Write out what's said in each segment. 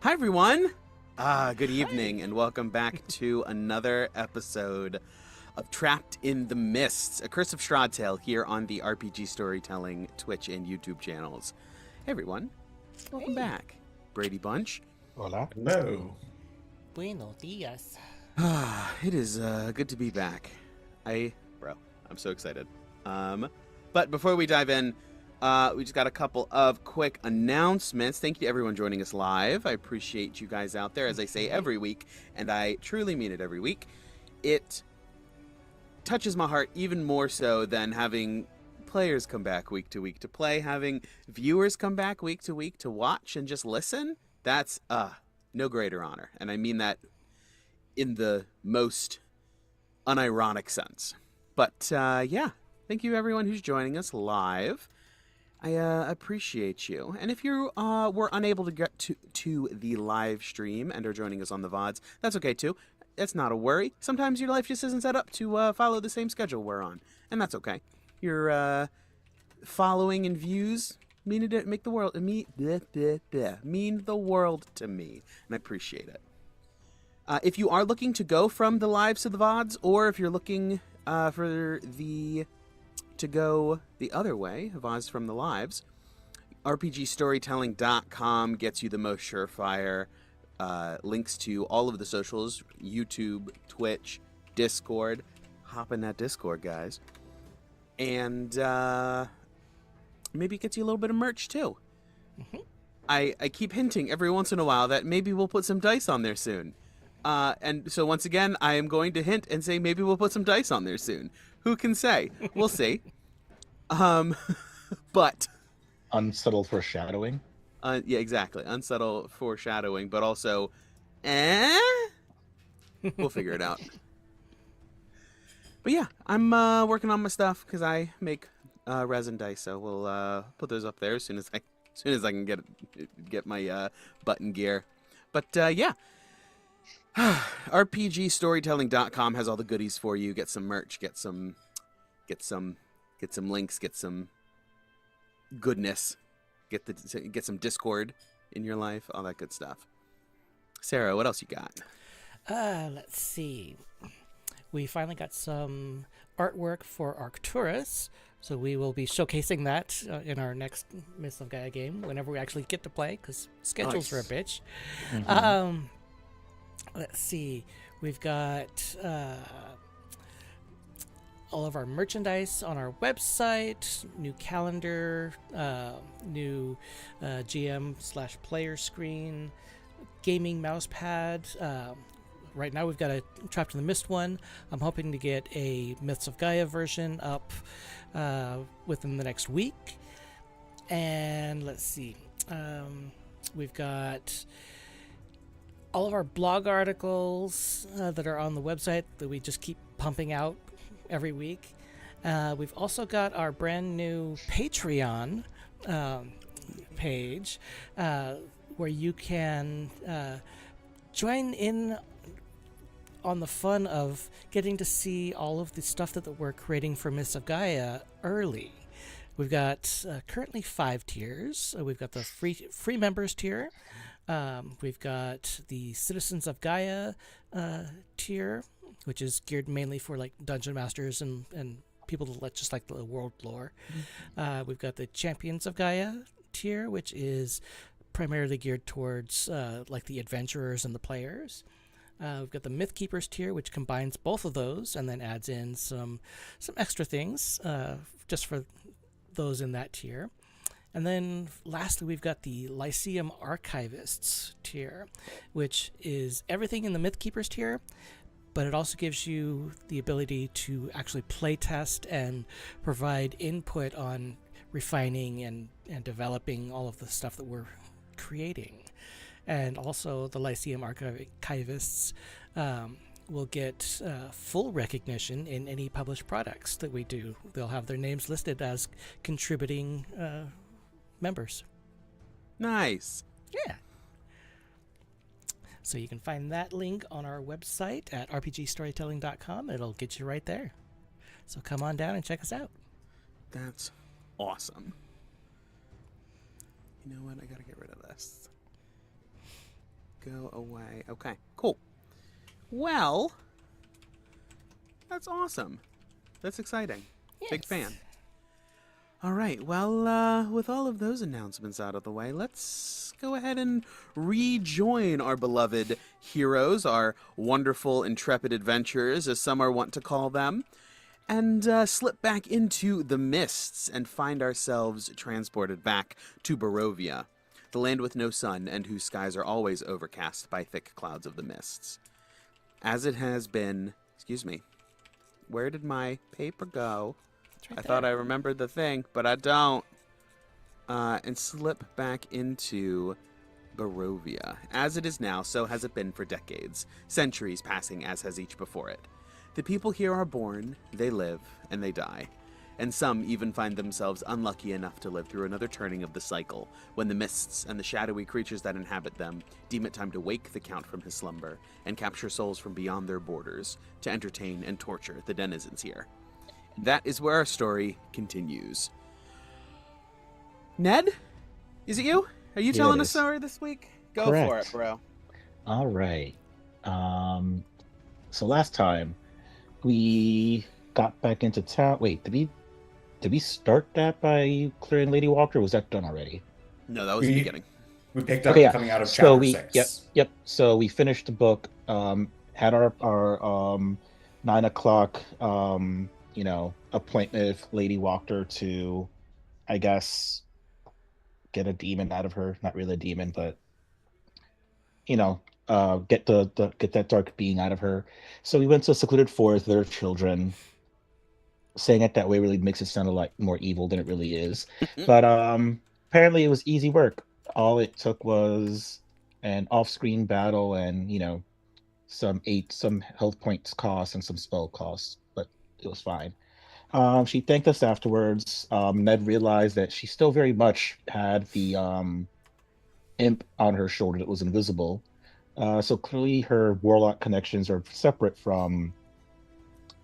Hi, everyone. Good evening, and welcome back to another episode of Trapped in the Mists, a Curse of Shroudtail here on the RPG Storytelling Twitch and YouTube channels. Hey, everyone. Welcome back. Brady Bunch. Hola. Hello. Buenos dias. It is good to be back. I'm so excited. But before we dive in, we just got a couple of quick announcements. Thank you to everyone joining us live. I appreciate you guys out there, as I say every week, and I truly mean it every week. It touches my heart even more so than having players come back week to week to play, having viewers come back week to week to watch and just listen. That's no greater honor, and I mean that in the most unironic sense. But yeah, thank you everyone who's joining us live. I appreciate you. And if you were unable to get to the live stream and are joining us on the VODs, that's okay too. It's not a worry. Sometimes your life just isn't set up to follow the same schedule we're on, and that's okay. Your following and views mean the world to me, and I appreciate it. If you are looking to go from the lives to the VODs, or if you're looking to go the other way, VODs from the lives, RPGstorytelling.com gets you the most surefire links to all of the socials, YouTube, Twitch, Discord. Hop in that Discord, guys. And maybe it gets you a little bit of merch, too. Mm-hmm. I keep hinting every once in a while that maybe we'll put some dice on there soon. And so once again, I am going to hint and say maybe we'll put some dice on there soon. Who can say? We'll see. But Unsubtle foreshadowing. Yeah, exactly. Unsubtle foreshadowing, but also, we'll figure it out. But yeah, I'm working on my stuff because I make resin dice, so we'll put those up there as soon as I can get my button gear. But yeah. RPGstorytelling.com has all the goodies for you. Get some merch, get some links, get some goodness, get some Discord in your life, all that good stuff. Sarah, what else you got? Let's see. We finally got some artwork for Arcturus, so we will be showcasing that in our next Mists of Gaia game whenever we actually get to play, because schedules are a bitch. Mm-hmm. Let's see. We've got all of our merchandise on our website, new calendar, new GM/player screen, gaming mouse pad. Right now we've got a Trapped in the Mist one. I'm hoping to get a Myths of Gaia version up within the next week. And let's see. We've got all of our blog articles that are on the website that we just keep pumping out every week. We've also got our brand new Patreon page where you can join in on the fun of getting to see all of the stuff that we're creating for Myths of Gaia early. We've got currently 5 tiers. We've got the free members tier. We've got the Citizens of Gaia tier, which is geared mainly for like dungeon masters and people that just like the world lore. Mm-hmm. We've got the Champions of Gaia tier, which is primarily geared towards like the adventurers and the players. We've got the Myth Keepers tier, which combines both of those and then adds in some extra things just for those in that tier. And then lastly, we've got the Lyceum Archivists tier, which is everything in the Myth Keepers tier, but it also gives you the ability to actually play test and provide input on refining and developing all of the stuff that we're creating. And also the Lyceum Archivists will get full recognition in any published products that we do. They'll have their names listed as contributing members. Nice. Yeah. So you can find that link on our website at rpgstorytelling.com. It'll get you right there. So come on down and check us out. That's awesome. You know what? I gotta get rid of this. go away. Okay, cool. Well, that's awesome. That's exciting. Big fan. Yes. All right, well, with all of those announcements out of the way, let's go ahead and rejoin our beloved heroes, our wonderful, intrepid adventurers, as some are wont to call them, and slip back into the mists and find ourselves transported back to Barovia, the land with no sun and whose skies are always overcast by thick clouds of the mists. As it has been... Excuse me. Where did my paper go? It's right I there. thought I remembered the thing, but I don't. And slip back into Barovia. As it is now, so has it been for decades, centuries passing as has each before it. The people here are born, they live, and they die. And some even find themselves unlucky enough to live through another turning of the cycle, when the mists and the shadowy creatures that inhabit them deem it time to wake the Count from his slumber and capture souls from beyond their borders to entertain and torture the denizens here. That is where our story continues. Ned? Is it you? Are you Yeah, telling it a is. story this week? Go Correct. for it, bro. All right. So last time we got back into town. Wait, did we start that by clearing Lady Walker? Or was that done already? No, that was the beginning. We picked Okay, up yeah. coming out of So chapter we 6. yep. So we finished the book. Had our 9 o'clock appointment with Lady Walker to, I guess, get a demon out of her. Not really a demon, but get get that dark being out of her. So we went to a secluded forest with their children. Saying it that way really makes it sound a lot more evil than it really is. But apparently it was easy work. All it took was an off-screen battle and some health points cost and some spell costs, but it was fine. She thanked us afterwards. Ned realized that she still very much had the imp on her shoulder that was invisible. So clearly her warlock connections are separate from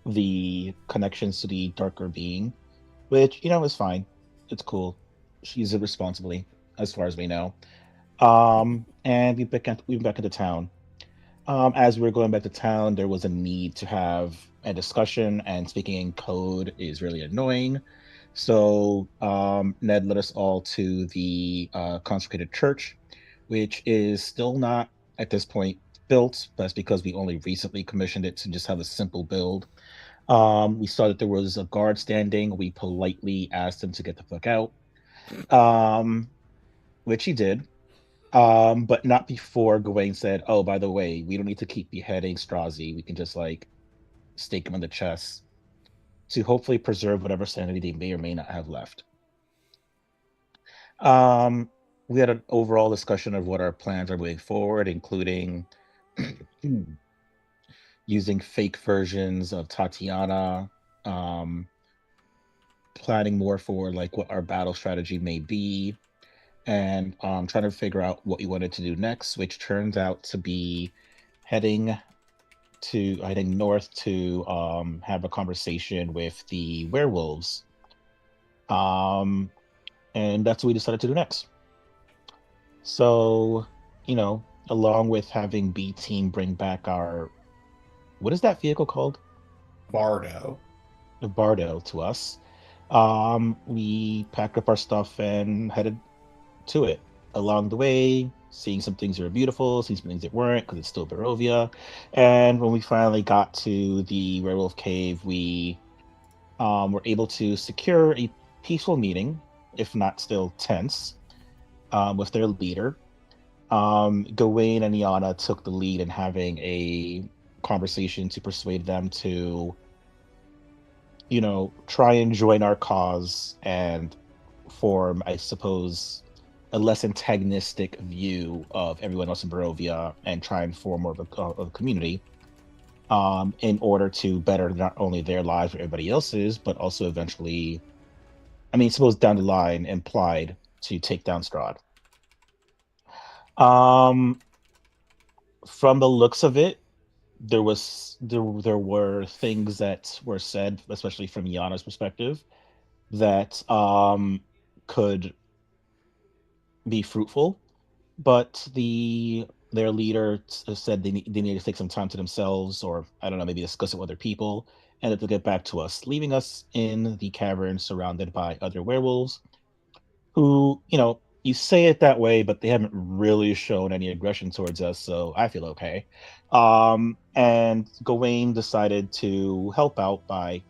the connections to the darker being, which is fine. It's cool. She used it responsibly, as far as we know. And we went back into town. As we were going back to town, there was a need to have a discussion, and speaking in code is really annoying. So Ned led us all to the consecrated church, which is still not at this point built. That's because we only recently commissioned it to just have a simple build. We saw that there was a guard standing. We politely asked him to get the fuck out, which he did. But not before Gawain said, "Oh, by the way, we don't need to keep beheading Strozzi. We can just stake him in the chest to hopefully preserve whatever sanity they may or may not have left." We had an overall discussion of what our plans are moving forward, including using fake versions of Tatiana, planning more for what our battle strategy may be, and trying to figure out what we wanted to do next, which turns out to be heading north to have a conversation with the werewolves. And that's what we decided to do next. So, along with having B Team bring back what is that vehicle called? Bardo. The Bardo to us. We packed up our stuff and headed to it. Along the way, seeing some things that were beautiful, seeing some things that weren't, because it's still Barovia. And when we finally got to the werewolf cave, we were able to secure a peaceful meeting, if not still tense, with their leader. Gawain and Iana took the lead in having a conversation to persuade them to try and join our cause and form, I suppose, a less antagonistic view of everyone else in Barovia and try and form more of a community in order to better not only their lives or everybody else's, but also eventually, suppose down the line, implied to take down Strahd. From the looks of it, there were things that were said, especially from Yana's perspective, that could be fruitful, but the their leader said they need to take some time to themselves, or I don't know, maybe discuss it with other people, and that they'll get back to us, leaving us in the cavern surrounded by other werewolves who, you say it that way, but they haven't really shown any aggression towards us, so I feel okay. And Gawain decided to help out by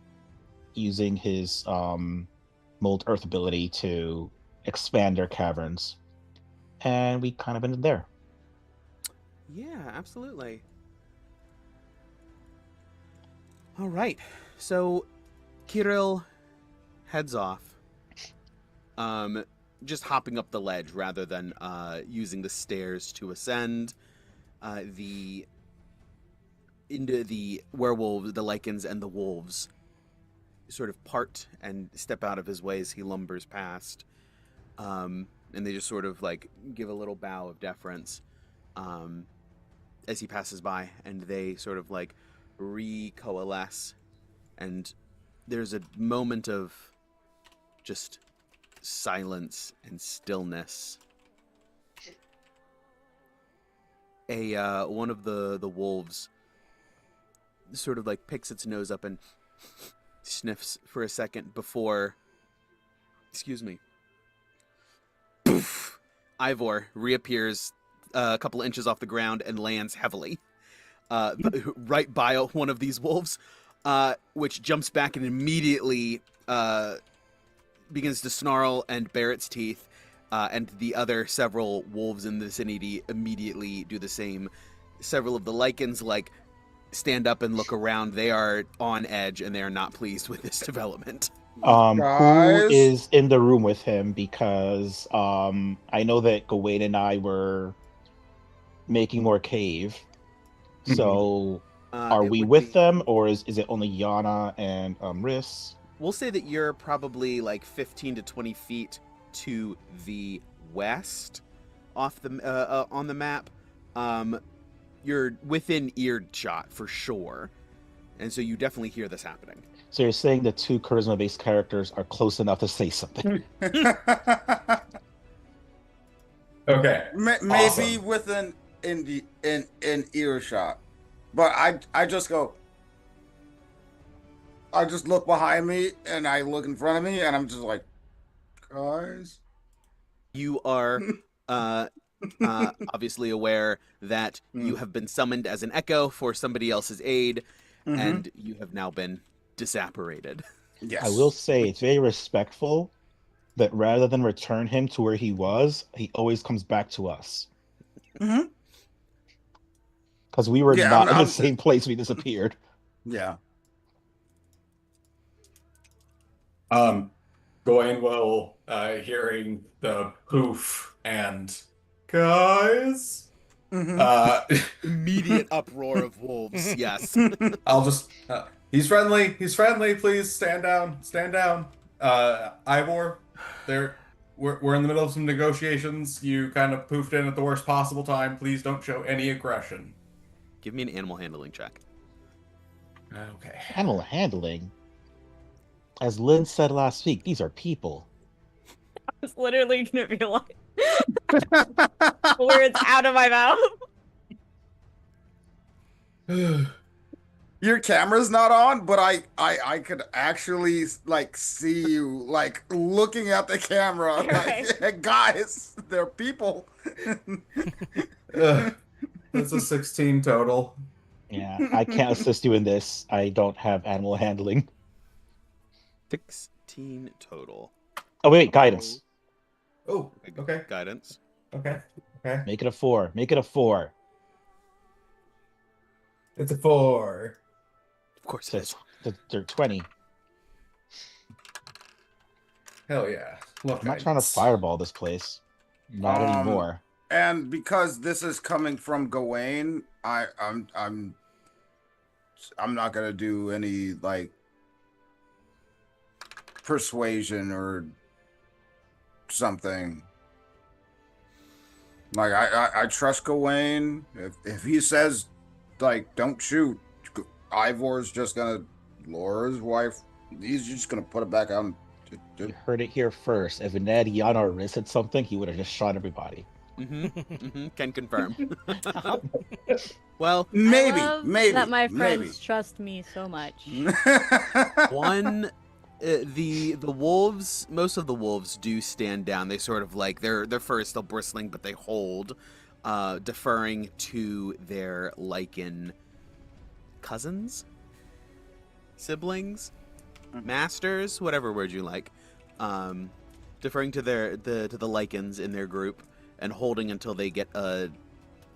using his mold earth ability to expand their caverns. And we kind of ended there. Yeah, absolutely. All right. So Kirill heads off. Just hopping up the ledge rather than using the stairs to ascend. Into the werewolves, the lycans, and the wolves sort of part and step out of his way as he lumbers past. And they just sort of like give a little bow of deference as he passes by, and they sort of like recoalesce, and there's a moment of just silence and stillness. One of the wolves sort of like picks its nose up and sniffs for a second before, excuse me, poof, Ivor reappears a couple inches off the ground and lands heavily right by one of these wolves, which jumps back and immediately begins to snarl and bare its teeth, and the other several wolves in the vicinity immediately do the same. Several of the lycans stand up and look around. They are on edge and they are not pleased with this development. Who Guys? is in the room with him? Because I know that Gawain and I were making more cave. So are we with them, or is it only Yana and Riss? We'll say that you're probably 15 to 20 feet to the west off the on the map. You're within earshot for sure, and so you definitely hear this happening. So you're saying the two charisma-based characters are close enough to say something? Okay. Maybe Awesome. within in earshot, but I just go. I just look behind me and I look in front of me and I'm just like, guys. You are obviously aware that you have been summoned as an echo for somebody else's aid, and you have now been disapparated. Yes. I will say it's very respectful that rather than return him to where he was, he always comes back to us. Mm-hmm. Because we were Yeah, not in I'm- the same place we disappeared. Yeah. Gawain will, hearing the poof and guys, Immediate uproar of wolves. Yes. I'll just, he's friendly, please stand down. Ivor, we're in the middle of some negotiations. You kind of poofed in at the worst possible time. Please don't show any aggression. Give me an animal handling check. Okay. Animal handling. As Lynn said last week, these are people. I was literally gonna be like, words out of my mouth. Your camera's not on, but I could actually see you looking at the camera. Like, guys, they're people. That's a 16 total. Yeah, I can't assist you in this. I don't have animal handling. 16 total. Oh, wait, guidance. Oh, okay. Guidance. Okay. Make it a 4. Make it a 4. It's a 4. Of course it is. They're 20. Hell yeah. Look, I'm not trying to fireball this place. Not anymore. And because this is coming from Gawain, I'm not gonna do any persuasion or something. I trust Gawain. If he says don't shoot, Ivor's just gonna lure his wife. He's just gonna put it back on. You heard it here first. If Ned, Yana, or Riz said something, he would have just shot everybody. Can confirm. Well, Maybe, I love maybe, that my maybe. friends trust me so much. one, the wolves. Most of the wolves do stand down. They sort of like their fur is still bristling, but they hold, deferring to their lichen cousins, siblings, masters, whatever word you like, deferring to the lichens in their group and holding until they get a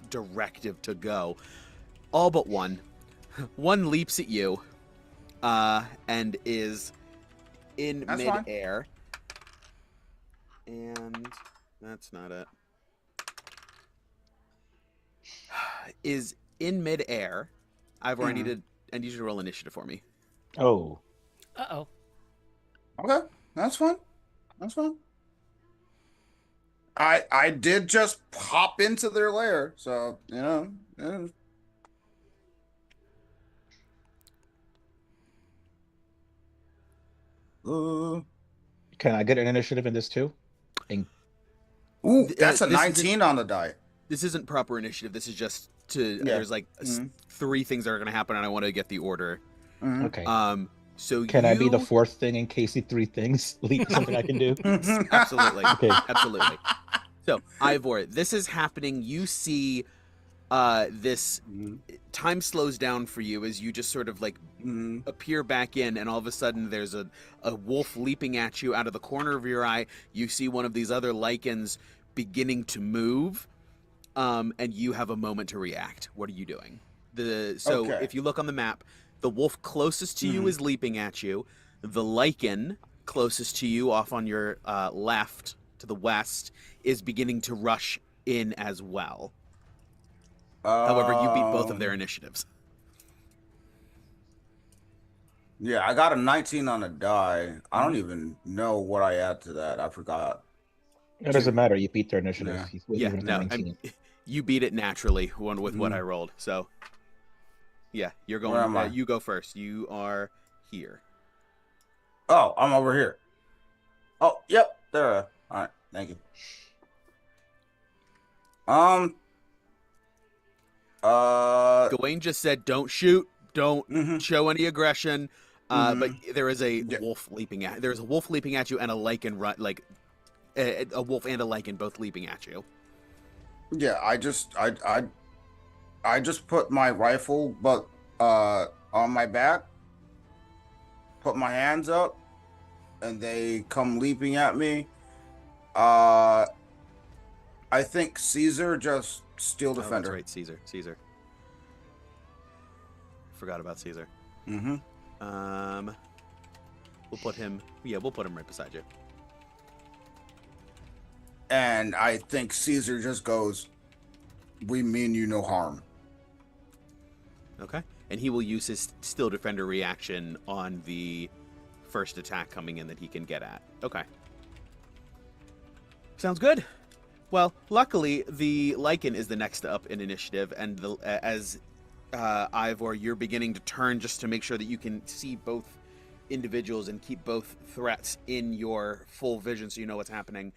directive to go. All but one. One leaps at you, and is in That's fine. midair. And that's not it. Is in midair. Ivor, I need you to roll initiative for me. Oh. Uh-oh. Okay, that's fine. That's fine. I did just pop into their lair, so you know. Yeah. Can I get an initiative in this too? Ooh, that's a This 19 on the die. This isn't proper initiative. This is just to. Yeah. There's like three things that are going to happen, and I want to get the order. Okay. So Can I be the fourth thing in case the three things lead to something I can do? Absolutely. Okay. Absolutely. So, Ivor, this is happening. You see this time slows down for you as you just sort of like appear back in, and all of a sudden there's a wolf leaping at you out of the corner of your eye. You see one of these other lichens beginning to move, and you have a moment to react. What are you doing? Okay. If you look on the map, the wolf closest to you is leaping at you. The lichen closest to you, off on your left to the west, is beginning to rush in as well. However, you beat both of their initiatives. Yeah, I got a 19 on a die. I don't even know what I add to that. I forgot. It doesn't matter. You beat their initiative. Yeah. He's Yeah, even with no, 19. you beat it naturally with what I rolled. So, yeah, you're Where am I? going. You go first. You are here. Oh, I'm over here. Oh, yep, there. All right, thank you. Gawain just said, "Don't shoot. Don't show any aggression." But there is a wolf leaping at. There's a wolf leaping at you, and a lichen a wolf and a lichen both leaping at you. Yeah, I just put my rifle on my back, put my hands up, and they come leaping at me. I think Caesar just Steel Defender. Oh, that's right, Caesar. Forgot about Caesar. Mm-hmm. We'll put him. Yeah, we'll put him right beside you. And I think Caesar just goes, "We mean you no harm." Okay. And he will use his Steel Defender reaction on the first attack coming in that he can get at. Okay. Sounds good. Well, luckily, the lichen is the next up in initiative, and as Ivor, you're beginning to turn just to make sure that you can see both individuals and keep both threats in your full vision so you know what's happening.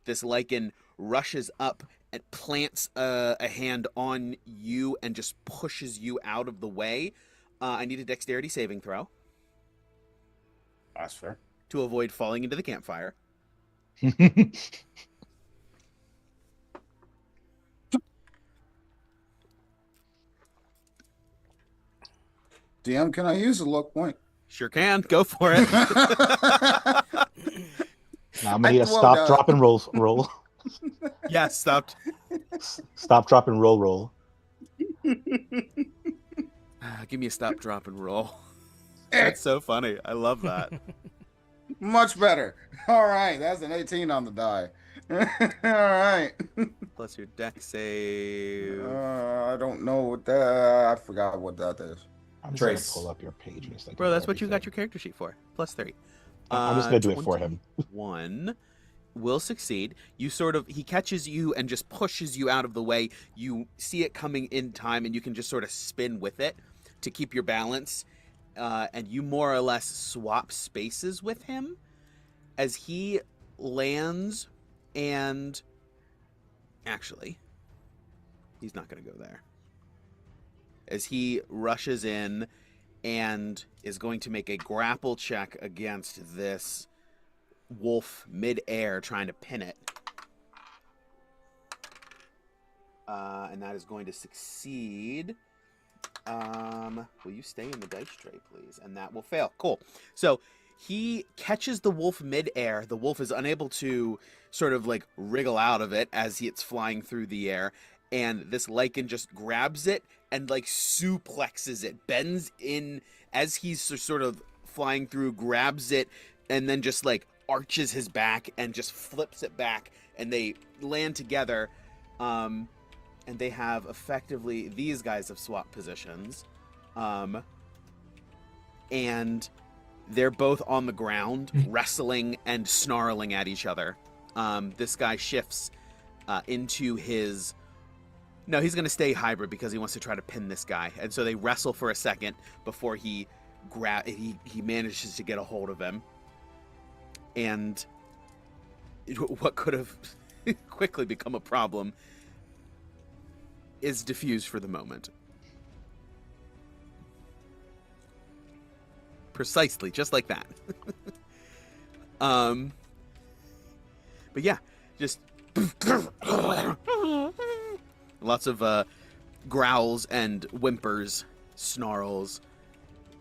This lichen rushes up and plants a hand on you and just pushes you out of the way. I need a dexterity saving throw That's fair. to avoid falling into the campfire. DM, can I use a luck point? Sure can. Go for it. Now I'm gonna need a stop, drop, and roll. Yes, stopped. Stop, drop, and roll. Give me a stop, drop, and roll. That's so funny. I love that. Much better. All right, that's an 18 on the die. All right. Plus your dex save. I don't know what that. I forgot what that is. I'm just Trace. gonna pull up your pages. Like Bro, that's what you got your character sheet for. Plus 3. I'm just gonna do it for him. 1 will succeed. He catches you and just pushes you out of the way. You see it coming in time, and you can just sort of spin with it to keep your balance. And you more or less swap spaces with him as he lands and Actually, he's not going to go there. As he rushes in and is going to make a grapple check against this wolf mid-air, trying to pin it. And that is going to succeed. Will you stay in the dice tray, please? And that will fail. Cool. So he catches the wolf mid-air. The wolf is unable to sort of like wriggle out of it as it's flying through the air. And this lichen just grabs it and like suplexes it, bends in as he's sort of flying through, grabs it, and then just like arches his back and just flips it back. And they land together. And they have effectively, these guys have swapped positions. And they're both on the ground, wrestling and snarling at each other. This guy shifts into his... No, he's going to stay hybrid because he wants to try to pin this guy. And so they wrestle for a second before he manages to get a hold of him. And what could have quickly become a problem is diffused for the moment. Precisely, just like that. But yeah, just lots of growls and whimpers, snarls,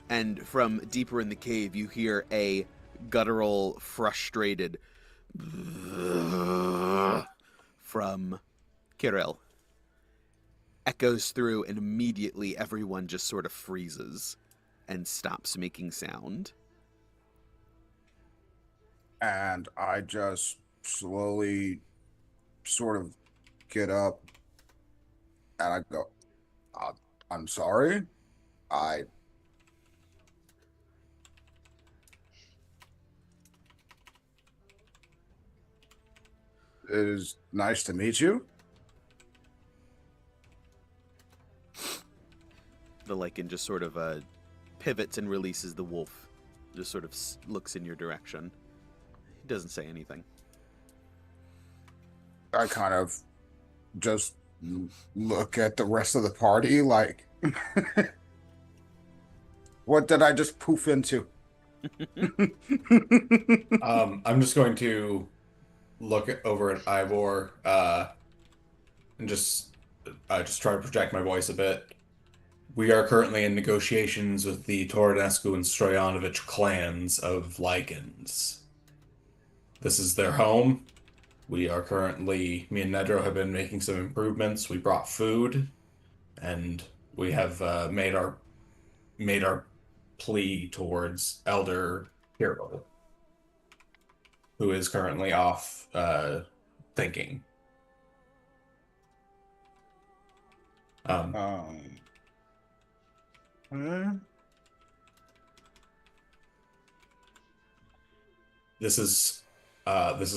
and from deeper in the cave you hear a guttural, frustrated from Kirill. Echoes through, and immediately everyone just sort of freezes and stops making sound. And I just slowly sort of get up and I go, I'm sorry. It is nice to meet you. The lichen just sort of pivots and releases the wolf. Just sort of looks in your direction. He doesn't say anything. I kind of just look at the rest of the party like, what did I just poof into? I'm just going to look over at Ivor and just try to project my voice a bit. We are currently in negotiations with the Toranescu and Stoyanovich clans of Lycans. This is their home. We are currently, me and Nedro have been making some improvements. We brought food, and we have made our plea towards Elder Hero, who is currently off thinking. This is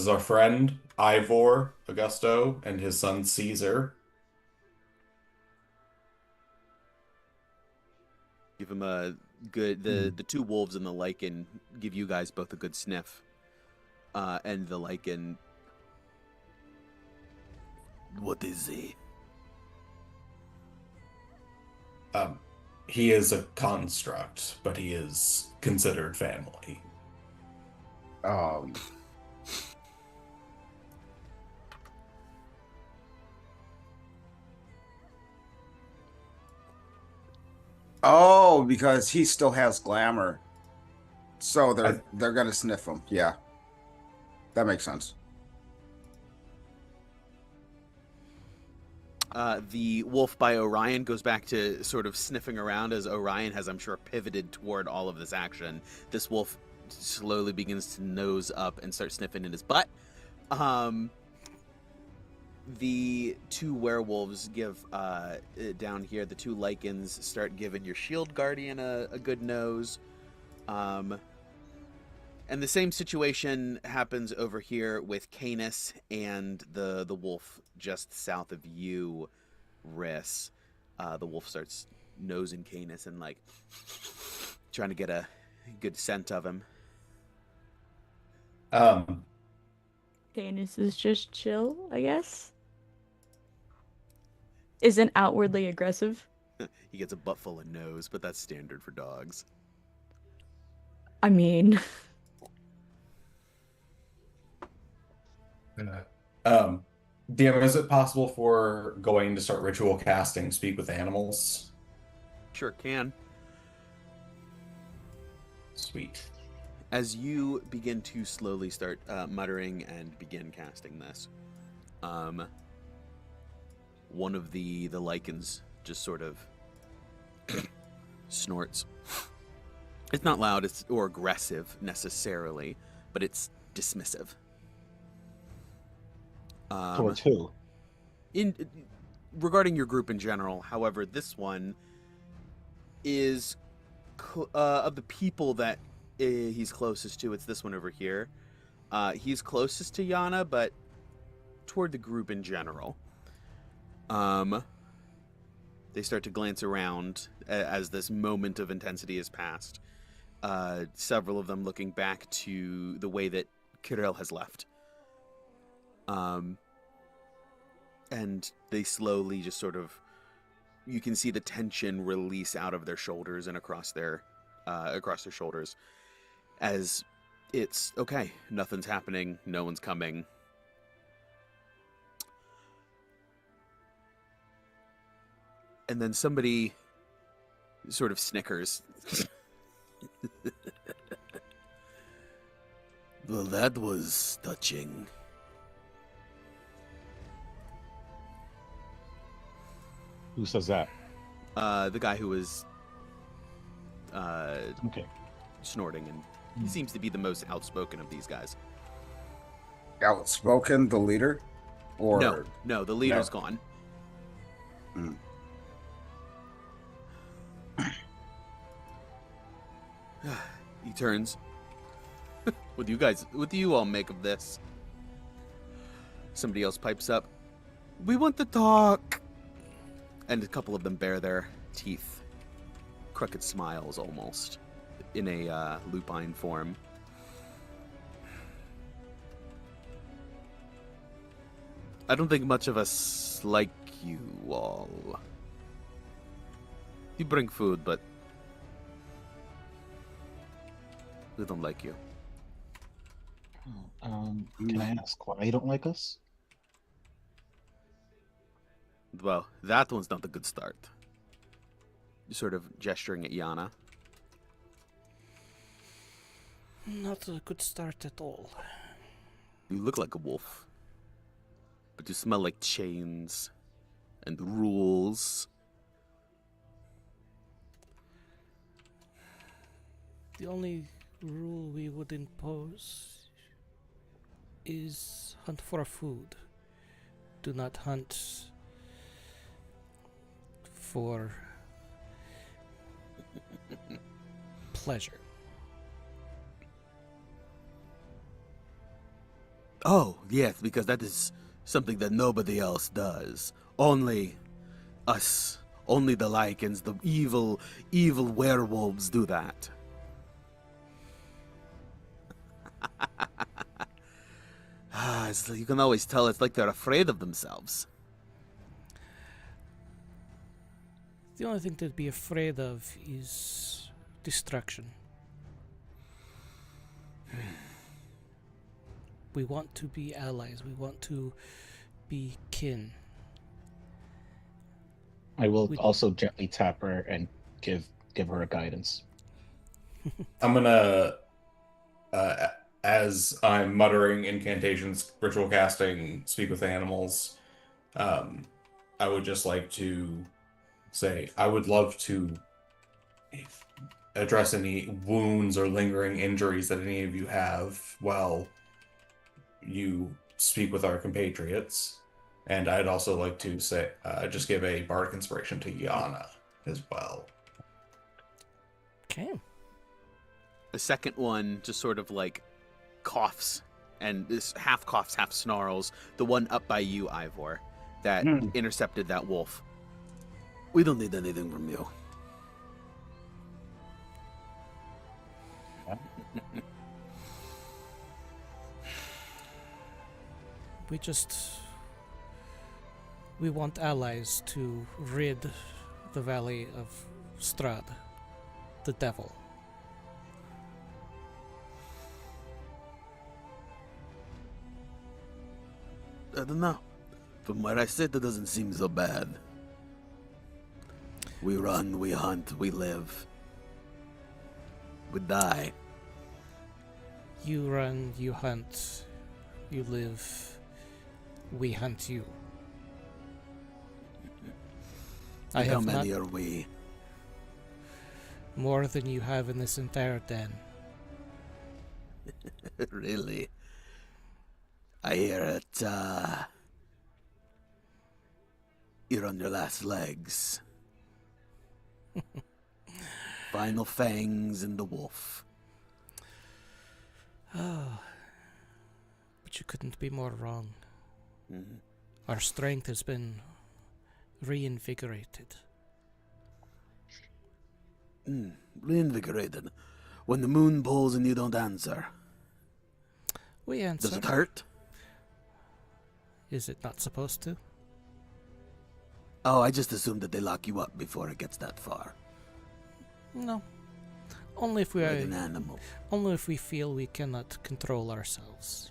our friend Ivor Augusto and his son Caesar. Give him a good... The two wolves and the lichen give you guys both a good sniff. And the lichen... What is he? He is a construct, but he is considered family. Oh, because he still has glamour. So they're gonna sniff him. Yeah. That makes sense. The wolf by Orion goes back to sort of sniffing around as Orion has, I'm sure, pivoted toward all of this action. This wolf slowly begins to nose up and start sniffing in his butt. The two werewolves give, down here, the two lichens start giving your shield guardian a good nose. And the same situation happens over here with Canis and the wolf just south of you, Riss. The wolf starts nosing Canis and like trying to get a good scent of him. Canis is just chill, I guess. isn't outwardly aggressive. He gets a butt full of nose, but that's standard for dogs. I mean, Um, DM, is it possible for going to start ritual casting speak with animals? Sure can. Sweet. As you begin to slowly start muttering and begin casting this, one of the lichens just sort of snorts. It's not loud or aggressive necessarily, but it's dismissive. Towards who? Regarding your group in general, however, this one is of the people that he's closest to. It's this one over here. He's closest to Yana, but toward the group in general. They start to glance around as this moment of intensity has passed. Several of them looking back to the way that Kirill has left. And they slowly just sort of, you can see the tension release out of their shoulders and across their shoulders, as it's okay. Nothing's happening. No one's coming. And then somebody sort of snickers. Well, that was touching. Who says that? The guy who was Okay. snorting, and he seems to be the most outspoken of these guys. Outspoken, the leader? Or No, the leader's No. gone. Mm. He turns. What do you all make of this? Somebody else pipes up. We want to talk. And a couple of them bare their teeth. Crooked smiles almost. In a lupine form. I don't think much of us like you all. You bring food, but we don't like you. Can I ask why you don't like us? Well, that one's not a good start. Sort of gesturing at Yana. Not a good start at all. You look like a wolf. But you smell like chains and rules. The only rule we would impose is hunt for food. Do not hunt for pleasure. Oh, yes, because that is something that nobody else does. Only us. Only the Lycans, the evil werewolves do that. You can always tell it's like they're afraid of themselves. The only thing to be afraid of is destruction. We want to be allies. We want to be kin. I will also gently tap her and give her a guidance. I'm gonna, as I'm muttering incantations, ritual casting, speak with animals, I would just like to say, I would love to address any wounds or lingering injuries that any of you have while you speak with our compatriots. And I'd also like to say, just give a bardic inspiration to Yana as well. Okay. The second one just sort of like coughs, and this half coughs, half snarls. The one up by you, Ivor, that intercepted that wolf. We don't need anything from you. We want allies to rid the Valley of Strahd, the devil. I don't know. From where I sit, it doesn't seem so bad. We run, we hunt, we live. We die. You run, you hunt, you live, we hunt you. I And how have not many are we? more than you have in this entire den. Really? I hear it, you're on your last legs. Final fangs in the wolf. Oh, but you couldn't be more wrong. Mhm. Our strength has been reinvigorated. Reinvigorated. When the moon pulls and you don't answer. We answer. Does it hurt? Is it not supposed to? Oh, I just assumed that they lock you up before it gets that far. No. Only if we Like are, an animal. only if we feel we cannot control ourselves.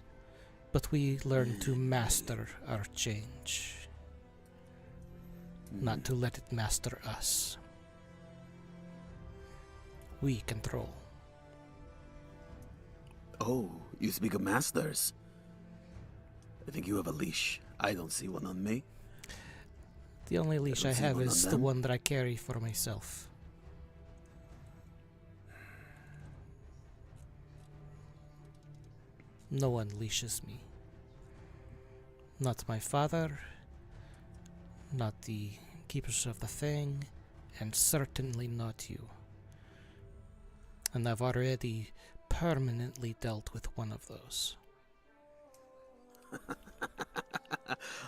But we learn to master our change, not to let it master us. We control. Oh, you speak of masters. I think you have a leash. I don't see one on me. The only leash I don't see have one is on the them. one that I carry for myself. No one leashes me. Not my father, not the keepers of the thing, and certainly not you. And I've already permanently dealt with one of those.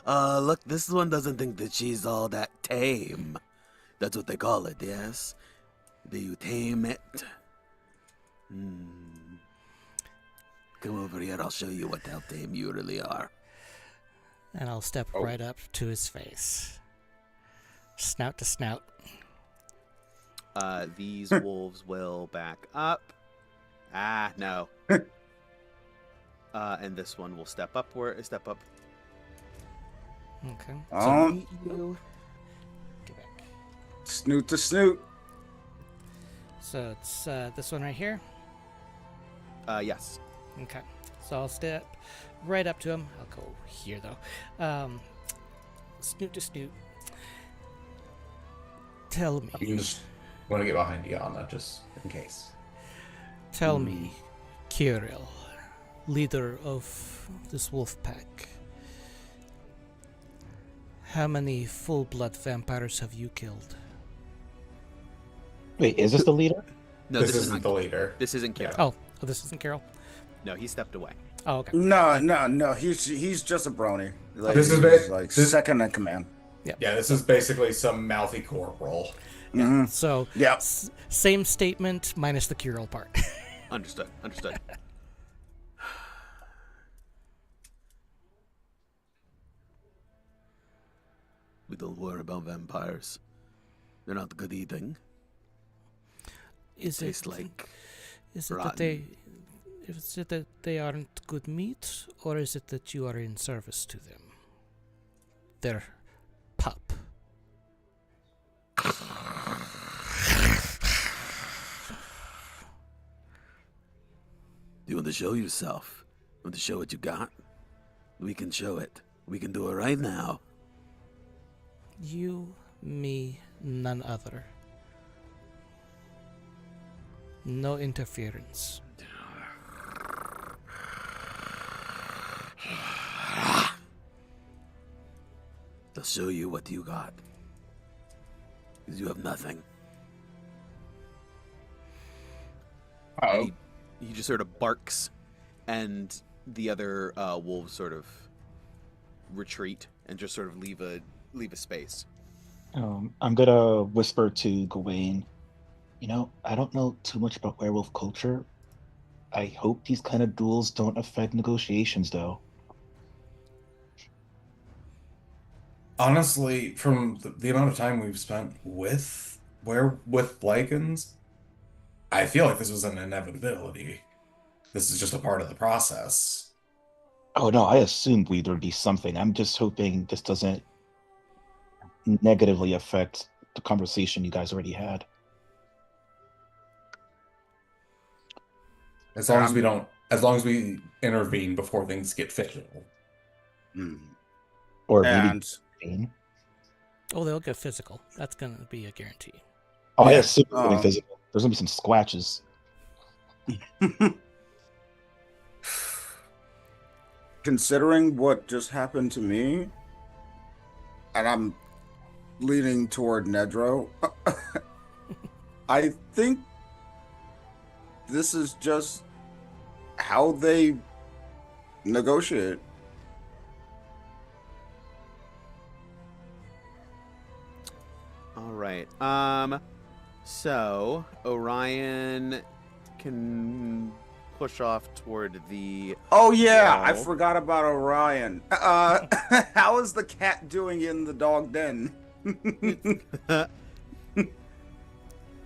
Look, this one doesn't think that she's all that tame. That's what they call it, yes? Do you tame it? Come over here, I'll show you how tame you really are. And I'll step right up to his face. Snout to snout. These wolves will back up. No. And this one will step up. Step up. Okay. To meet you. Get back. Snoot to snoot. So it's this one right here. Yes. Okay. So I'll step right up to him. I'll go here though. Snoot to snoot. Tell me. You can just want to get behind Yana just in case. Tell me, Kirill, leader of this wolf pack. How many full-blood vampires have you killed? Wait, is this the leader? No, this this isn't the leader. This isn't Kira. Oh, this isn't Carol? No, he stepped away. Oh, okay. No. He's just a brony. Like, This is he's ba- like this- second in command. Yeah, this is basically some mouthy corporal. Mhm. So, Yeah. same statement minus the Kirill part. Understood. We don't worry about vampires. They're not good eating. Is it Taste like is it that rotten. is it that they aren't good meat, or is it that you are in service to them? Their pup. Do you want to show yourself? Want to show what you got? We can show it. We can do it right now. You, me, none other. No interference. I'll show you what you got. Because you have nothing. Uh-oh. He just sort of barks, and the other wolves sort of retreat and just sort of leave a space. I'm gonna whisper to Gawain. You know, I don't know too much about werewolf culture. I hope these kind of duels don't affect negotiations, though. Honestly, from the amount of time we've spent with Lycans, I feel like this was an inevitability. This is just a part of the process. Oh no, I assumed there'd be something. I'm just hoping this doesn't negatively affect the conversation you guys already had. As long as we intervene before things get physical. Hmm. Or maybe And Oh, they'll get physical. That's going to be a guarantee. oh, I Yeah. assume it's gonna be physical. There's gonna be some squatches. considering what just happened to me, and I'm leaning toward Nedro, I think this is just how they negotiate. All right. So Orion can push off toward the Oh yeah, I wall. forgot about Orion. How is the cat doing in the dog den?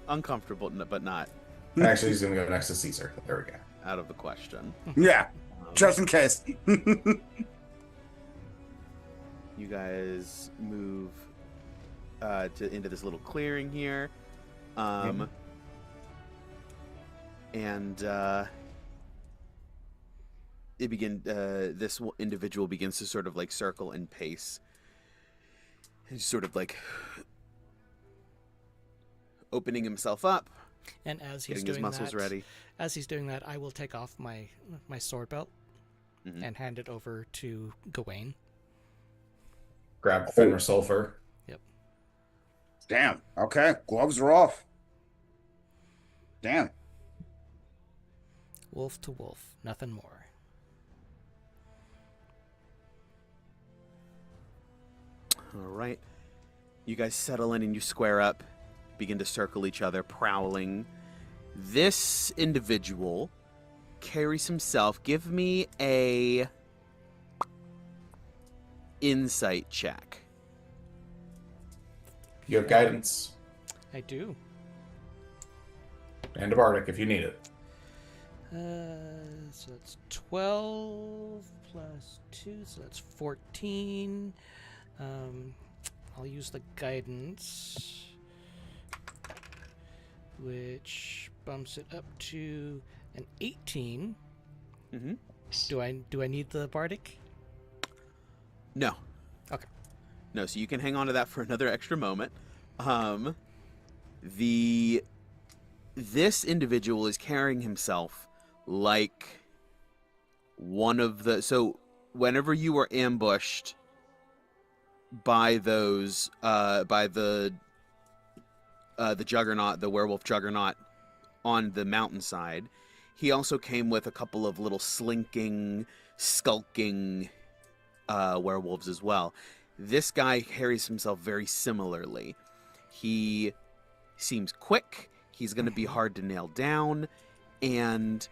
Uncomfortable, but not Actually, he's gonna go next to Caesar. There we go. out of the question. Yeah, Um, just in case. you guys move into this little clearing here, and this individual begins to sort of like circle and pace. He's sort of like opening himself up, And as he's getting his doing muscles that, ready. as he's doing that, I will take off my sword belt Mhm. and hand it over to Gawain. Grab Fenrir Sulfur. Yep. Damn. Okay, gloves are off. Damn. Wolf to wolf, nothing more. All right. You guys settle in and you square up, begin to circle each other, prowling. This individual carries himself. Give me a insight check. You have guidance I do. and a bardic if you need it. So that's 12 plus 2, so that's 14. I'll use the guidance, which bumps it up to an 18. Mm-hmm. Do I need the bardic? No. Okay. No, so you can hang on to that for another extra moment. This individual is carrying himself like one of the. So whenever you were ambushed by those, by the juggernaut, the werewolf juggernaut on the mountainside, he also came with a couple of little slinking, skulking werewolves as well. This guy carries himself very similarly. He seems quick. He's going to be hard to nail down, and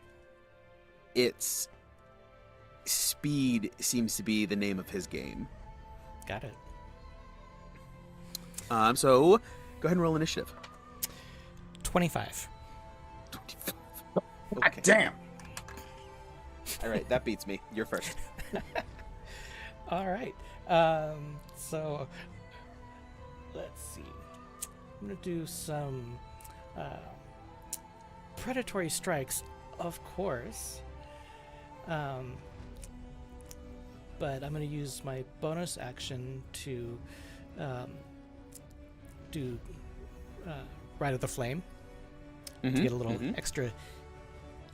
its speed seems to be the name of his game. Got it. So go ahead and roll initiative. 25. Okay. Damn. All right, that beats me. You're first. All right. So let's see. I'm gonna do some predatory strikes, of course. But I'm gonna use my bonus action to do Ride of the Flame to get a little extra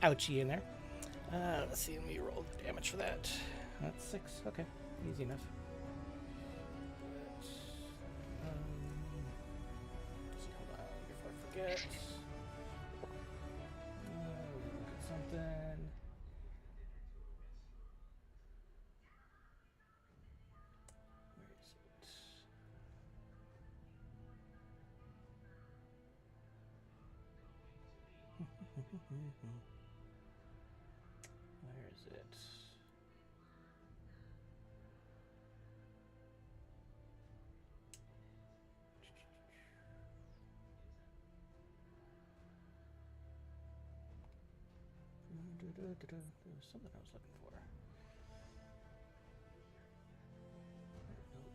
ouchie in there. Let's see. Let me roll the damage for that. That's 6. Okay, easy enough. Hold on before I forget. Look at something. Where is it? Where is it? There was something I was looking for.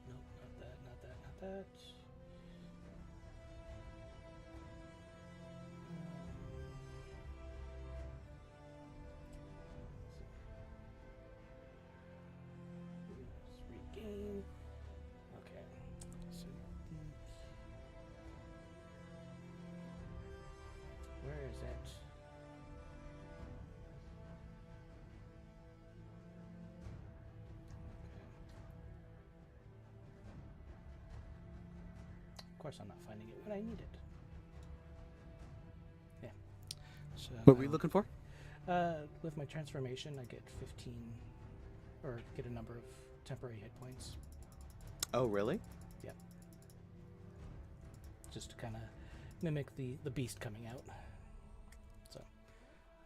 Nope, not that, not that, not that. Let's regain. Okay. So where is it? Of course, I'm not finding it when I need it. Yeah. So, What were you looking for? with my transformation, I get 15, or get a number of temporary hit points. Oh, really? Yep. Just to kind of mimic the beast coming out. So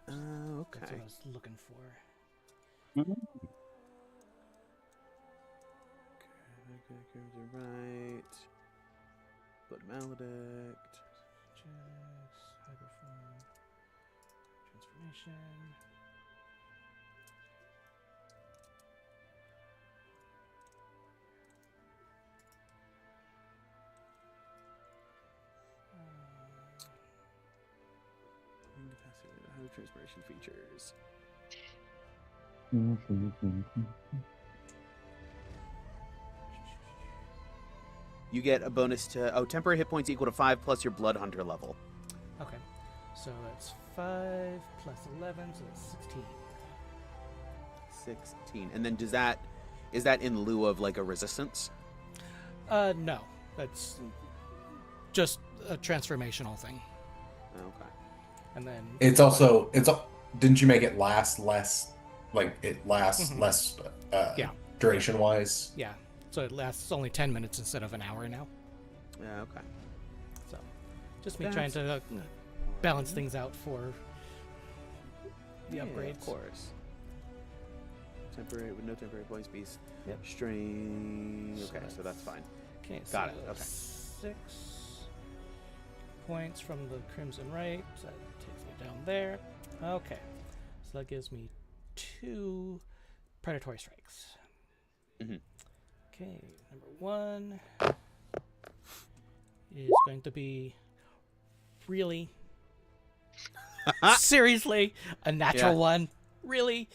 Okay. that's what I was looking for. Right. Blood maledict. Checks, hyperform, transformation. Incapacitated. How transformation features. You get a bonus to temporary hit points equal to 5 plus your blood hunter level. Okay, so that's 5 plus 11, so that's 16. 16. And then is that in lieu of like a resistance? No, that's just a transformational thing. Okay. And then didn't you make it last less, like it lasts Mhm. less Yeah. duration wise? Yeah, so it lasts only 10 minutes instead of an hour now. Yeah, okay. So just me trying to balance things out for the upgrades. Of course. Temporary with no temporary points, beast. Yep. Strain. Okay, so that's fine. Okay, Got it, so okay. 6 points from the Crimson Right. That takes me down there. Okay, so that gives me 2 predatory strikes. Mhm. Okay, number 1 is going to be really seriously a natural Yeah. one. Really,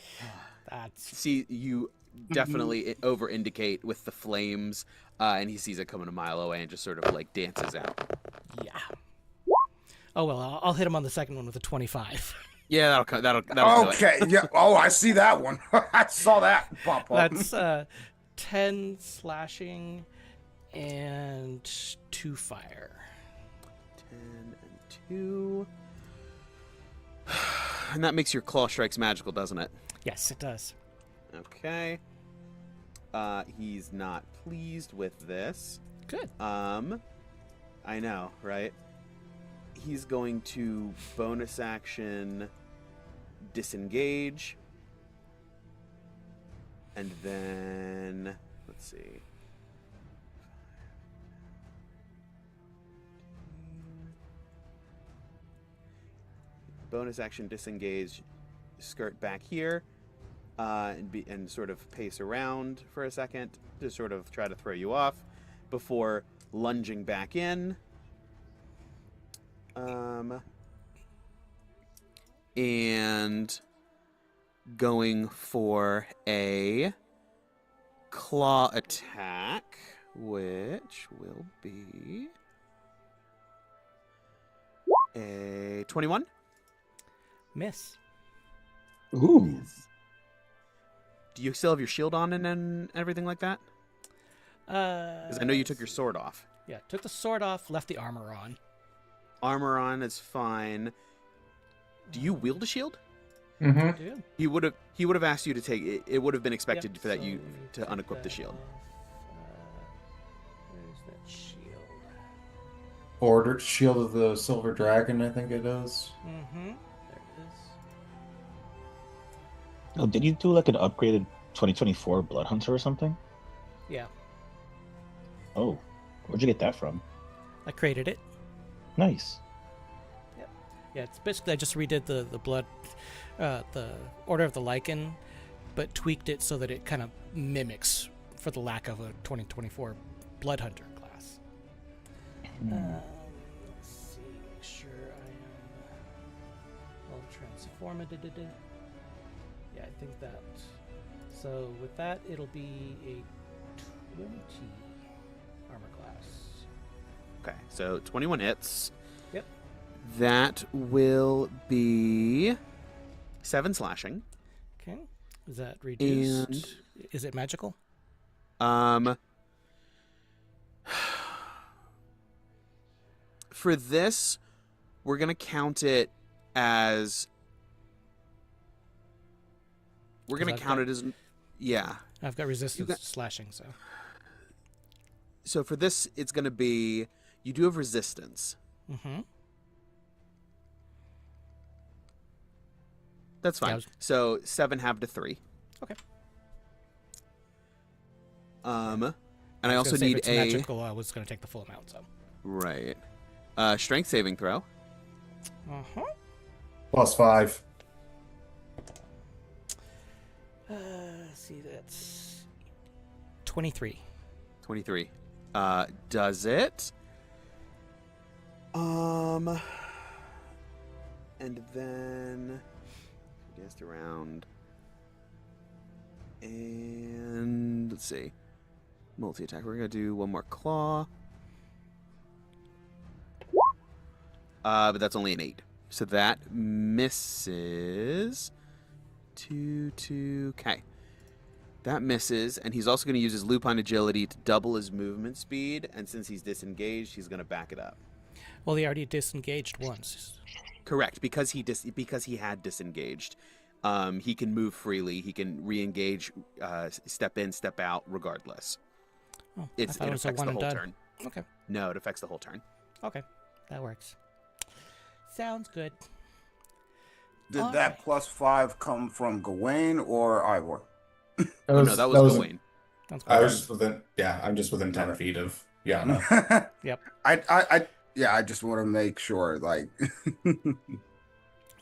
that's See, you definitely over indicate with the flames, and he sees it coming a mile away and just sort of like dances out. yeah. Oh well, I'll hit him on the second one with a 25. Yeah, that'll do it. Okay, yeah. Oh, I see that one. I saw that pop up. That's 10 slashing and 2 fire. 10 and 2. And that makes your claw strikes magical, doesn't it? Yes, it does. Okay. He's not pleased with this. Good. I know, right? He's going to bonus action disengage. And then, let's see. Bonus action disengage, skirt back here, and sort of pace around for a second to sort of try to throw you off before lunging back in. And going for a claw attack, which will be a 21. Miss. Ooh. Do you still have your shield on and everything like that? Because I know you took your sword off. Yeah, took the sword off, left the armor on. Armor on is fine. Do you wield a shield? Mm-hmm. Dude. He would have asked you to take it. It would have been expected Yep, for that so you let me to take unequip the that shield. off. Where's that shield? Ordered Shield of the Silver Dragon, I think it is. Mm-hmm. There it is. Oh, did you do like an upgraded 2024 Blood Hunter or something? Yeah, Oh, where'd you get that from? I created it. Nice. Yeah, it's basically I just redid the blood, the Order of the Lycan, but tweaked it so that it kind of mimics, for the lack of a 2024 Blood Hunter class. Let's see, make sure I am all transformed. Yeah, I think that. So with that, it'll be a 20 armor class. Okay, so 21 hits. Yep. That will be 7 slashing. Okay. Is that reduced? And- Is it magical? For this, we're gonna count it as. We're gonna I've count got- it as. Yeah. I've got resistance got- to slashing, so. So for this, it's gonna be. You do have resistance. Mm-hmm. That's fine. Yeah, I was- So 7 halved to 3. Okay. And I was also gonna say, if need it's a magical. I was going to take the full amount, so. right. Strength saving throw. Uh-huh. +5. See, that's 23. 23. Does it? And then guessed around. And let's see. Multi-attack. We're gonna do one more claw. But that's only an 8. So that misses. 2. Okay. That misses, and he's also going to use his lupine agility to double his movement speed. And since he's disengaged, he's going to back it up. Well, he already disengaged once. Correct, because he had disengaged. He can move freely. He can re-engage, step in, step out, regardless. Oh, It I thought it was a affects one the and whole done. turn. Okay. No, it affects the whole turn. Okay. That works. Sounds good. Did All that right. +5 come from Gawain or Ivor? Oh, no, that was Gawain. Sounds I good. was just within. Yeah, I'm just within 10 feet of Yana. Yep. I just want to make sure, like.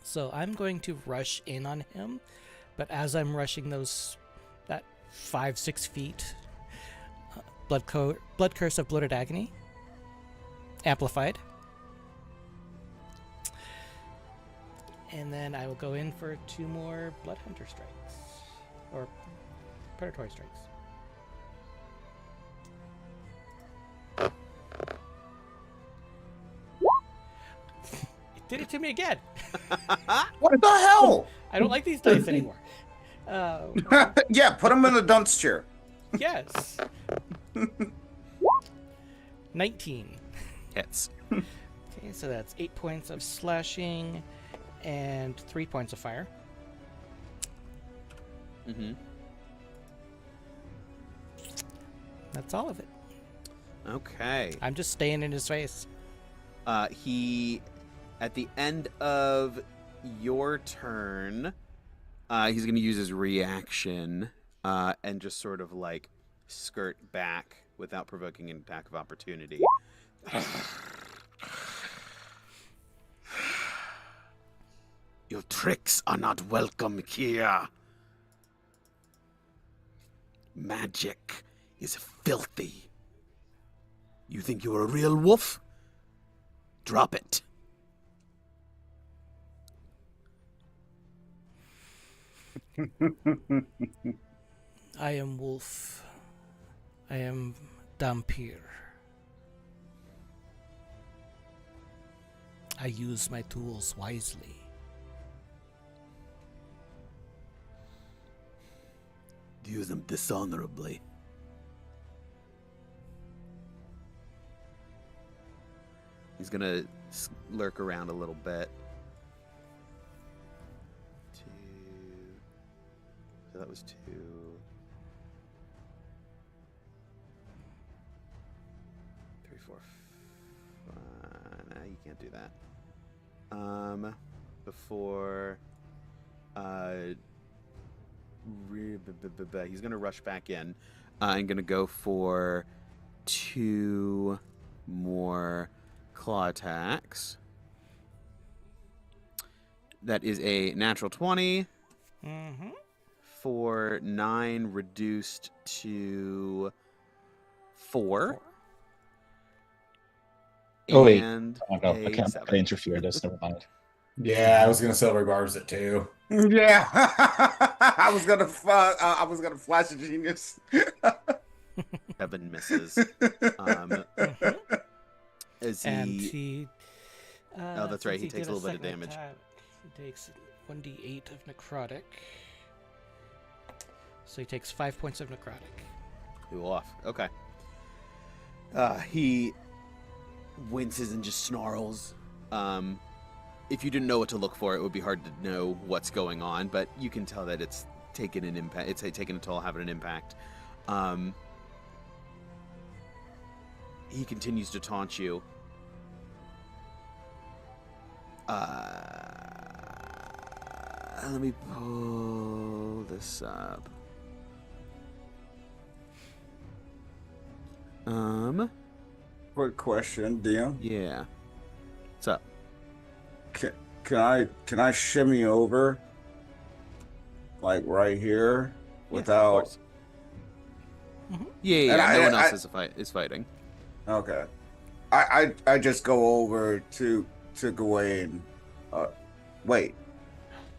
So I'm going to rush in on him, but as I'm rushing that 5-6 feet, blood curse of bloated agony, amplified, and then I will go in for 2 more blood hunter strikes, or predatory strikes. It did it to me again. What the hell? I don't like these dice anymore. Yeah, put him in the dunce chair. Yes. 19. Hits. Okay, so that's 8 points of slashing and 3 points of fire. Mm-hmm. That's all of it. Okay. I'm just staying in his face. He, at the end of your turn, he's going to use his reaction and just sort of like skirt back without provoking an attack of opportunity. Your tricks are not welcome here. Magic is filthy. You think you're a real wolf? Drop it. I am Wolf. I am Dampier. I use my tools wisely. Use them dishonorably. He's gonna lurk around a little bit. 2. So that was 2. 3, 4. 5. Nah, you can't do that. Before. He's gonna rush back in. I'm gonna go for 2 more claw attacks. That is a natural 20 Mm-hmm. for 9 reduced to 4. Oh, wait. And Oh, no, I a can't 7. interfere this. Never mind. Yeah, I was gonna silver barbs it too. Yeah, I was gonna flash a genius. 7 misses. As And he... he. Oh, that's right, since he takes did a little bit of second damage. attack, he takes 1d8 of necrotic. So he takes 5 points of necrotic. Ooh, off. Okay. He winces and just snarls. If you didn't know what to look for, it would be hard to know what's going on, but you can tell that it's taken an impact. It's taken a toll, having an impact. He continues to taunt you. Let me pull this up. Quick question, DM. Yeah. What's up? Can I shimmy over, like right here, Yeah, of without? course. Yeah, And no one I- else is fighting. Okay. I just go over to Gawain. Wait,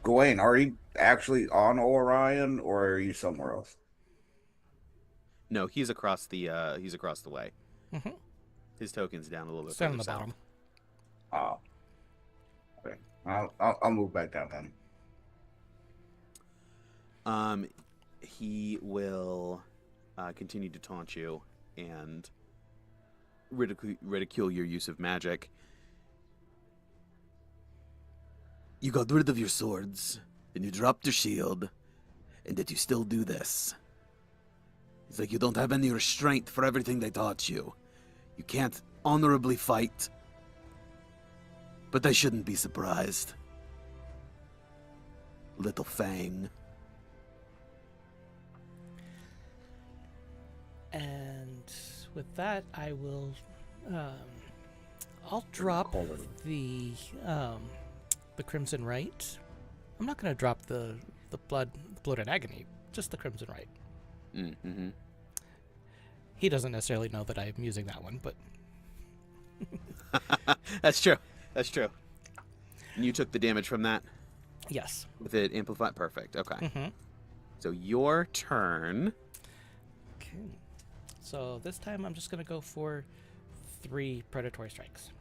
Gawain, are you actually on Orion or are you somewhere else? No, he's across the way. Mm-hmm. His token's down a little bit It's down further on the south. bottom. Oh. Okay. I'll move back down then. He will continue to taunt you and ridicule your use of magic. You got rid of your swords, and you dropped your shield, and that you still do this. It's like you don't have any restraint for everything they taught you. You can't honorably fight. But I shouldn't be surprised. Little Fang. And with that, I will. I'll drop the Crimson Right. I'm not going to drop the blood and agony. Just the Crimson Right. Mm-hmm. He doesn't necessarily know that I'm using that one, but That's true. That's true. And you took the damage from that yes. with it amplified. Perfect. Okay. Mm-hmm. So your turn. Okay. So this time I'm just going to go for 3 predatory strikes.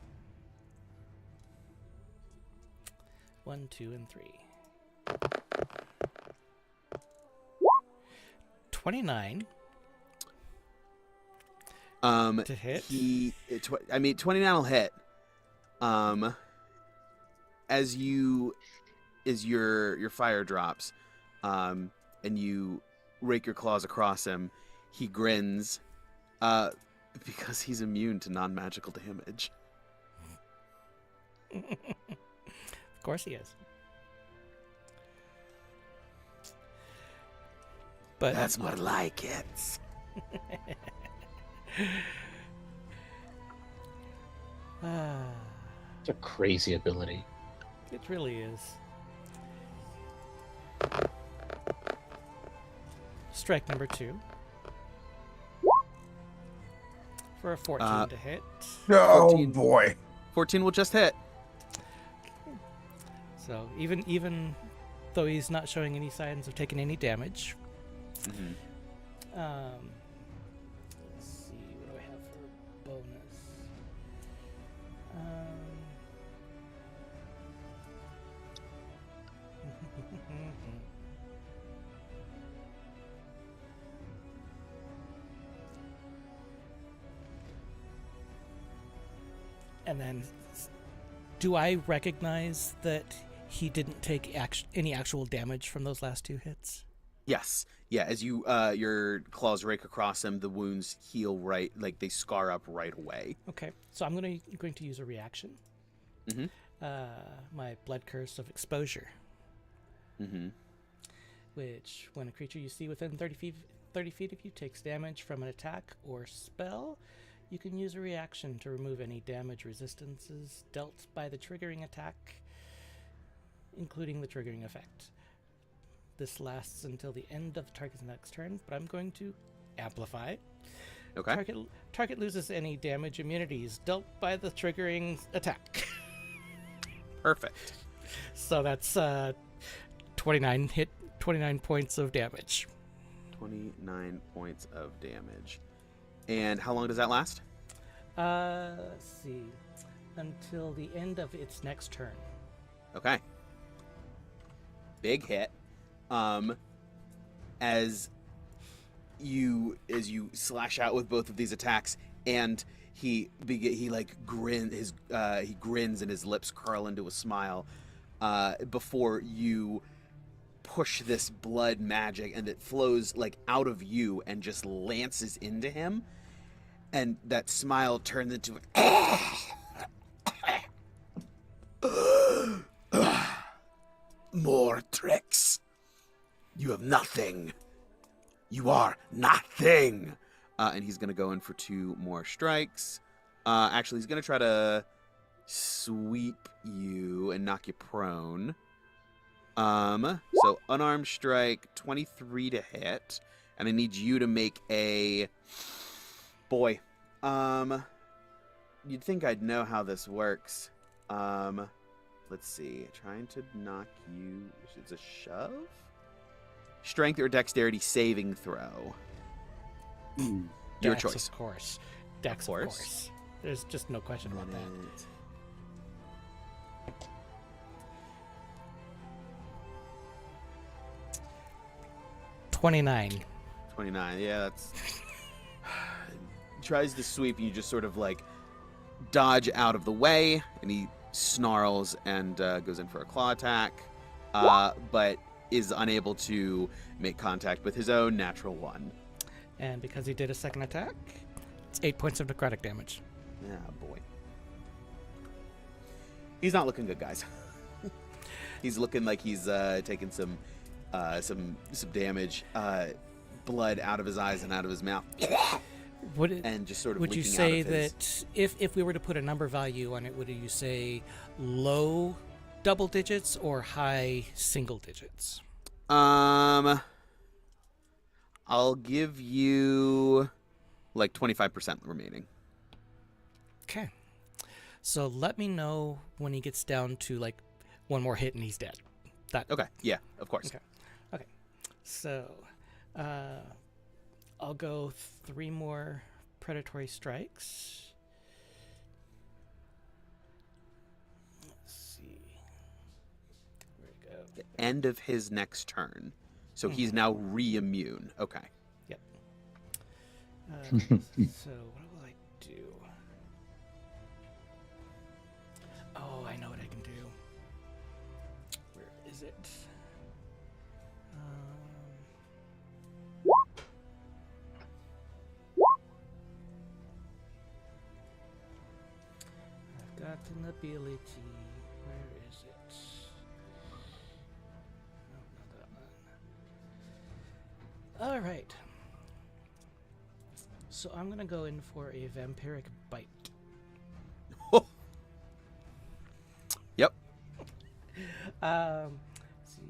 1, 2, and 3. 29 to hit. 29 will hit. As your fire drops, and you rake your claws across him, he grins, because he's immune to non-magical damage. Of course he is. But That's more like it. It's a crazy ability. It really is. Strike number 2. For a 14 to hit. Oh 14. boy. 14 will just hit. So even though he's not showing any signs of taking any damage, Mm-hmm. let's see, what do I have for bonus? And then, do I recognize that he didn't take any actual damage from those last 2 hits? Yes. Yeah, as you your claws rake across him, the wounds heal right, like they scar up right away. Okay, so I'm going to use a reaction. Mm-hmm. My blood curse of exposure, Mm-hmm. which when a creature you see within 30 feet of you takes damage from an attack or spell, you can use a reaction to remove any damage resistances dealt by the triggering attack including the triggering effect. This lasts until the end of the target's next turn, but I'm going to amplify. Okay. Target loses any damage immunities dealt by the triggering attack. Perfect. So that's 29 points of damage. 29 points of damage. And how long does that last? Let's see. Until the end of its next turn. Okay. Big hit. As you slash out with both of these attacks, and he grins and his lips curl into a smile before you push this blood magic, and it flows like out of you and just lances into him, and that smile turns into more tricks. You have nothing. You are nothing. And he's going to go in for 2 more strikes. Actually, he's going to try to sweep you and knock you prone. So unarmed strike, 23 to hit. And I need you to make a... Boy. You'd think I'd know how this works. Let's see. Trying to knock you... It's a shove? Strength or dexterity saving throw. Your Dex, choice. Of course. Dex, of course. There's just no question about that. 29. 29. Yeah, that's... Tries to sweep, and you just sort of like dodge out of the way, and he snarls and goes in for a claw attack, but is unable to make contact with his own natural 1. And because he did a second attack, it's 8 points of necrotic damage. Yeah, boy. He's not looking good, guys. He's looking like he's taking some damage, blood out of his eyes and out of his mouth. And just sort of would you leaking say out of that if we were to put a number value on it, would you say low double digits or high single digits? I'll give you like 25% remaining. Okay. So let me know when he gets down to like one more hit and he's dead. Okay. Yeah, of course. Okay. So I'll go 3 more predatory strikes. Let's see. Where we go? The end of his next turn. So he's now re-immune. Okay. Yep. So what will I do? Oh, I know what I can do. Where is it? I've got an ability. Where is it? No, not that one. All right. So I'm gonna go in for a vampiric bite. Yep. Let's see,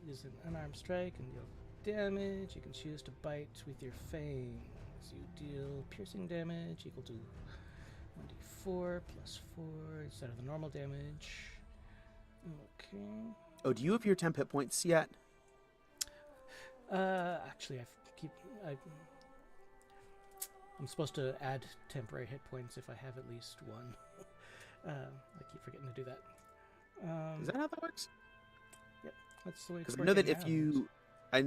use an unarmed strike and deal damage. You can choose to bite with your fangs. You deal piercing damage equal to 1d4 plus 4 instead of the normal damage. Okay. Oh, do you have your temp hit points yet? Actually, I'm supposed to add temporary hit points if I have at least one. I keep forgetting to do that. Is that how that works? Yep, that's the way it's Because working I know that now. if you...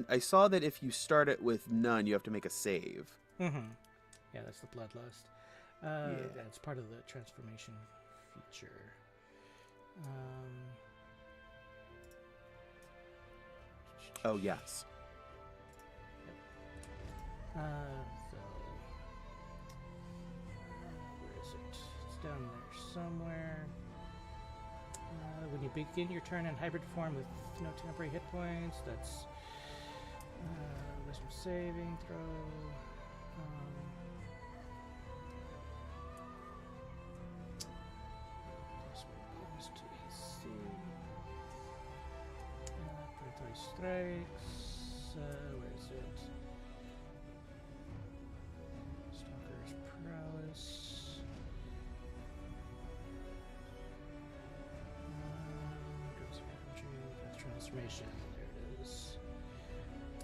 I saw that if you start it with none, you have to make a save. Mm-hmm. Yeah, that's the bloodlust. Yeah. That's part of the transformation feature. Oh, yes. So where is it? It's down there somewhere. When you begin your turn in hybrid form with no temporary hit points, that's wisdom saving throw. Plus 1 bonus to AC. strikes. Where is it? Stalker's prowess. Transformation. There it is.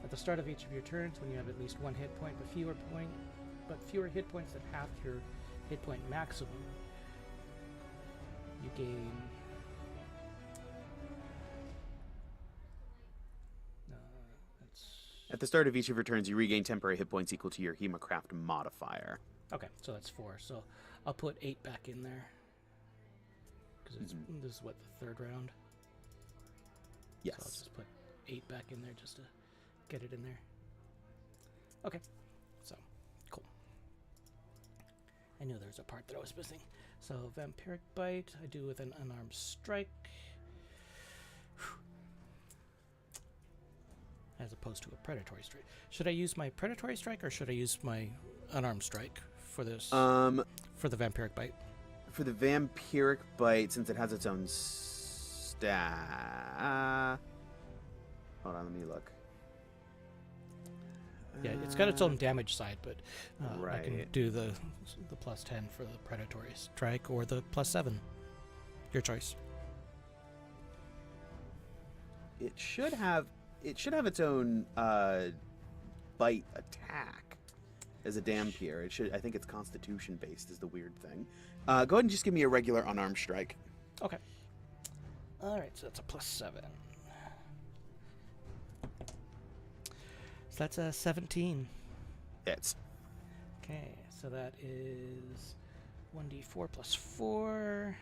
At the start of each of your turns, when you have at least one hit point, but fewer hit points than half your hit point maximum, you gain. At the start of each of your turns, you regain temporary hit points equal to your Hemocraft modifier. Okay, so that's 4. So I'll put 8 back in there. Because this is what, the third round? Yes. So I'll just put 8 back in there just to get it in there. Okay, so cool. I knew there was a part that I was missing. So Vampiric Bite, I do with an unarmed strike. As opposed to a predatory strike. Should I use my predatory strike or should I use my unarmed strike for this? For the Vampiric Bite. For the Vampiric Bite, since it has its own stat. Hold on, let me look. Yeah, it's got its own damage side, but I can right. do the plus 10 for the predatory strike or the plus 7. Your choice. It should have its own bite attack as a Dampier. I think it's Constitution based is the weird thing. Go ahead and just give me a regular unarmed strike. Okay. All right, so that's a plus 7. So that's a 17. Hits. Okay, so that is 1d4 plus 4.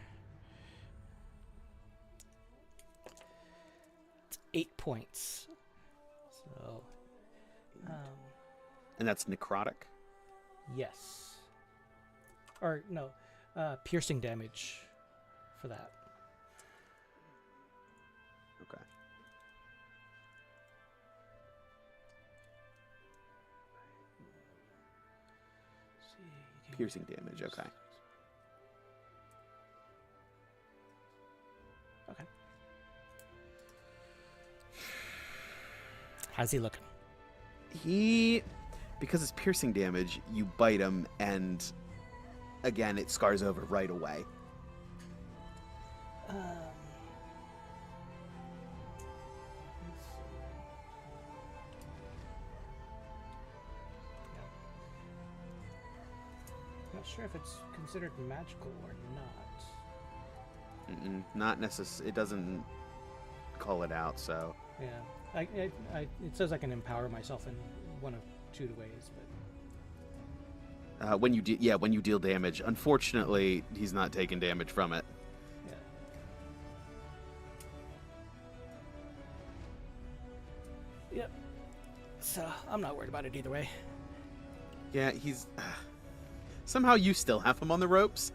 It's 8 points. So, And that's necrotic. yes. Or, no, piercing damage for that. Okay. See, you can- Piercing damage, okay. Okay. How's he looking? Because it's piercing damage, you bite him, and again, it scars over right away. Let's see. Yeah. Not sure if it's considered magical or not. Not necessarily. It doesn't call it out, so. Yeah, it says I can empower myself in one of 2 ways, but When you deal damage, unfortunately, he's not taking damage from it. yeah. Yep. So I'm not worried about it either way. Yeah, he's somehow you still have him on the ropes.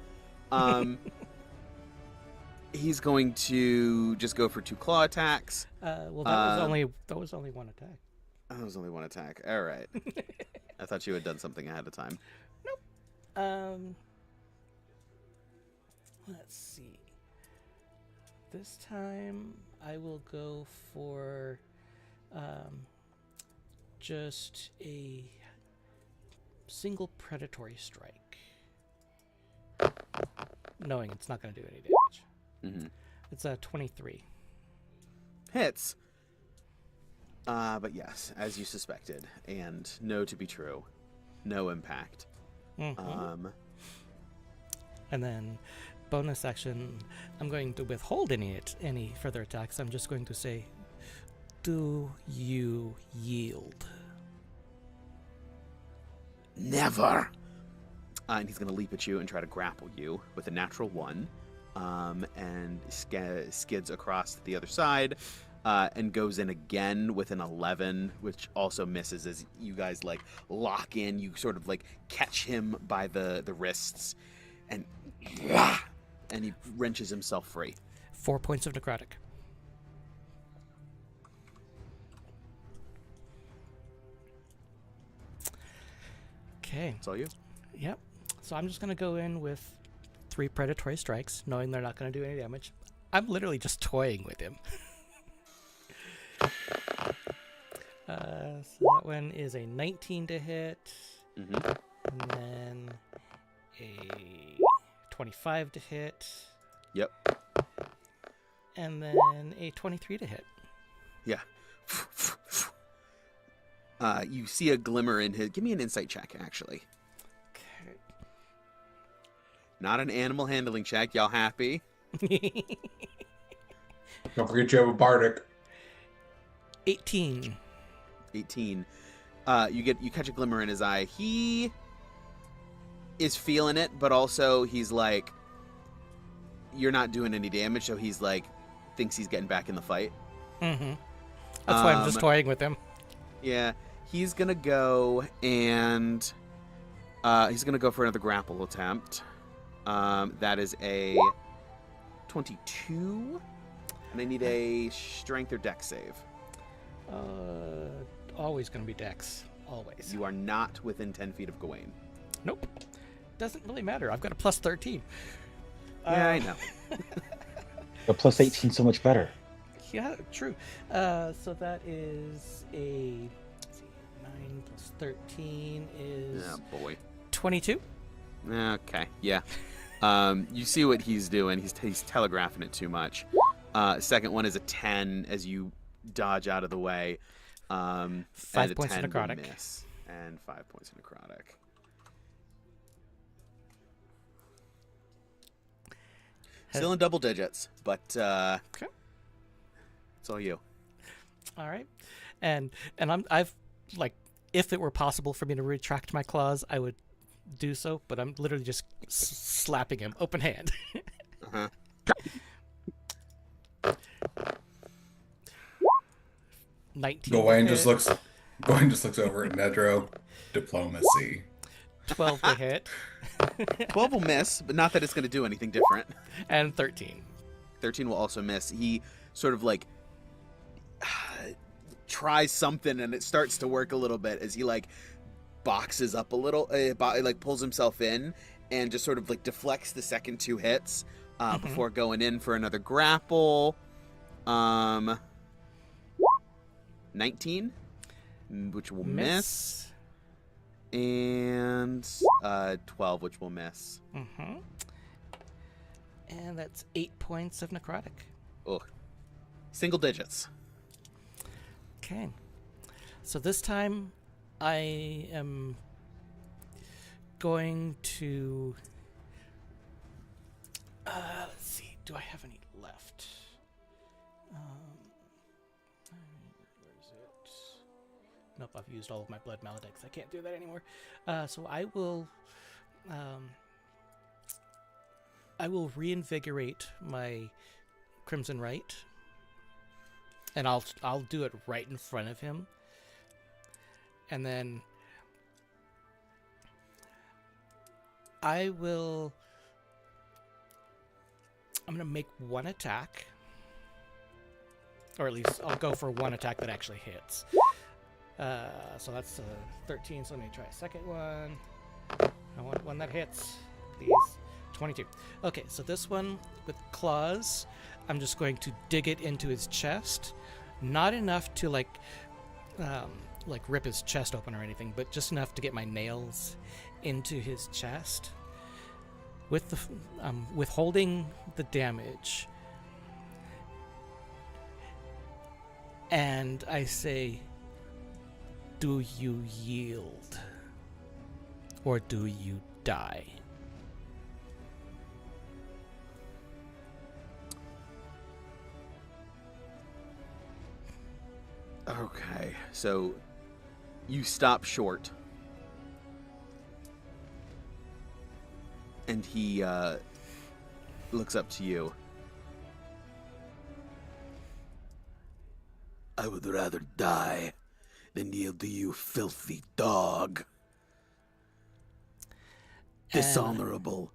He's going to just go for 2 claw attacks. Well, that was only one attack. Oh, that was only 1 attack. All right. I thought you had done something ahead of time. Let's see. This time I will go for just a single predatory strike, knowing it's not going to do any damage. Mm-hmm. It's a 23. Hits. But yes, as you suspected, and know to be true, no impact. Mm-hmm. And then bonus action, I'm going to withhold any further attacks. I'm just going to say, do you yield? Never. And he's going to leap at you and try to grapple you with a natural 1, and skids across to the other side, and goes in again with an 11, which also misses as you guys like lock in. You sort of like catch him by the wrists, and he wrenches himself free. 4 points of necrotic. Okay. That's all you. Yep. So I'm just going to go in with 3 predatory strikes, knowing they're not going to do any damage. I'm literally just toying with him. So that one is a 19 to hit, Mm-hmm. and then a 25 to hit, Yep. and then a 23 to hit. Yeah. You see a glimmer in his. Give me an insight check, actually. Okay. Not an animal handling check. Y'all happy? Don't forget you have a bardic. 18. 18. You catch a glimmer in his eye. He is feeling it, but also he's like, you're not doing any damage, so he's like, thinks he's getting back in the fight. Mm-hmm. That's why I'm just toying with him. Yeah, he's gonna go and he's gonna go for another grapple attempt. That is a 22, and I need a strength or dex save. Always gonna be Dex. Always. You are not within 10 feet of Gawain. Nope. Doesn't really matter. I've got a plus 13. Yeah, I know. The plus 18 so much better. Yeah, true. So that is a, let's see, 9 plus 13 is Oh boy. 22. Okay, yeah. You see what he's doing. He's telegraphing it too much. Second one is a 10 as you dodge out of the way. 5 and a points of 10 will necrotic. miss, and 5 points of necrotic. Still in double digits, but Okay. it's all you. All right. And I've like, if it were possible for me to retract my claws, I would do so, but I'm literally just slapping him open hand. Uh-huh. 19. Gawain to just hit, looks over at Nedro. Diplomacy. 12 to hit, 12 will miss, but not that it's going to do anything different. and 13. 13 will also miss. He sort of like tries something, and it starts to work a little bit as he like boxes up a little, like pulls himself in, and just sort of like deflects the second 2 hits before going in for another grapple. 19, which will miss. And 12, which will miss. Mm-hmm. And that's 8 points of necrotic. Oh, single digits. Okay. So this time I am going to... let's see. Do I have any left? Where is it? Nope, I've used all of my blood maledics. I can't do that anymore. So I will reinvigorate my Crimson Right, and I'll do it right in front of him, and then I'm gonna make one attack, or at least I'll go for one attack that actually hits. So that's 13, so let me try a second one. I want one that hits, please. 22. Okay, so this one with claws, I'm just going to dig it into his chest. Not enough to like rip his chest open or anything, but just enough to get my nails into his chest. With the withholding the damage, and I say, do you yield, or do you die? Okay, so you stop short. And he looks up to you. I would rather die than yield to you, filthy dog. Dishonorable.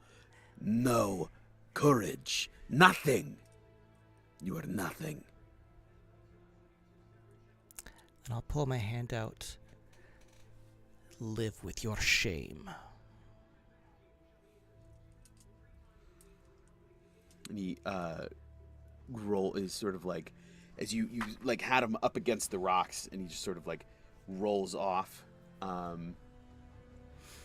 No courage. Nothing. You are nothing. And I'll pull my hand out. Live with your shame. And he roll is sort of like, as you like had him up against the rocks, and he just sort of like rolls off, and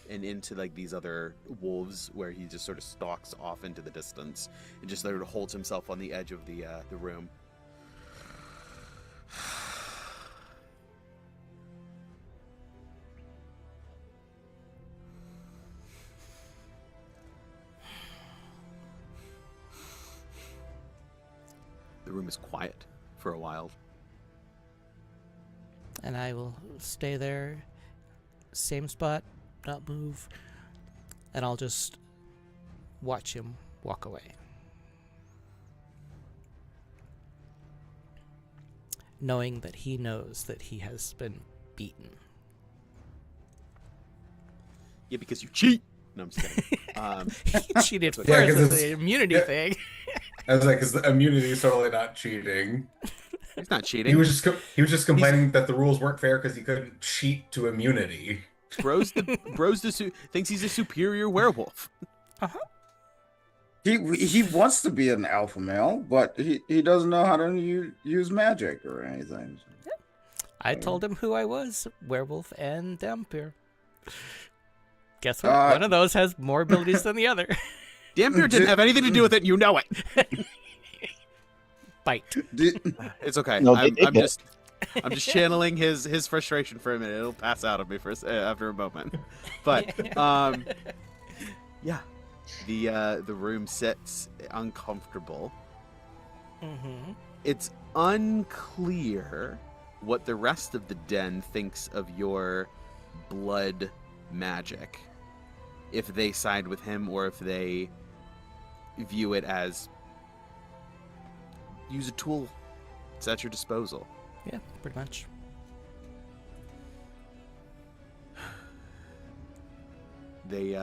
into like these other wolves, where he just sort of stalks off into the distance and just sort of holds himself on the edge of the room. The room is quiet for a while. And I will stay there, same spot, not move, and I'll just watch him walk away. Knowing that he knows that he has been beaten. Yeah, because you cheat. No, I'm just kidding. He cheated first Yeah, 'cause with it's- the immunity yeah. thing. I was like, because the immunity is totally not cheating. He's not cheating. He was just complaining that the rules weren't fair because he couldn't cheat to immunity. Bro's thinks he's a superior werewolf. He wants to be an alpha male, but he doesn't know how to use magic or anything. I told him who I was, werewolf and vampire. Guess what? One of those has more abilities than the other. Dampier didn't have anything to do with it, and you know it. Bite. It's okay. No, I'm it- just channeling his frustration for a minute. It'll pass out of me after a moment. But yeah, the room sits uncomfortable. Mm-hmm. It's unclear what the rest of the den thinks of your blood magic. If they side with him or if they view it as use a tool. It's at your disposal. Yeah, pretty much. They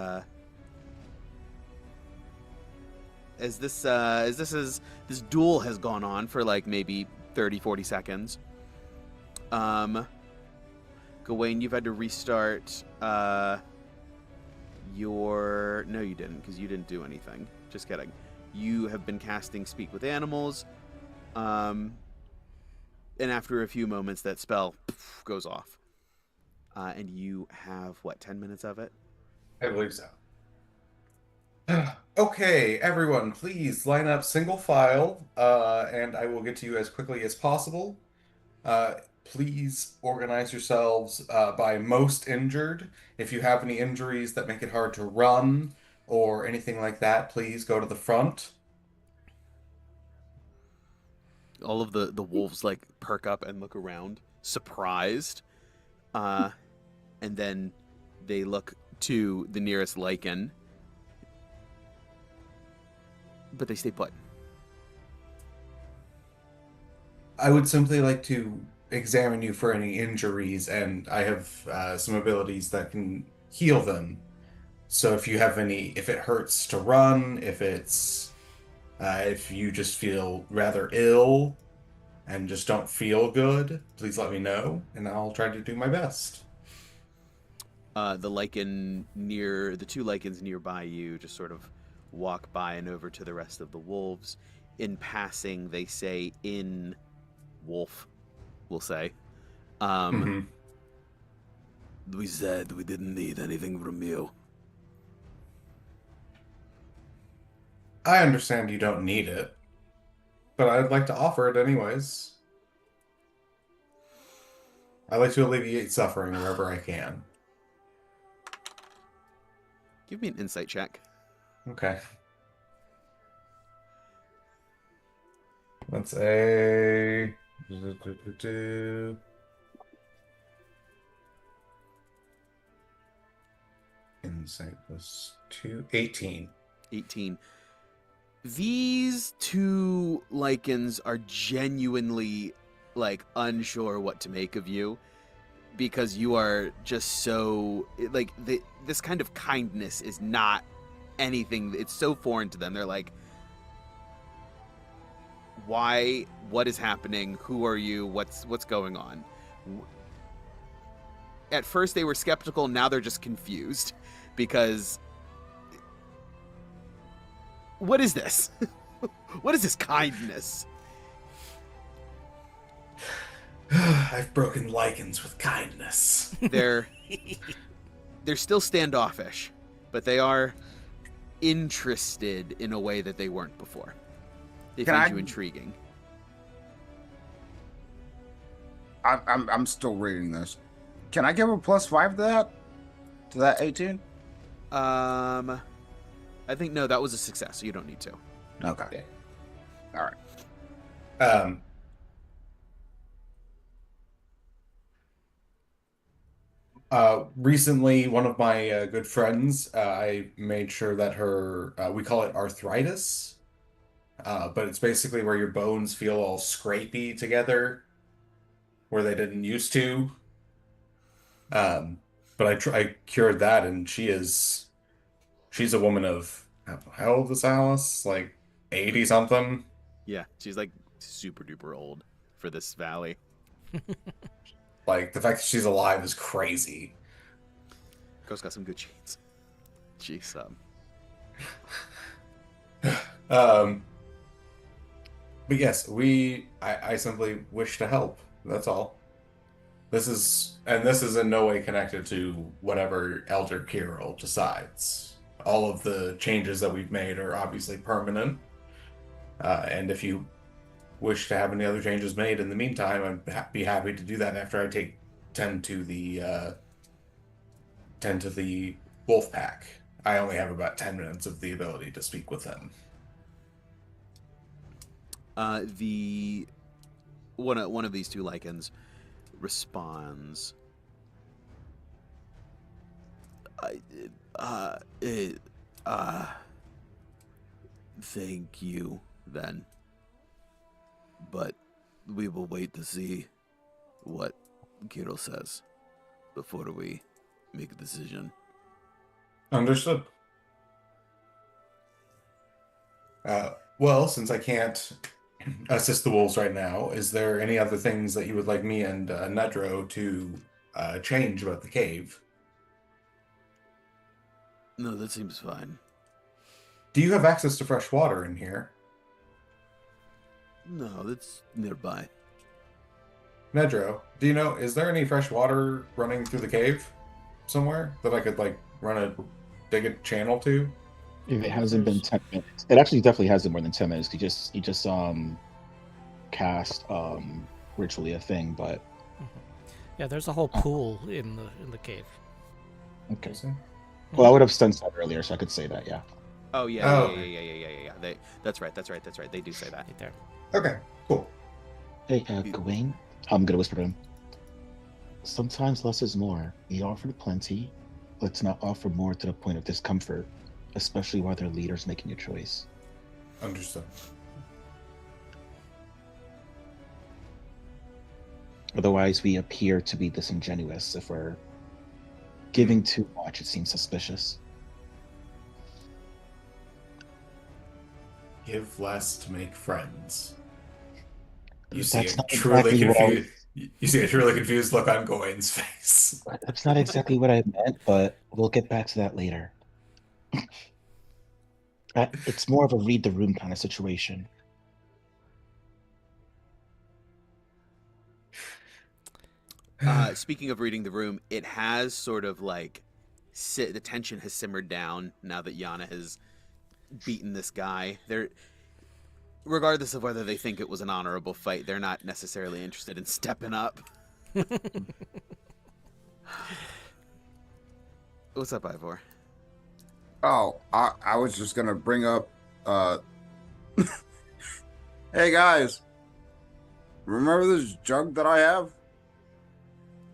as this duel has gone on for like maybe 30-40 seconds. Gawain, you've had to restart your... No, you didn't, because you didn't do anything. Just kidding. You have been casting Speak with Animals, and after a few moments, that spell goes off. And you have, 10 minutes of it? I believe so. Okay, everyone, please line up single file, and I will get to you as quickly as possible. Please organize yourselves by most injured. If you have any injuries that make it hard to run or anything like that, please go to the front. All of the wolves perk up and look around, surprised. And then they look to the nearest lichen. But they stay put. I would simply like to examine you for any injuries, and I have some abilities that can heal them. So if you have if it hurts to run, if you just feel rather ill and just don't feel good, please let me know, and I'll try to do my best. The two lichens nearby you just sort of walk by and over to the rest of the wolves. In passing, they say in wolf, we'll say. We said we didn't need anything from you. I understand you don't need it, but I'd like to offer it anyways. I like to alleviate suffering wherever I can. Give me an insight check. Okay. That's a... Insight plus 2. 18. 18. These two lichens are genuinely, unsure what to make of you. Because you are just so... this kind of kindness is not anything... It's so foreign to them. They're like... Why? What is happening? Who are you? What's going on? At first they were skeptical, now they're just confused. Because... What is this? What is this kindness? I've broken lichens with kindness. They're still standoffish, but they are interested in a way that they weren't before. They Can find I- you intriguing. I'm still reading this. Can I give a +5 to that? To that 18? I think no, that was a success, so you don't need to. Okay. All right. Recently, one of my good friends, I made sure that her, we call it arthritis, but it's basically where your bones feel all scrapey together, where they didn't used to. But I cured that, and she's a woman of, how old is Alice? Like 80 something? Yeah, she's like super duper old for this valley. Like, the fact that she's alive is crazy. Ghost got some good genes. Jeez, But yes, I simply wish to help. That's all. This is in no way connected to whatever Elder Kirill decides. All of the changes that we've made are obviously permanent. And if you wish to have any other changes made in the meantime, I'd be happy to do that after I tend to the wolf pack. I only have about 10 minutes of the ability to speak with them. the one of these two lichens responds. Thank you, then. But we will wait to see what Kirill says before we make a decision. Understood. Well, since I can't assist the wolves right now, is there any other things that you would like me and Nedro to change about the cave? No, that seems fine. Do you have access to fresh water in here? No, that's nearby. Nedro, do you know, is there any fresh water running through the cave somewhere that I could, like, dig a channel to? If it hasn't been 10 minutes, it actually definitely hasn't more than 10 minutes. You just cast ritually a thing, but Yeah, there's a whole pool in the cave. okay. Well, I would have sensed that earlier, so I could say that. Yeah. Oh yeah, Oh. yeah. That's right. They do say that. Right there. Okay, cool. Hey, Gawain. I'm gonna whisper to him. Sometimes less is more. We offered plenty. Let's not offer more to the point of discomfort, especially while their leader's making a choice. Understood. Otherwise, we appear to be disingenuous. If we're giving too much, it seems suspicious. Give less to make friends. You see That's a not truly exactly what I- confused. You see a truly confused look on Gawain's face. That's not exactly what I meant, but we'll get back to that later. It's more of a read the room kind of situation. Speaking of reading the room, it has sort of like the tension has simmered down now that Yana has beaten this guy. They're, regardless of whether they think it was an honorable fight, they're not necessarily interested in stepping up. What's up, Ivor? Oh, I was just gonna bring up hey guys, remember this jug that I have?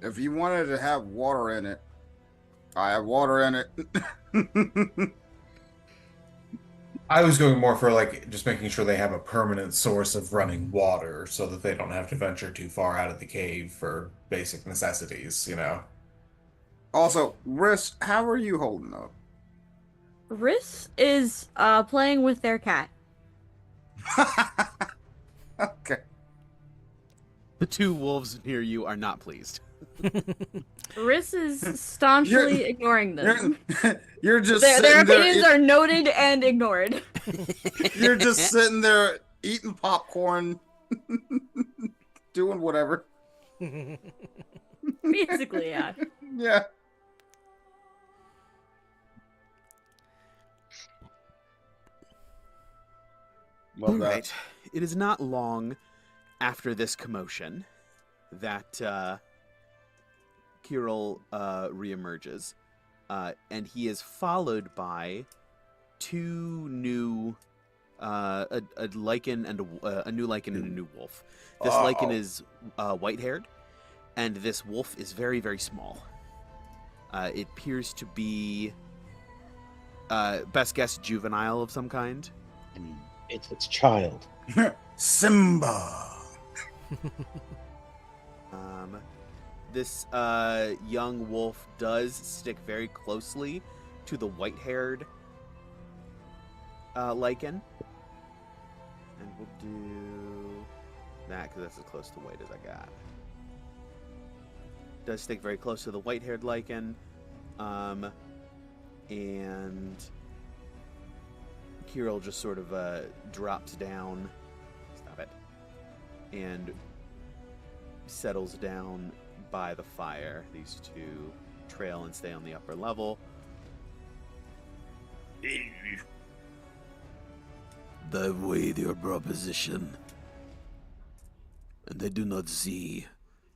If you wanted to have water in it, I have water in it. I was going more for like just making sure they have a permanent source of running water so that they don't have to venture too far out of the cave for basic necessities, you know? Also, Riss, how are you holding up? Riss is playing with their cat. Okay. The two wolves near you are not pleased. Riss is staunchly ignoring them. You're just Their sitting there opinions are noted and ignored. You're just sitting there eating popcorn, doing whatever. Basically, yeah. Yeah. All Love that. right. It is not long after this commotion that Kirill reemerges, and he is followed by two new, a lichen and a new lichen and a new wolf. This lichen is white-haired, and this wolf is very, very small. It appears to be, best guess, juvenile of some kind. I mean, it's its child. Simba. This young wolf does stick very closely to the white-haired lichen. And we'll do that because that's as close to white as I got. Does stick very close to the white-haired lichen. And Kirill just sort of drops down. Stop it. And settles down by the fire. These two trail and stay on the upper level. They weighed your proposition, and they do not see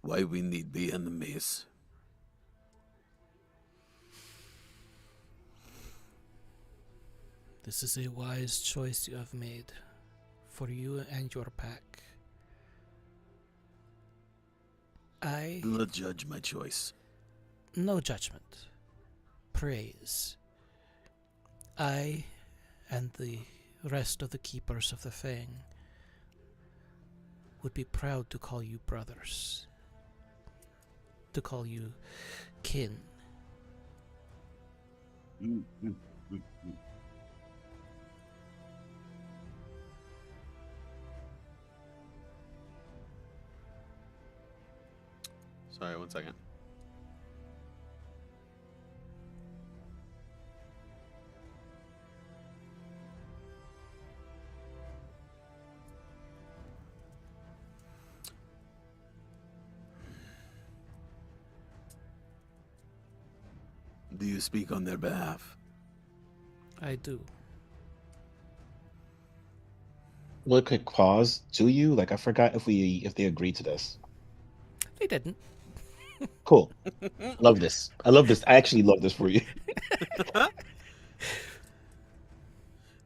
why we need be enemies. This is a wise choice you have made for you and your pack. Do not judge my choice. No judgment. Praise. I and the rest of the keepers of the Fang would be proud to call you brothers. To call you kin. Sorry, one second. Do you speak on their behalf? I do. Real quick pause. Do you? Like, I forgot if they agreed to this. They didn't. Cool. Love this. I love this. I actually love this for you.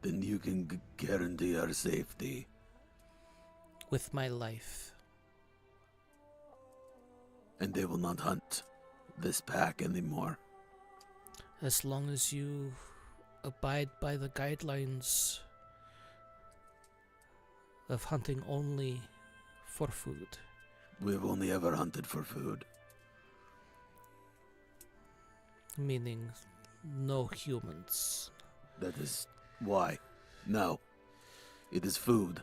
Then you can guarantee our safety. With my life. And they will not hunt this pack anymore. As long as you abide by the guidelines of hunting only for food. We've only ever hunted for food. Meaning no humans. That is why. No. It is food.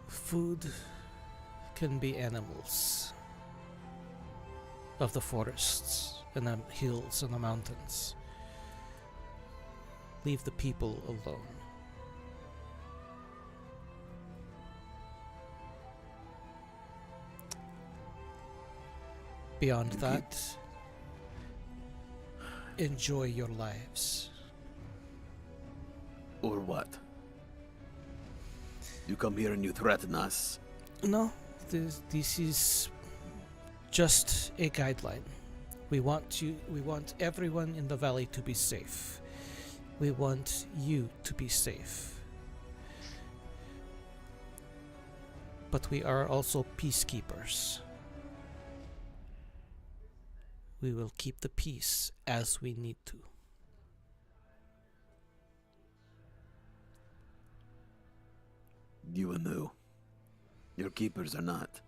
Food can be animals of the forests and the hills and the mountains. Leave the people alone. Beyond that, enjoy your lives. Or what? You come here and you threaten us. No, this is just a guideline. We want everyone in the valley to be safe. We want you to be safe. But we are also peacekeepers. We will keep the peace as we need to. You and who? Your keepers are not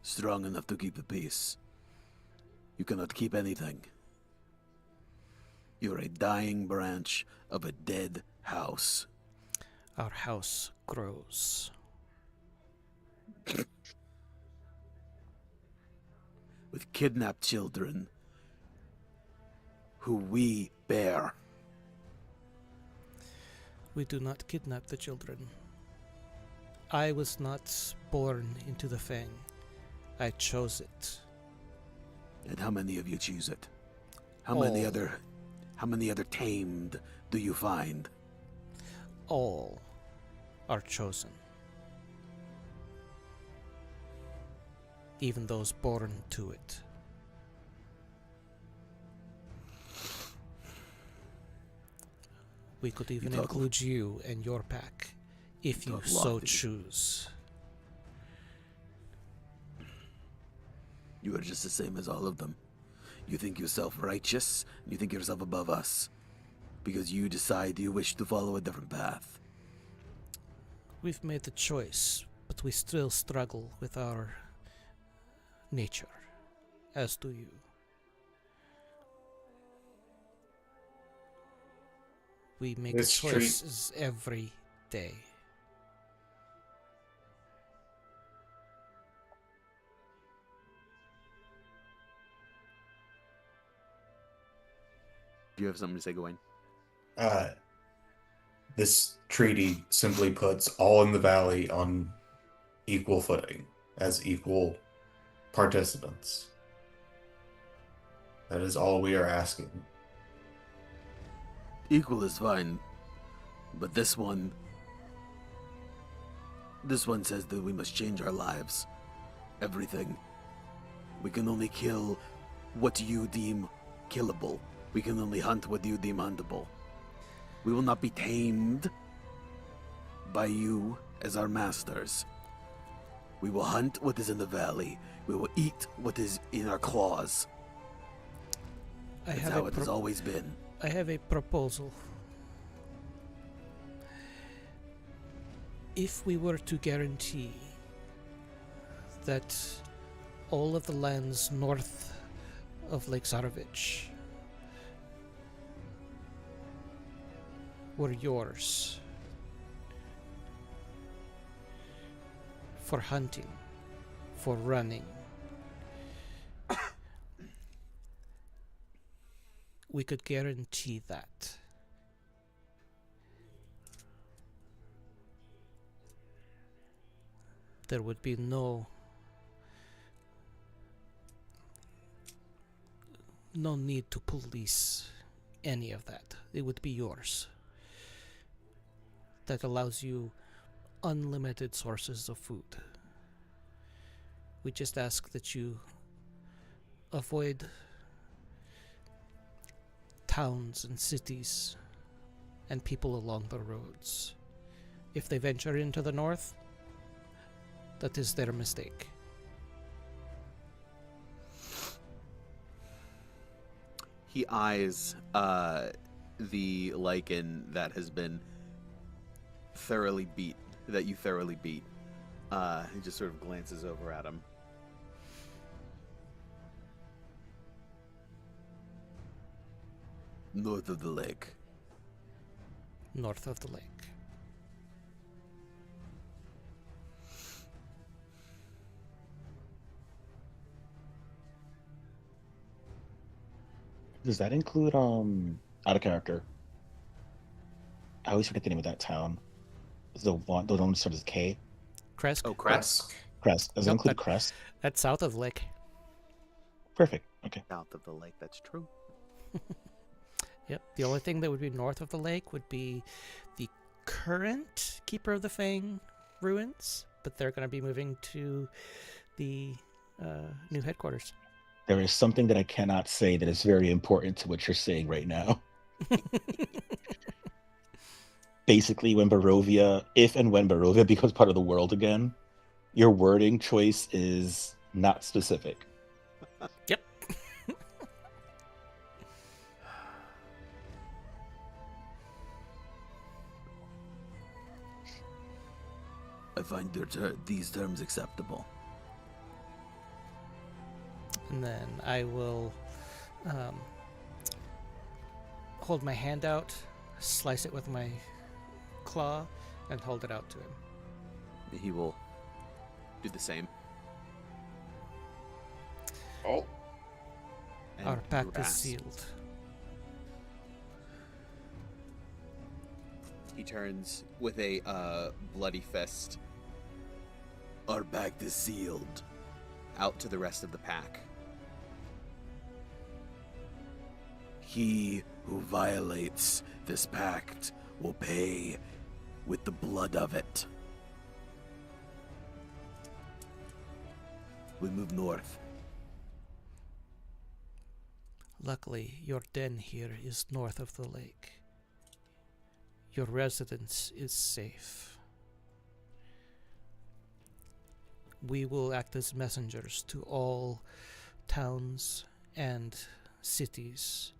strong enough to keep the peace. You cannot keep anything. You're a dying branch of a dead house. Our house grows. With kidnapped children who we bear. We do not kidnap the children. I was not born into the Fang. I chose it. And how many of you choose it? How All. many other tamed do you find? All are chosen. Even those born to it. We could even talk- include you and your pack, if You you talk so lofty. choose. You are just the same as all of them. You think yourself righteous, you think yourself above us. Because you decide you wish to follow a different path. We've made the choice, but we still struggle with our nature, as do you. We make This street- choices every day. Do you have something to say, Gawain? This treaty simply puts all in the valley on equal footing as equal participants. That is all we are asking. Equal is fine. But this one says that we must change our lives. Everything. We can only kill what you deem killable. We can only hunt what you deem huntable. We will not be tamed by you as our masters. We will hunt what is in the valley. We will eat what is in our claws. I That's have how a it has always been. I have a proposal. If we were to guarantee that all of the lands north of Lake Zarovich were yours for hunting, for running, we could guarantee that. There would be no need to police any of that. It would be yours. That allows you unlimited sources of food. We just ask that you avoid towns and cities and people along the roads. If they venture into the north, that is their mistake. He eyes the lichen that has been thoroughly beat, that you thoroughly beat. He just sort of glances over at him. North of the lake. North of the lake. Does that include out of character? I always forget the name of that town. Is the one that starts with K? Kresk? Oh, Crest. Crest. Does it Nope, include Crest? That's south of the lake. Perfect. Okay. South of the lake, that's true. Yep. The only thing that would be north of the lake would be the current Keeper of the Fang ruins, but they're going to be moving to the new headquarters. There is something that I cannot say that is very important to what you're saying right now. Basically, when Barovia, if and when Barovia becomes part of the world again, your wording choice is not specific. Yep. I find these terms acceptable. And then I will hold my hand out, slice it with my claw, and hold it out to him. He will do the same. Oh, And Our you pact is ask- sealed. He turns with a bloody fist. Our pact is sealed. Out to the rest of the pack. He who violates this pact will pay with the blood of it. We move north. Luckily, your den here is north of the lake. Your residence is safe. We will act as messengers to all towns and cities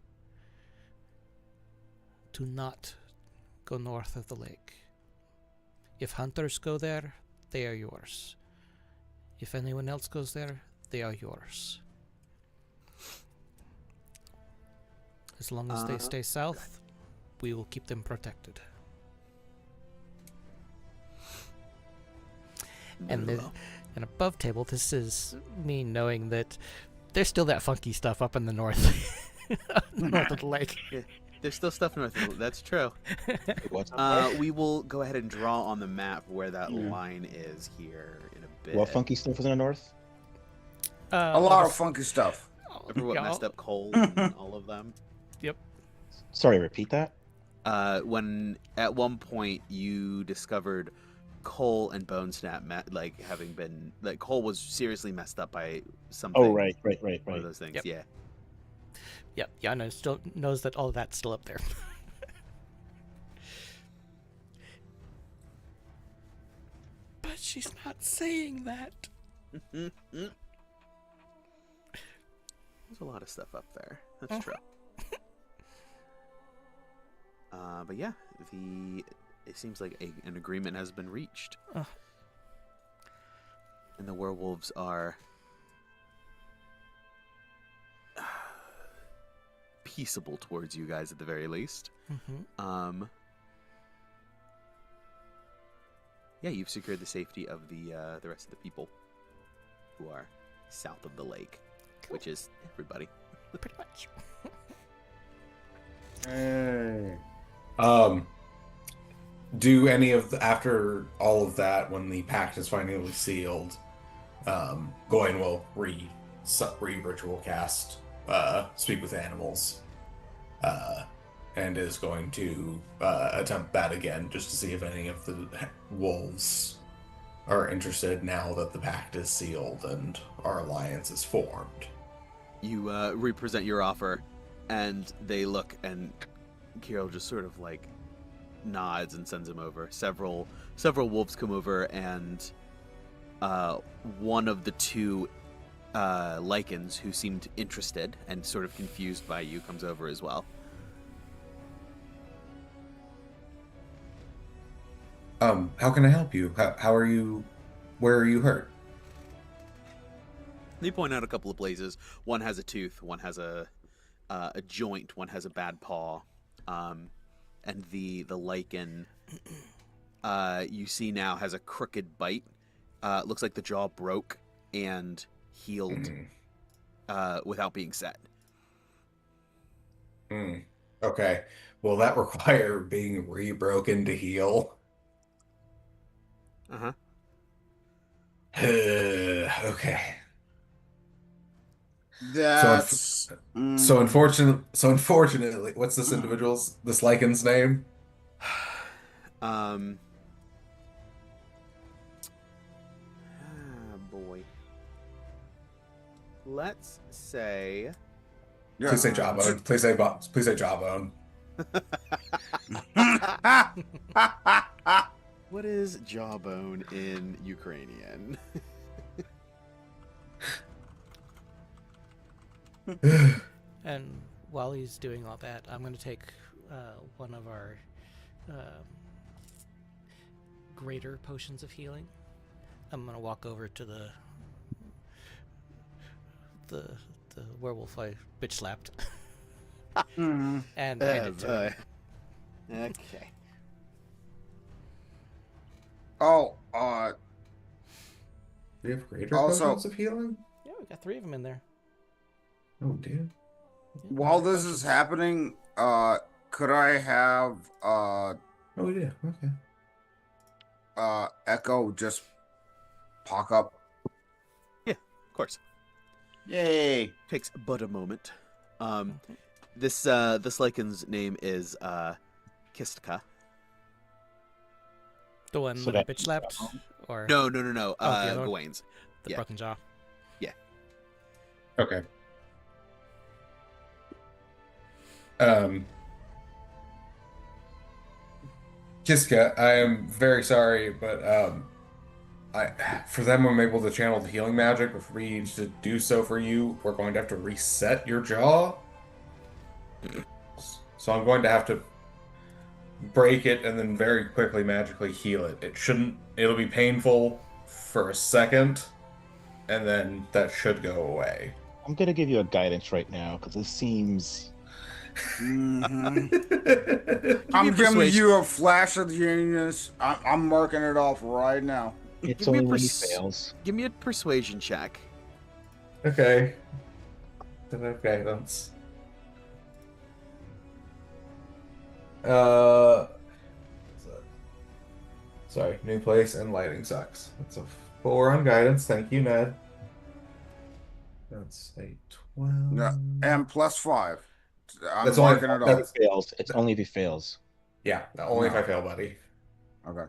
to not go north of the lake. If hunters go there, they are yours. If anyone else goes there, they are yours. As long as they stay south, we will keep them protected. And above table, this is me knowing that there's still that funky stuff up in the north, north of the lake. Yeah, there's still stuff north of the That's true. What's up there? We will go ahead and draw on the map where that line is here in a bit. What funky stuff is in the north? A lot of funky stuff. Remember what Yeah, messed up Cole and all of them? Yep. Sorry, repeat that. When at one point you discovered Cole and Bone Snap having been Cole was seriously messed up by something. Oh, right. One of those things. Yep. Yeah. Yep, Yana still knows that all of that's still up there. But she's not saying that. There's a lot of stuff up there. That's true. But yeah, it seems like an agreement has been reached. And the werewolves are peaceable towards you guys at the very least. Mm-hmm. Yeah, you've secured the safety of the rest of the people who are south of the lake, which is everybody. Pretty much. Hey. Do any of after all of that, when the pact is finally sealed, Goyen will ritual cast speak with animals, and is going to attempt that again just to see if any of the wolves are interested now that the pact is sealed and our alliance is formed. You represent your offer, and they look, and Kirill just sort of nods and sends him over. Several wolves come over, and one of the two lichens who seemed interested and sort of confused by you comes over as well. How can I help you? How are you? Where are you hurt? They point out a couple of places. One has a tooth, one has a joint, one has a bad paw. And the lichen you see now has a crooked bite. Looks like the jaw broke and healed without being set. Okay. Will that require being re-broken to heal? Uh-huh. Okay. That's So unfortunately, what's this this lichen's name? Boy. Let's say Please say Jawbone. Please say Jawbone. what is jawbone in Ukrainian? And while he's doing all that, I'm going to take one of our greater potions of healing. I'm going to walk over to the werewolf I bitch slapped. And hand it to him. Okay. Oh, Do you have greater Also- potions of healing? Yeah, we got 3 of them in there. Oh dear. while this is happening, could I have Oh, we do. Okay. Echo just pop up. Of course. Yay! Takes but a moment. This Lycan's name is Kistka. The one So with the that- bitch slapped? Or No. the other one? Gawain's. the yeah. broken jaw? Okay. Kiska, I am very sorry, but for them, I'm able to channel the healing magic, but for me to do so for you, we're going to have to reset your jaw. So I'm going to have to break it and then very quickly magically heal it. It'll be painful for a second, and then that should go away. I'm gonna give you a guidance right now because this seems. Mhm. Give me I'm a giving persuasion. you a flash of genius. I'm marking it off right now. It's Give me a only when he pers- fails. Give me a persuasion check. Okay. Then I have guidance. Sorry, new place and lighting sucks. That's a 4 on guidance. Thank you, Ned. That's a 12. Yeah, and +5. I'm That's only- marking it If off. he fails, it's only if he fails. Yeah, only if No. I fail, buddy. Okay.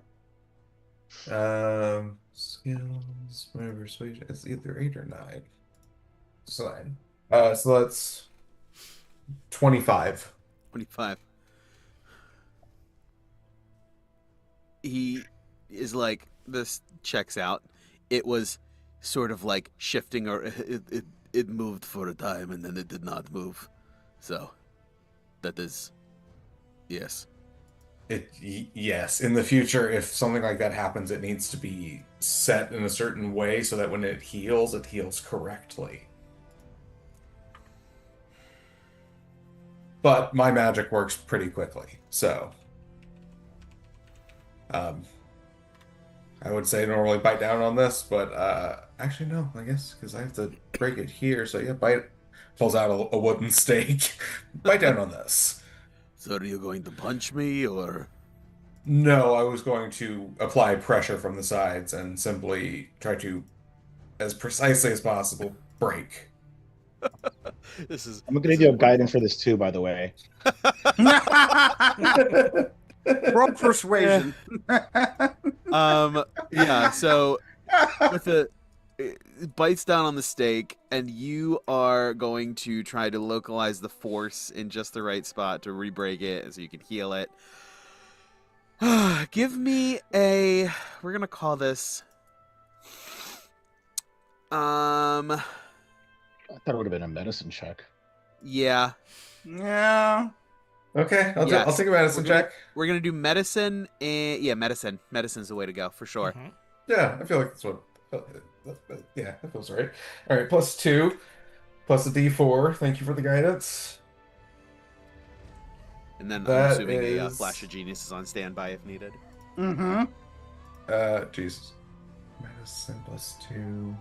Skills, whatever, persuasion. It's either 8 or 9. So 9. So that's 25. 25. He is like, this checks out. It was sort of like shifting, or it moved for a time and then it did not move. So that is, yes. Yes, in the future, if something like that happens, it needs to be set in a certain way so that when it heals correctly. But my magic works pretty quickly, so I would say normally bite down on this, but actually no, I guess because I have to break it here. So yeah, bite. Pulls out a wooden stake. Bite down on this. So are you going to punch me, or? No, I was going to apply pressure from the sides and simply try to, as precisely as possible, break. This is. I'm gonna give you a guidance for this too, by the way. Roll persuasion. Yeah. So with it bites down on the stake, and you are going to try to localize the force in just the right spot to re-break it so you can heal it. Give me a. We're gonna call this. I thought it would have been a medicine check. Yeah. Yeah. Okay, I'll Yes. take a medicine check. We're gonna do medicine, and yeah, medicine. Medicine's the way to go for sure. Mhm. Yeah, I feel like that's what. Yeah, that feels right. All right, +2, plus a D4. Thank you for the guidance. And then I'm That assuming a is- flash of genius is on standby if needed. Mm-hmm. Jesus. Medicine +2.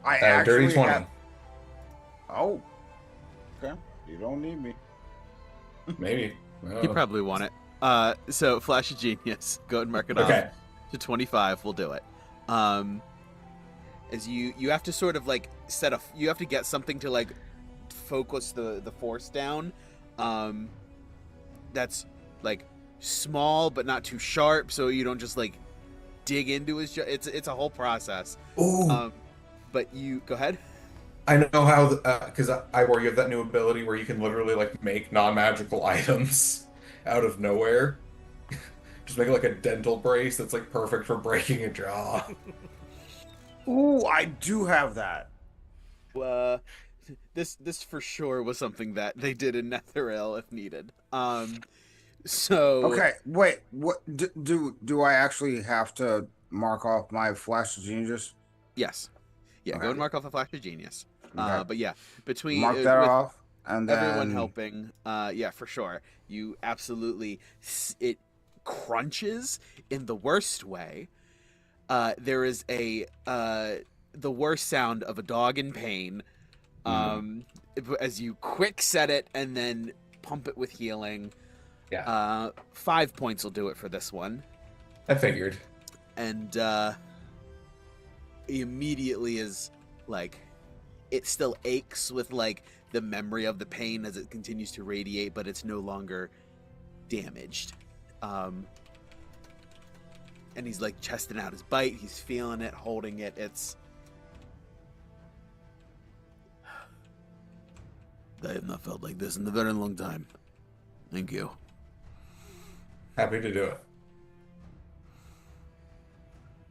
I Dirty actually 20. have. Oh. Okay. You don't need me. Maybe. You probably want it. So flash of genius. Go ahead and mark it Okay. off to 25. We'll do it. As you have to sort of like you have to get something to like focus the force down. That's like small but not too sharp, so you don't just like dig into his. It's a whole process. Ooh. But you go ahead. I know how, because Ivor, you have that new ability where you can literally like make non-magical items out of nowhere. Just make like a dental brace that's like perfect for breaking a jaw. Ooh, I do have that. This for sure was something that they did in Netheril if needed. So Okay, wait. What do I actually have to mark off my flash of genius? yes, yeah. Okay. Go and mark off a flash of genius. Okay. But yeah, between Mark that with off, and then everyone helping, yeah, for sure. You absolutely it crunches in the worst way. There is the worst sound of a dog in pain. As you quick set it and then pump it with healing. Yeah. 5 points will do it for this one. I figured. And he immediately is like, it still aches with like the memory of the pain as it continues to radiate, but it's no longer damaged. And he's like chesting out his bite. He's feeling it, holding it. I have not felt like this in a very long time. Thank you. Happy to do it.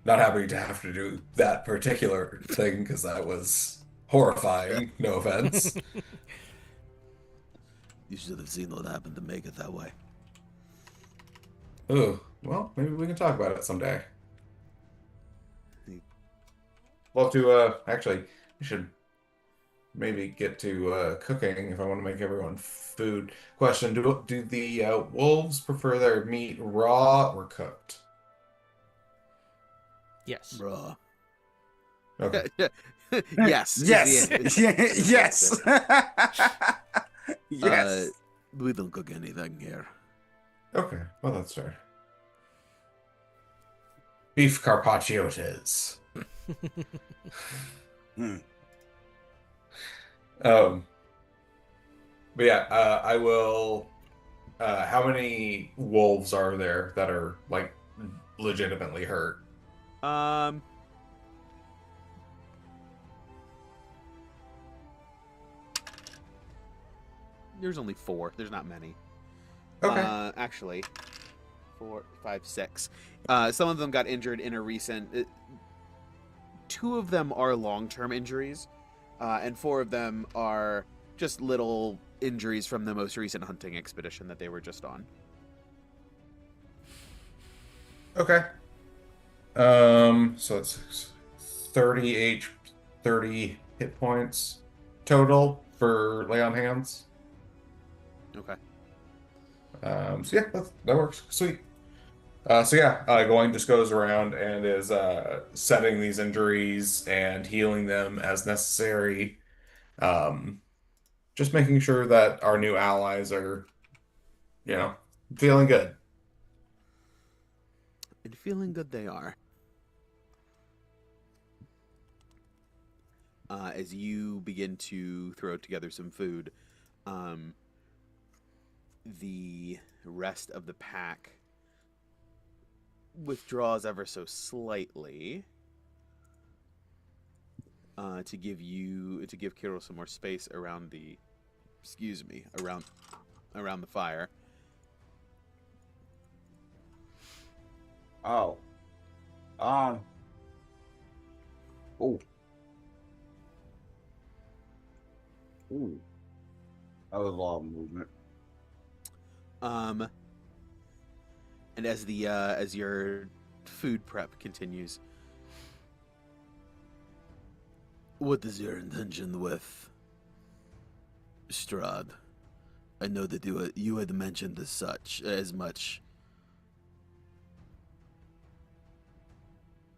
Not happy to have to do that particular thing because that was horrifying. No offense. You should have seen what happened to make it that way. Oh, well, maybe we can talk about it someday. Love to, actually, we should maybe get to cooking if I want to make everyone food. Question, do the wolves prefer their meat raw or cooked? Yes. Bruh. Okay. Yes. Yes. Yes. Yes. We don't cook anything here. Okay, well, that's fair. Beef carpaccio it is. Hmm. But yeah, I will. How many wolves are there that are like legitimately hurt? There's only 4. There's not many. Okay. Actually, 4, 5, 6. Some of them got injured in a recent. 2 of them are long-term injuries, and 4 of them are just little injuries from the most recent hunting expedition that they were just on. Okay. So it's 30 hit points total for lay on hands. Okay. So yeah, that works. Sweet. So yeah, Going just goes around and is setting these injuries and healing them as necessary. Just making sure that our new allies are, feeling good. And feeling good they are. As you begin to throw together some food, the rest of the pack withdraws ever so slightly to give Kirill some more space around the around the fire. Oh. Oh. Ooh. That was a lot of movement. And as your food prep continues, what is your intention with Strahd? I know that you had mentioned as much,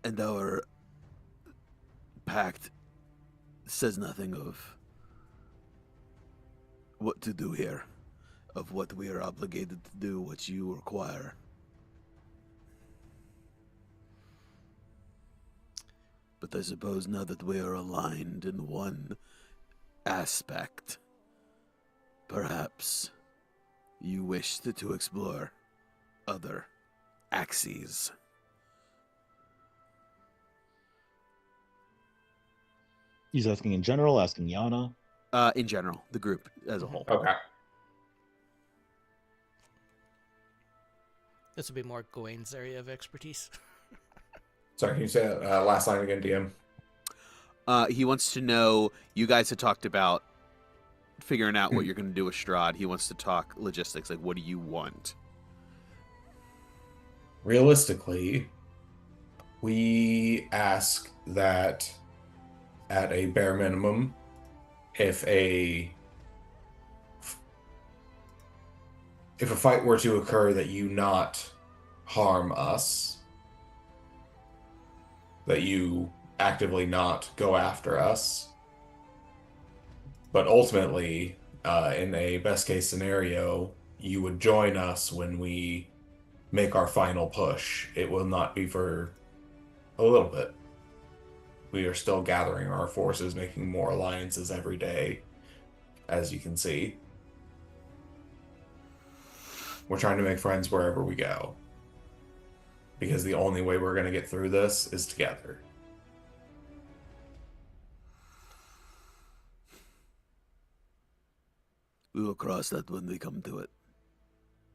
and our pact says nothing of what to do here, of what we are obligated to do, what you require. But I suppose now that we are aligned in one aspect, perhaps you wish to explore other axes. He's asking in general, asking Yana. In general, the group as a whole. Okay. This would be more Gawain's area of expertise. Sorry, can you say that last line again, DM? He wants to know, you guys had talked about figuring out what you're going to do with Strahd. He wants to talk logistics, like what do you want? Realistically, we ask that at a bare minimum, if a fight were to occur, that you not harm us, that you actively not go after us. But ultimately, in a best case scenario, you would join us when we make our final push. It will not be for a little bit. We are still gathering our forces, making more alliances every day, as you can see. We're trying to make friends wherever we go. Because the only way we're going to get through this is together. We will cross that when we come to it.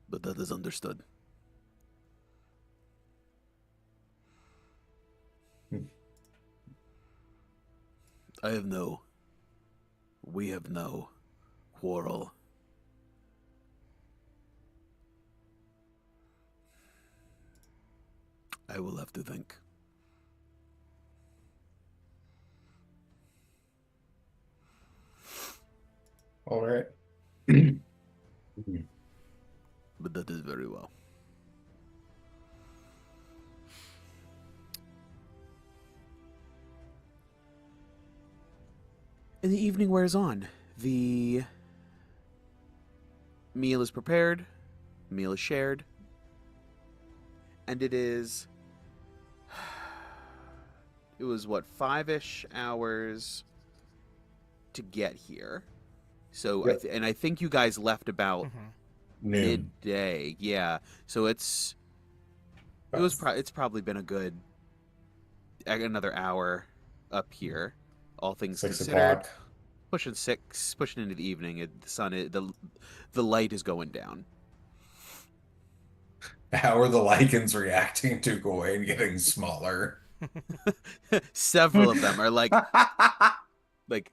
But that is understood. We have no quarrel. I will have to think. All right. But that is very well. And the evening wears on. The meal is prepared, meal is shared, and it is... It was, what, 5-ish hours to get here. So, Yep. I think you guys left about Noon. midday. Yeah. So it's probably been a good another hour up here, all things 6 considered. o'clock. Pushing into the evening. The light is going down. How are the lichens reacting to Gawain getting smaller? Several of them are like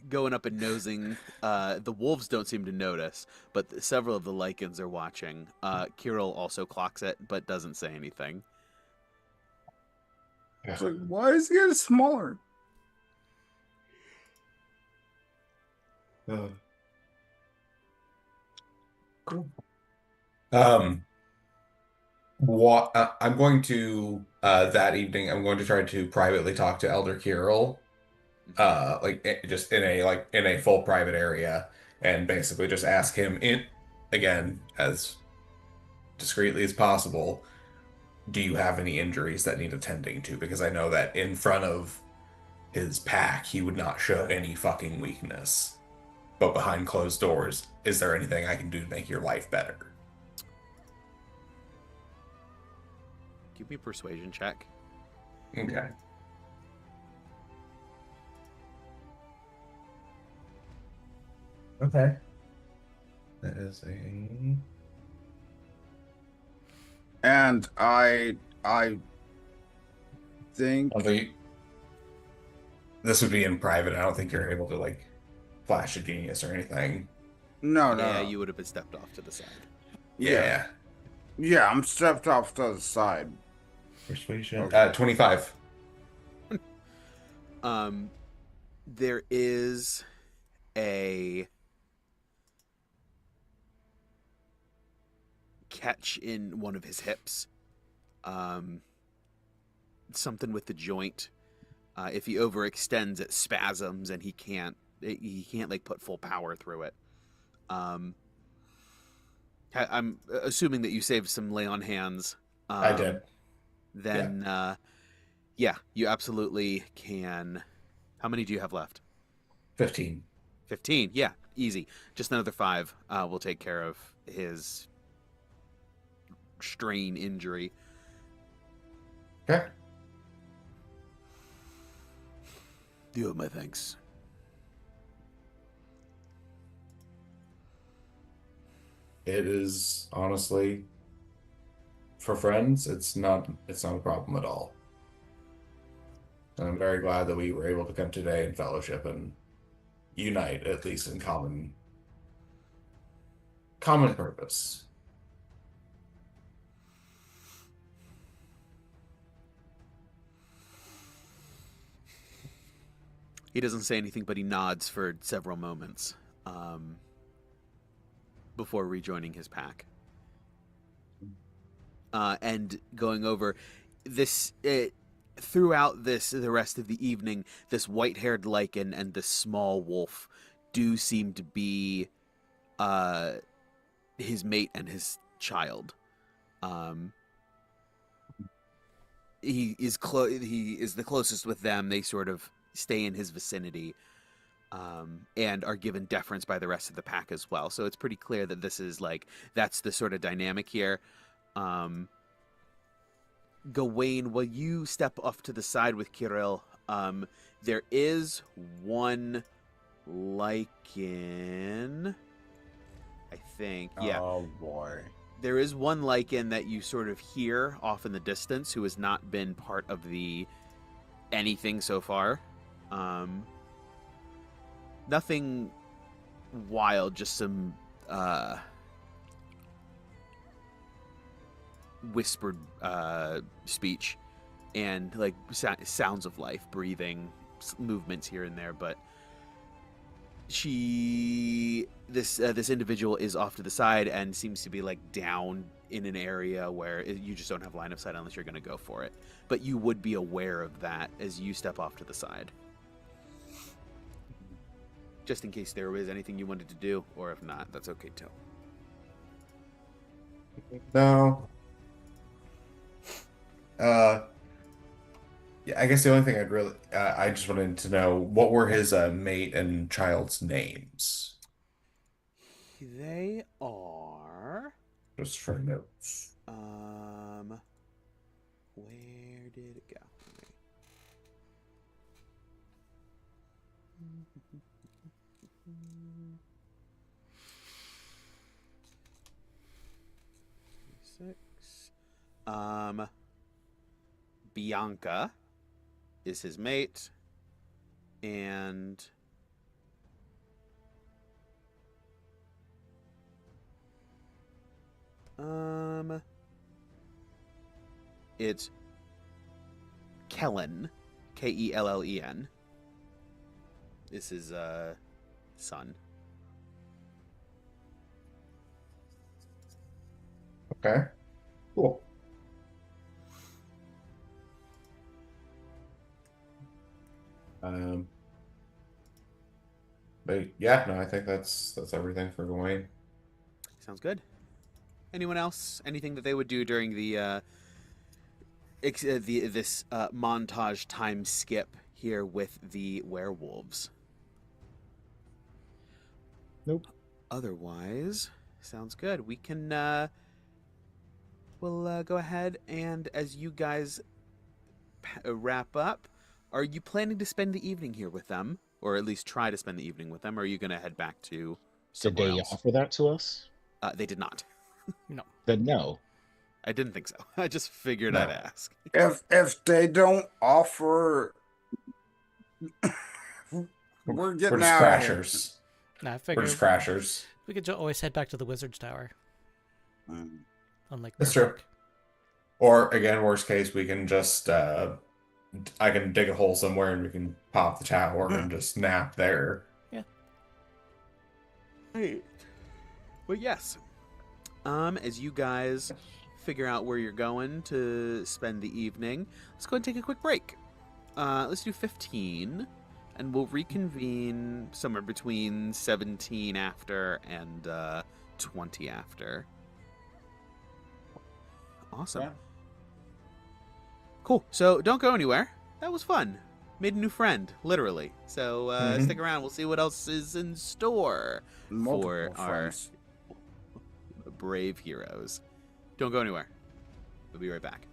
going up and nosing. The wolves don't seem to notice, but several of the lichens are watching. Kirill also clocks it, but doesn't say anything. It's like, why is he getting smaller? Cool. I'm going to that evening. I'm going to try to privately talk to Elder Kirill, just in a full private area, and basically just ask him again as discreetly as possible. Do you have any injuries that need attending to? Because I know that in front of his pack, he would not show any fucking weakness. But behind closed doors, is there anything I can do to make your life better? Give me a persuasion check. Okay. Okay. That is a... And I think This would be in private. I don't think you're able to flash a genius or anything. no. You would have been stepped off to the side. Yeah. Yeah, I'm stepped off to the side. Persuasion. Okay. 25. There is a catch in one of his hips. Something with the joint. If he overextends, it spasms, and he can't put full power through it. I'm assuming that you saved some lay on hands. I did. Then, you absolutely can. How many do you have left? 15. 15. Yeah, easy. Just another 5 will take care of his strain injury. Okay. You have my thanks. It is honestly, for friends, it's not a problem at all. And I'm very glad that we were able to come today in fellowship and unite, at least in common purpose. He doesn't say anything, but he nods for several moments before rejoining his pack. And going over this, throughout the rest of the evening, this white-haired lichen and this small wolf do seem to be his mate and his child. He is the closest with them. They sort of stay in his vicinity, and are given deference by the rest of the pack as well. So it's pretty clear that this is that's the sort of dynamic here. Gawain, while you step off to the side with Kirill, there is one lichen, I think. Yeah. Oh boy. There is one lichen that you sort of hear off in the distance who has not been part of the anything so far. Nothing wild, just some whispered speech and sounds of life, breathing, movements here and there. But this individual is off to the side and seems to be down in an area where you just don't have line of sight unless you're going to go for it. But you would be aware of that as you step off to the side, just in case there was anything you wanted to do, or if not, that's okay too. No. Yeah, I guess the only thing I just wanted to know, what were his mate and child's names? They are... Just for notes. Where did it go? Six. Bianca is his mate, and it's Kellen, Kellen. This is son. Okay. Cool. But yeah, no, I think that's everything for Gawain. Sounds good. Anyone else? Anything that they would do during this montage time skip here with the werewolves? Nope. Otherwise, sounds good. We can we'll go ahead, and as you guys wrap up, are you planning to spend the evening here with them, or at least try to spend the evening with them, or are you going to head back to Did somewhere they else? offer that to us? They did not. No. Then no. I didn't think so. I just figured No. I'd ask. If they don't offer, we're getting just out of here. crashers. Nah, I We're figure just crashers. we could always head back to the Wizard's Tower. Mm. Unlike That's Bear true. Or again, worst case, we can just I can dig a hole somewhere and we can pop the tower and just nap there. Right. But yes, as you guys figure out where you're going to spend the evening, let's go and take a quick break. Let's do 15, and we'll reconvene somewhere between 17 after and 20 after. Awesome. Yeah. Cool. So don't go anywhere. That was fun. Made a new friend, literally. So stick around. We'll see what else is in store Multiple for our friends. brave heroes. Don't go anywhere. We'll be right back.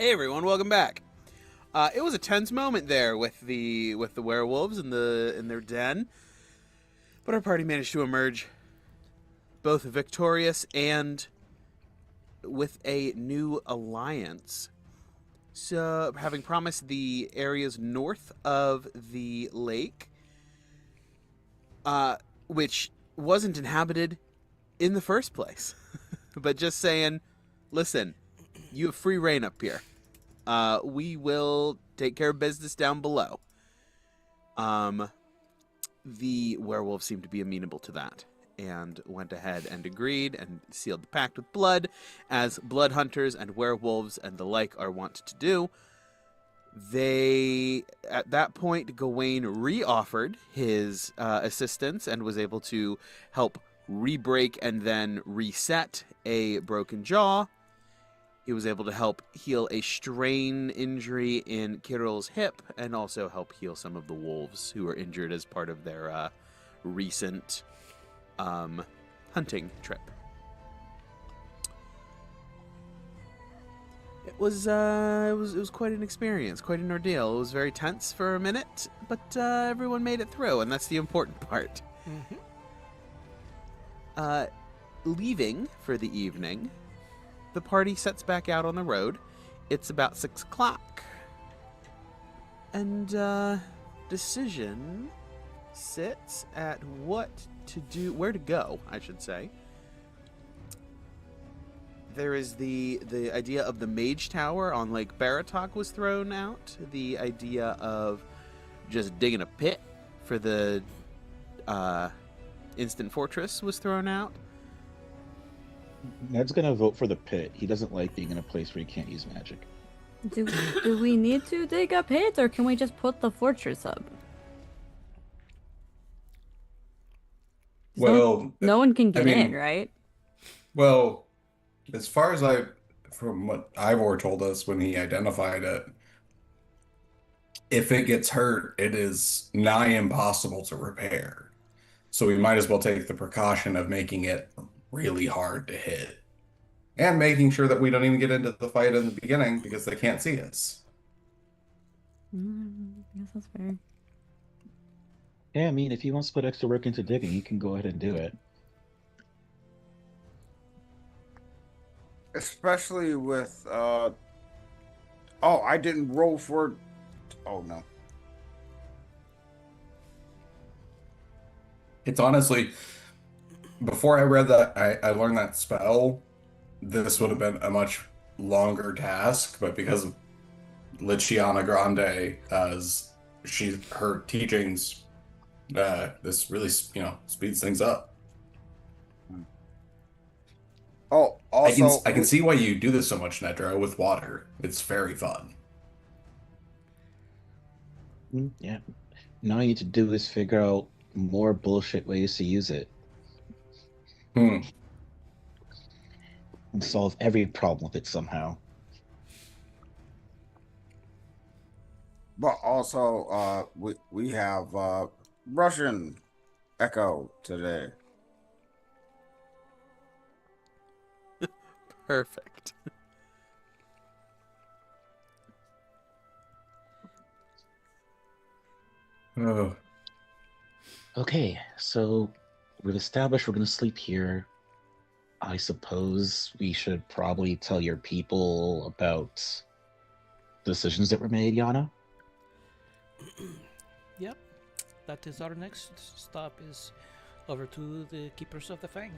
Hey everyone, welcome back. It was a tense moment there with the werewolves in their den, but our party managed to emerge both victorious and with a new alliance. So, having promised the areas north of the lake, which wasn't inhabited in the first place, but just saying, listen, you have free reign up here. We will take care of business down below. The werewolves seemed to be amenable to that and went ahead and agreed and sealed the pact with blood, as blood hunters and werewolves and the like are wont to do. They, at that point, Gawain re-offered his assistance and was able to help re-break and then reset a broken jaw. He was able to help heal a strain injury in Kirill's hip and also help heal some of the wolves who were injured as part of their recent hunting trip. It was quite an experience, quite an ordeal. It was very tense for a minute, but everyone made it through, and that's the important part. Mm-hmm. Leaving for the evening, the party sets back out on the road. It's about 6 o'clock. And decision sits at what to do, where to go, I should say. There is the idea of the Mage Tower on Lake Baratok was thrown out. The idea of just digging a pit for the instant fortress was thrown out. Ned's gonna vote for the pit. He doesn't like being in a place where he can't use magic. Do we need to dig a pit, or can we just put the fortress up? Well, No one can I get mean, in, right? well, as far as from what Ivor told us when he identified it, if it gets hurt, it is nigh impossible to repair. So we might as well take the precaution of making it really hard to hit. And making sure that we don't even get into the fight in the beginning because they can't see us. I guess that's fair. Yeah, I mean, if he wants to put extra work into digging, he can go ahead and do it. Especially with oh, I didn't roll for. Oh no. It's honestly, before I read that, I learned that spell, this would have been a much longer task, but because of Luciana Grande, as her teachings, this really, speeds things up. Oh, also I can see why you do this so much, Nedro, with water. It's very fun. Yeah. Now you need to do is figure out more bullshit ways to use it Hmm. and solve every problem with it somehow. But also, we have Russian echo today. Perfect. Oh. Okay, so we've established we're going to sleep here. I suppose we should probably tell your people about decisions that were made, Yana. Yep. That is our next stop, is over to the Keepers of the Fang.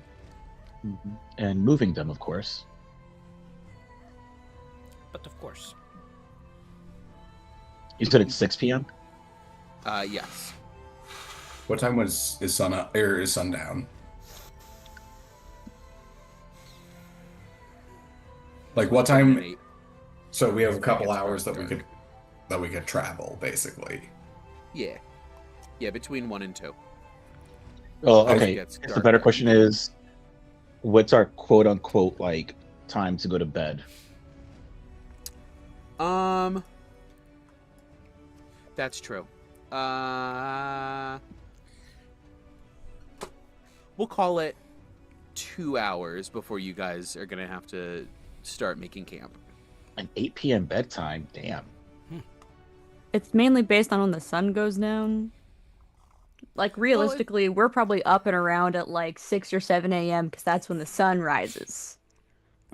And moving them, of course. But of course. You said it's 6 p.m.? Yes. What time is sun up, or is sundown? Like what time? So we have a couple hours that we could travel, basically. Yeah. Yeah, between 1 and 2. Oh, As it okay. gets The darker. better question is, what's our quote-unquote, like, time to go to bed? That's true. We'll call it 2 hours before you guys are gonna have to start making camp. An 8 p.m. bedtime. Damn. It's mainly based on when the sun goes down. Like realistically, we're probably up and around at like 6 or 7 a.m. because that's when the sun rises.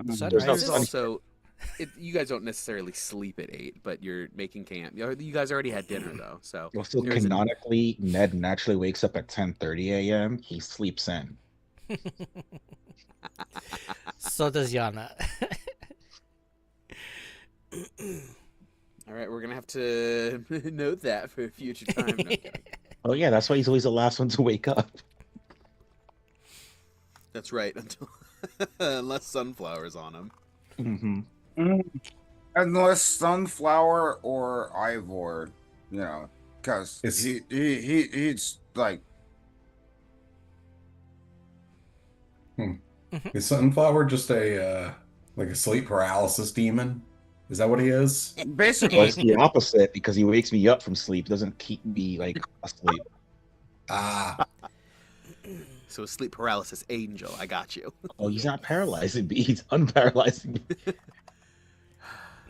The sun There's no There's rises. sun. also, you guys don't necessarily sleep at 8, but you're making camp. You guys already had dinner though, so Also, there isn't- canonically, Ned naturally wakes up at 10:30 a.m. He sleeps in. So does Yana. All right, we're gonna have to note that for a future time. No, I'm kidding. Oh yeah, that's why he's always the last one to wake up. That's right. Until unless sunflowers on him. Hmm. Unless Sunflower or Ivor, you know, because It's- he's like, Is Sunflower just a like a sleep paralysis demon? Is that what he is? Well, basically. it's the opposite because he wakes me up from sleep. Doesn't keep me like asleep. Ah, So a sleep paralysis angel. I got you. Oh, he's not paralyzing me. He's unparalyzing me.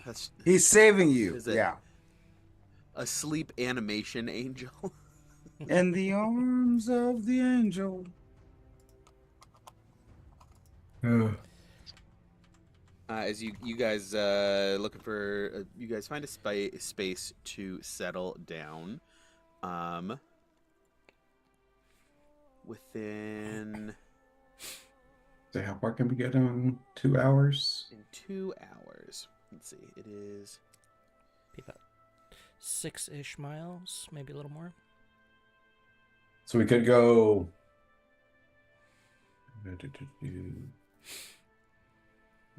That's He's saving you. Is it? Yeah. a sleep animation angel. In the arms of the angel. ugh. As you guys looking for, you guys find a space to settle down. Within So how far can we get in 2 hours? in 2 hours. Let's see. It is Be about 6-ish miles, maybe a little more. So we could go.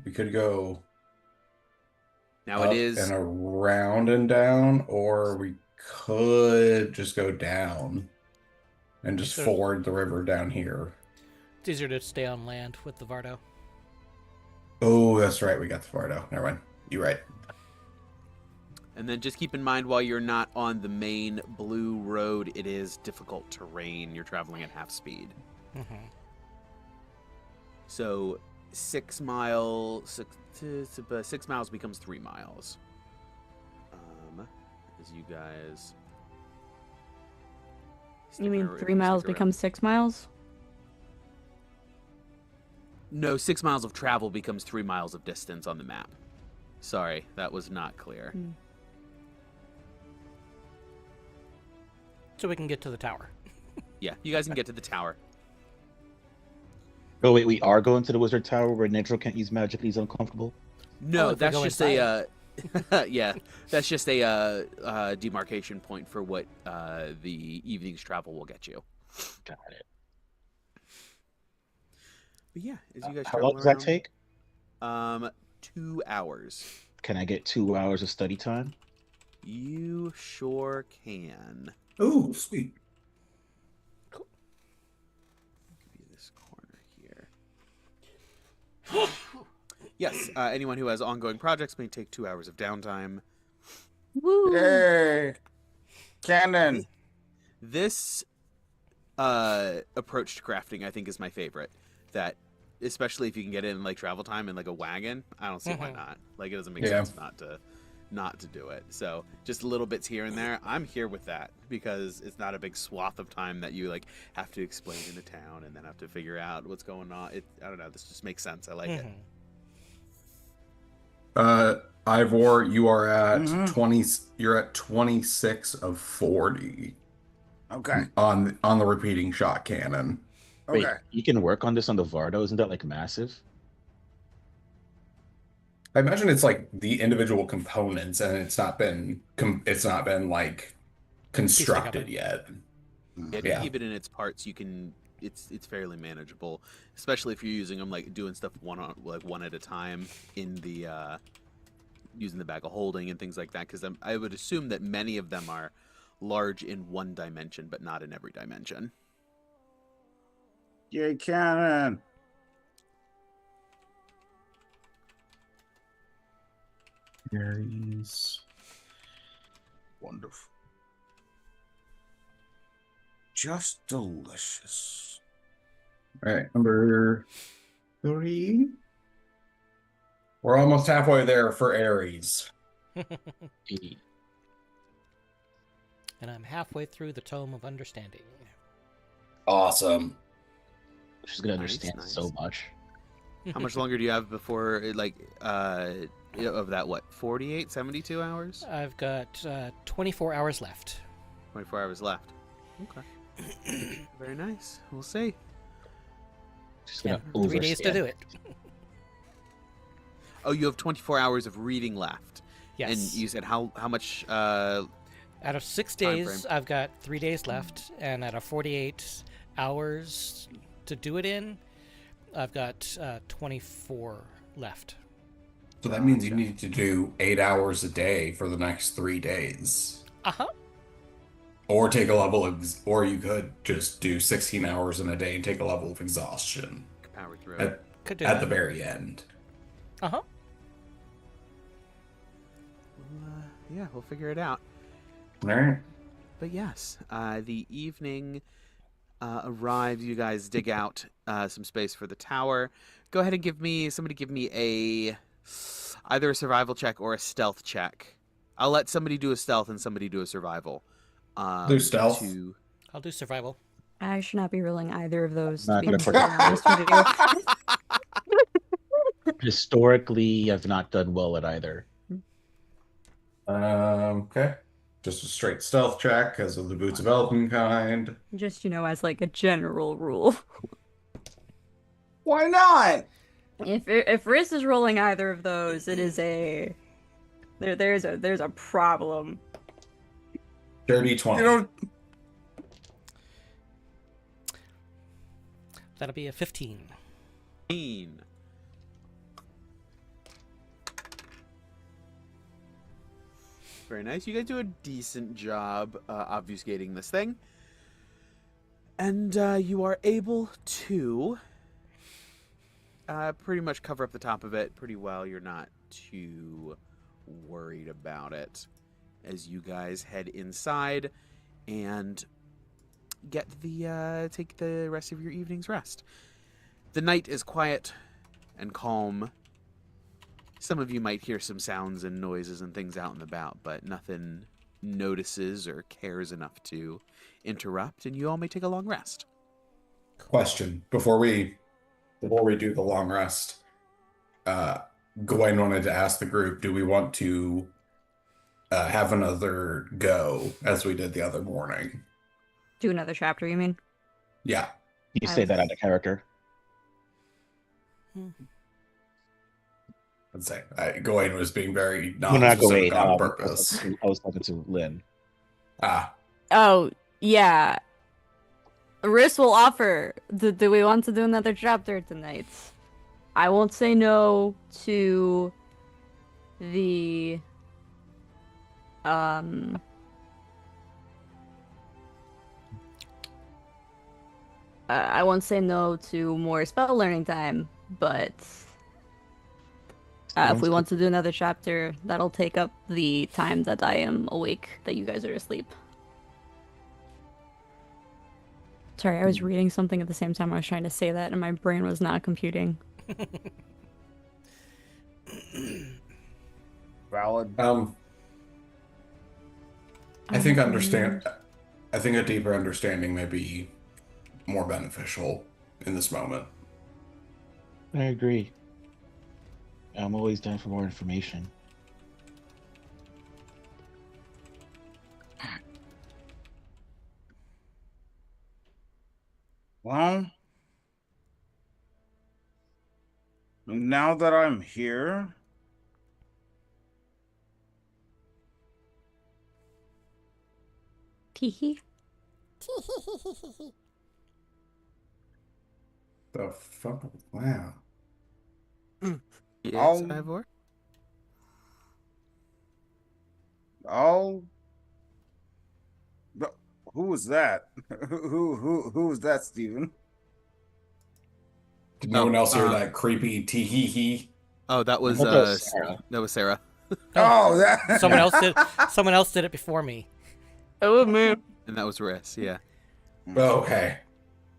We could go now. up It is and around and down, or we could just go down and just So- ford the river down here. It's easier to stay on land with the Vardo. Oh, that's right. We got the Fardo. Never mind. You're right. And then just keep in mind while you're not on the main blue road, it is difficult terrain. You're traveling at half speed. Mm-hmm. So 6 miles, 6 miles becomes 3 miles. As you guys. You mean stick 3 miles around. becomes 6 miles? No, 6 miles of travel becomes 3 miles of distance on the map. Sorry, that was not clear. Hmm. So we can get to the tower. Yeah, you guys can get to the tower. Oh wait, we are going to the wizard tower where Nitro can't use magic. He's uncomfortable. No, if we that's go just inside. yeah, that's just a demarcation point for what the evening's travel will get you. Got it. But yeah, as you guys How travel long does that around, take? 2 hours. Can I get 2 hours of study time? You sure can. Oh, sweet. Give you this corner here. Yes, anyone who has ongoing projects may take 2 hours of downtime. Woo! Yay! Cannon. This approach to crafting, I think, is my favorite. That, especially if you can get it in like travel time in like a wagon, I don't see why Mhm. not. Like, it doesn't make Yeah. sense not to do it. So just little bits here and there. I'm here with that because it's not a big swath of time that you like have to explain in the town and then have to figure out what's going on. I don't know. This just makes sense. I like it. Mhm. Ivor, you are at Mhm. 20. You're at 26 of 40 Okay. on the repeating shot cannon. Wait, Okay. you can work on this on the Vardo. Isn't that like massive? I imagine it's like the individual components, and it's not been like constructed yet. Yeah, Yeah. even in its parts, you can. It's fairly manageable, especially if you're using them like doing stuff one at a time in the using the bag of holding and things like that. Because I would assume that many of them are large in one dimension, but not in every dimension. Yay, cannon. Berries. Wonderful. Just delicious. All right, number 3. We're almost halfway there for Aries. And I'm halfway through the Tome of Understanding. Awesome. She's gonna Nice, understand nice. so much. How much longer do you have before, like, of that, what, 48, 72 hours? I've got 24 hours left. 24 hours left. Okay. Very nice. We'll see. She's gonna And 3 days to overstand. do it. Oh, you have 24 hours of reading left. Yes. And you said how much? Out of 6 time days, frame. I've got 3 days left, and out of 48 hours to do it in, I've got 24 left. So that means you need to do 8 hours a day for the next 3 days. Uh-huh. Or take a level of, or you could just do 16 hours in a day and take a level of exhaustion Power through. at, Could do at that. the very end. Uh-huh. Yeah, we'll figure it out. All right. But yes, the evening arrives. You guys dig out some space for the tower. Go ahead and give me either a survival check or a stealth check. I'll let somebody do a stealth and somebody do a survival. Do stealth. I'll do survival. I should not be rolling either of those. Not To be gonna completely honest with you. Historically, I've not done well at either. Okay. Just a straight stealth check because of the boots of Elvenkind. Just, as like a general rule. Why not? If Riz is rolling either of those, it is there's a problem. Dirty 20. You know, That'll be a 15. 15. Very nice. You guys do a decent job obfuscating this thing. And you are able to pretty much cover up the top of it pretty well. You're not too worried about it as you guys head inside and get take the rest of your evening's rest. The night is quiet and calm. Some of you might hear some sounds and noises and things out and about, but nothing notices or cares enough to interrupt, and you all may take a long rest. Question before we do the long rest. Gawain wanted to ask the group, do we want to have another go as we did the other morning? Do another chapter, you mean? Yeah. You say that out of character. I'd say Gawain was being very Well, not non-specific Gawain, on purpose. I was talking to Lynn. Ah, Oh, yeah. Riz will offer. Do we want to do another chapter tonight? I won't say no to the I won't say no to more spell learning time, but if we want to do another chapter, that'll take up the time that I am awake, that you guys are asleep. Sorry, I was reading something at the same time I was trying to say that, and my brain was not computing. valid. I think a deeper understanding may be more beneficial in this moment. I agree. I'm always down for more information. Well, now that I'm here, Teehee. The fuck? Wow. Yes, Um, Ivor? I'll. Who was that? Who was that, Steven? Did no one else hear uh, that creepy tee-hee-hee? Oh, that was That was Sarah. That was Sarah. Oh, that. Someone else did. Someone else did it before me. Oh man. And that was Riss, yeah. Okay.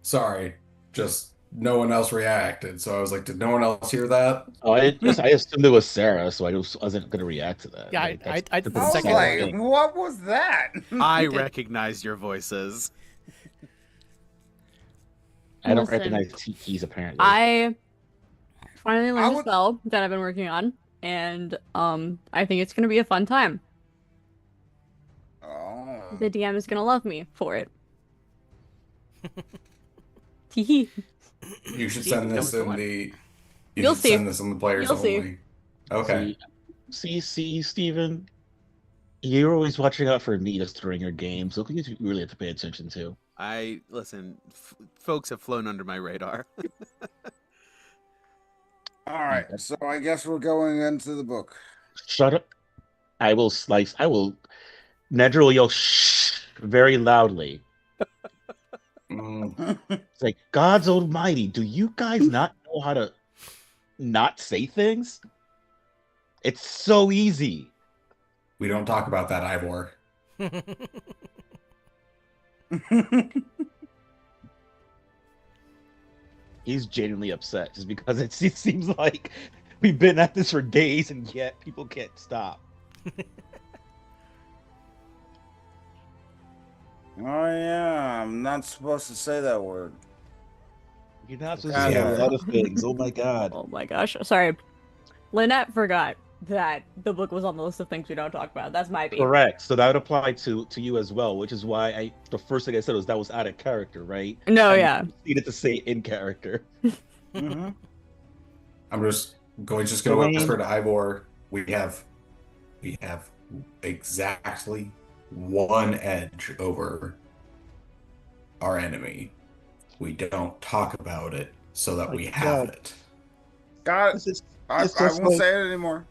Sorry. Just no one else reacted, so I was like, did no one else hear that? Oh, I assumed it was Sarah, so I wasn't gonna react to that. Yeah, Like, I did the I was second like, one. what was that? I did. recognized your voices. I don't Listen, recognize Tiki's apparently. I finally I learned a would- spell that I've been working on, and I think it's gonna be a fun time. Oh. The DM is gonna love me for it. Teehee. You should See, send that this was the in one. the. You'll should see. send this in the players You'll see. only. Okay. See, Steven, you're always watching out for me just during your game, so you really have to pay attention to. Listen, folks have flown under my radar. All right, so I guess we're going into the book. Shut up. I will Nedra will yell shh very loudly. Mm, It's like, God's almighty, do you guys not know how to not say things? It's so easy. we don't talk about that, Ivor. He's genuinely upset just because it seems like we've been at this for days and yet people can't stop. Oh yeah, I'm not supposed to say that word. You're not supposed God, to say a yeah. lot of things. Oh my god. Oh my gosh. Sorry. Lynette forgot that the book was on the list of things we don't talk about. That's my beat. Correct. So that would apply to you as well, which is why the first thing I said was that was out of character, right? No, And yeah. you needed to say in character. Mm-hmm. I'm just going to Dwayne. whisper to Ivor. We have exactly one edge over our enemy. We don't talk about it so that we have God. it. God, It's I just won't like- say it anymore.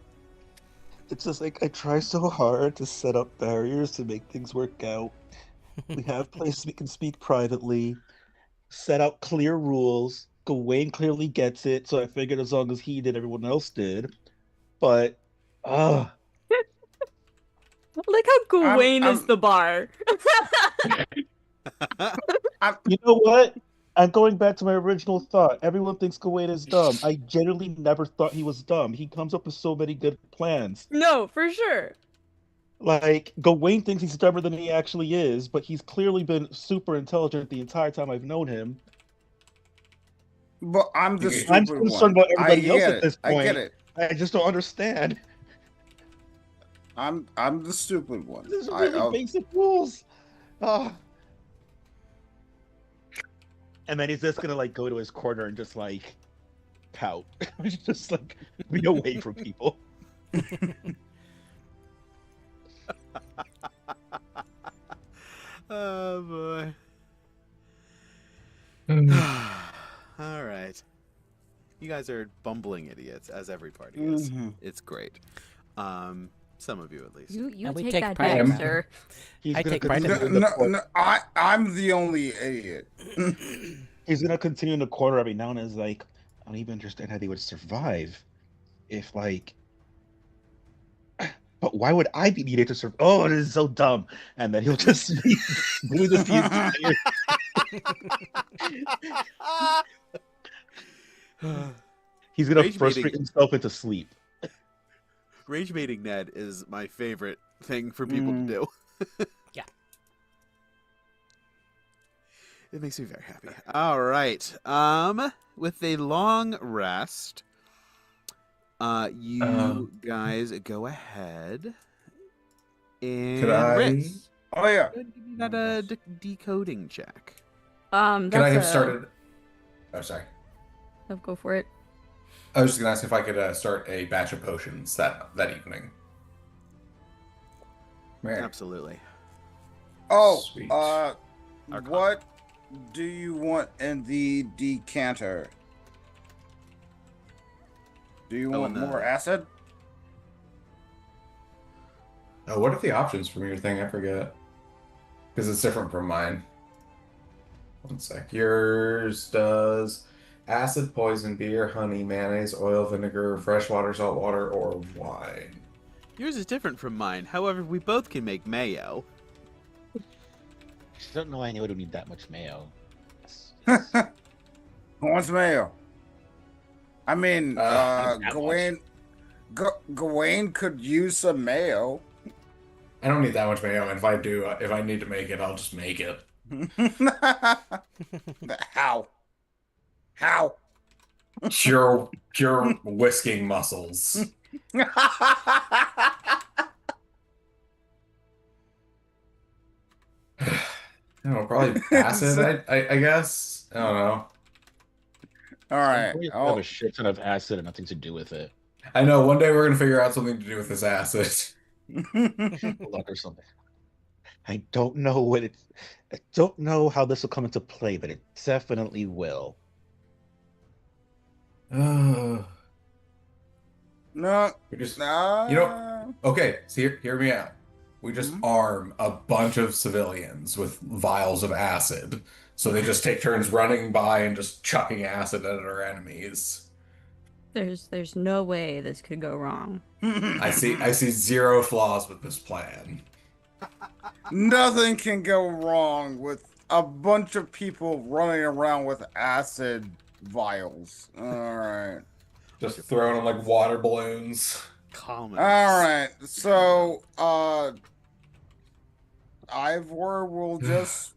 It's just like I try so hard to set up barriers to make things work out. We have places we can speak privately, set out clear rules. Gawain clearly gets it, so I figured as long as he did, everyone else did. But, Look how Gawain is I'm- the bar. you know what? I'm going back to my original thought. Everyone thinks Gawain is dumb. I genuinely never thought he was dumb. He comes up with so many good plans. No, for sure. Like, Gawain thinks he's dumber than he actually is, but he's clearly been super intelligent the entire time I've known him. But I'm the I'm stupid concerned one. about everybody else get at it. this I get point. it. I just don't understand. I'm the stupid one. This is really I'll- basic rules. Ah. And then he's just gonna like go to his corner and just like pout. Just like be away from people. Oh boy. All right. You guys are bumbling idiots, as every party is. Mhm. It's great. Some of you at least. You And we take take that pride back, in- sir. He's I gonna take pride in continue that. in the No, corner. I'm the only idiot. He's gonna continue in the corner every now and then. Is like, I don't even understand how they would survive if like. But why would I be needed to survive? Oh, this is so dumb. And then he'll just be doing this the entire. He's gonna Rage frustrate baiting. himself into sleep. Rage baiting Ned is my favorite thing for people to do. Yeah. It makes me very happy. All right. With a long rest, you guys go ahead and Could I- Ritz, Oh yeah. go ahead and give me that decoding check. That's Could I have started? Oh, sorry. Oh, go for it. I was just gonna ask if I could start a batch of potions that evening. Mary. Absolutely. Oh, Sweet. Arcana. what do you want in the decanter? Do you Oh, want in the- more acid? Oh, what are the options from your thing? I forget. Because it's different from mine. One sec. Yours does acid, poison, beer, honey, mayonnaise, oil, vinegar, fresh water, salt water, or wine. Yours is different from mine. However, we both can make mayo. I don't know why anyone would need that much mayo. Who wants mayo? I mean, Not that Gawain could use some mayo. I don't need that much mayo, and if I do, if I need to make it, I'll just make it. How? How? Pure whisking muscles. I don't know, probably acid. I guess. I don't know. All right. We have Oh, a shit ton of acid and nothing to do with it. I know one day we're gonna figure out something to do with this acid. Luck or something. I don't know what it's. I don't know how this will come into play, but it definitely will. Uh, no, we just, no. okay. So hear me out. We just arm a bunch of civilians with vials of acid, so they just take turns running by and just chucking acid at our enemies. There's no way this could go wrong. I see zero flaws with this plan. Nothing can go wrong with a bunch of people running around with acid vials. All right. Just throwing them like water balloons. Common. All right. So, Ivor will just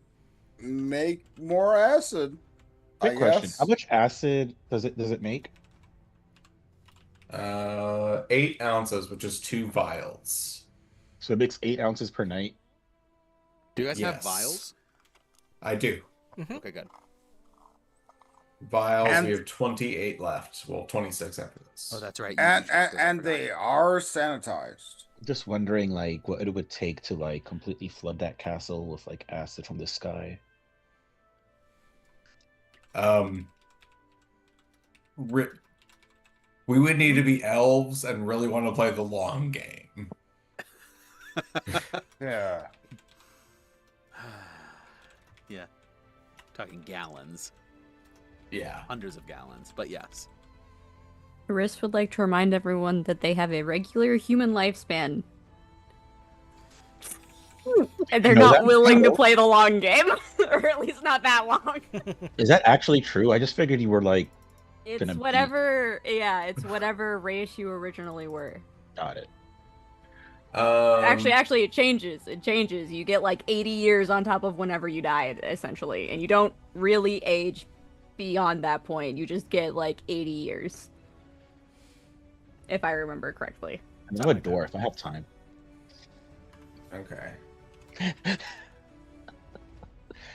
make more acid. Quick I question: guess. how much acid does it make? 8 ounces, which is 2 vials. So it makes 8 ounces per night. Do you guys have Yes. vials? I do. Okay, good. Vials, And- we have 28 left. Well, 26 after this. Oh, that's right. And they are sanitized. Just wondering, like, what it would take to like completely flood that castle with like acid from the sky. We would need to be elves and really want to play the long game. Yeah. Yeah. Talking gallons. Yeah. Hundreds of gallons, but yes. Riss would like to remind everyone that they have a regular human lifespan. And they're No, not that's willing to true. play the long game. Or at least not that long. Is that actually true? I just figured you were like, It's Gonna be- whatever, yeah, it's whatever race you originally were. got it. Actually, it changes. It changes. You get like 80 years on top of whenever you died, essentially. And you don't really age beyond that point. You just get like 80 years. If I remember correctly. I'm a dwarf. I have time. Okay.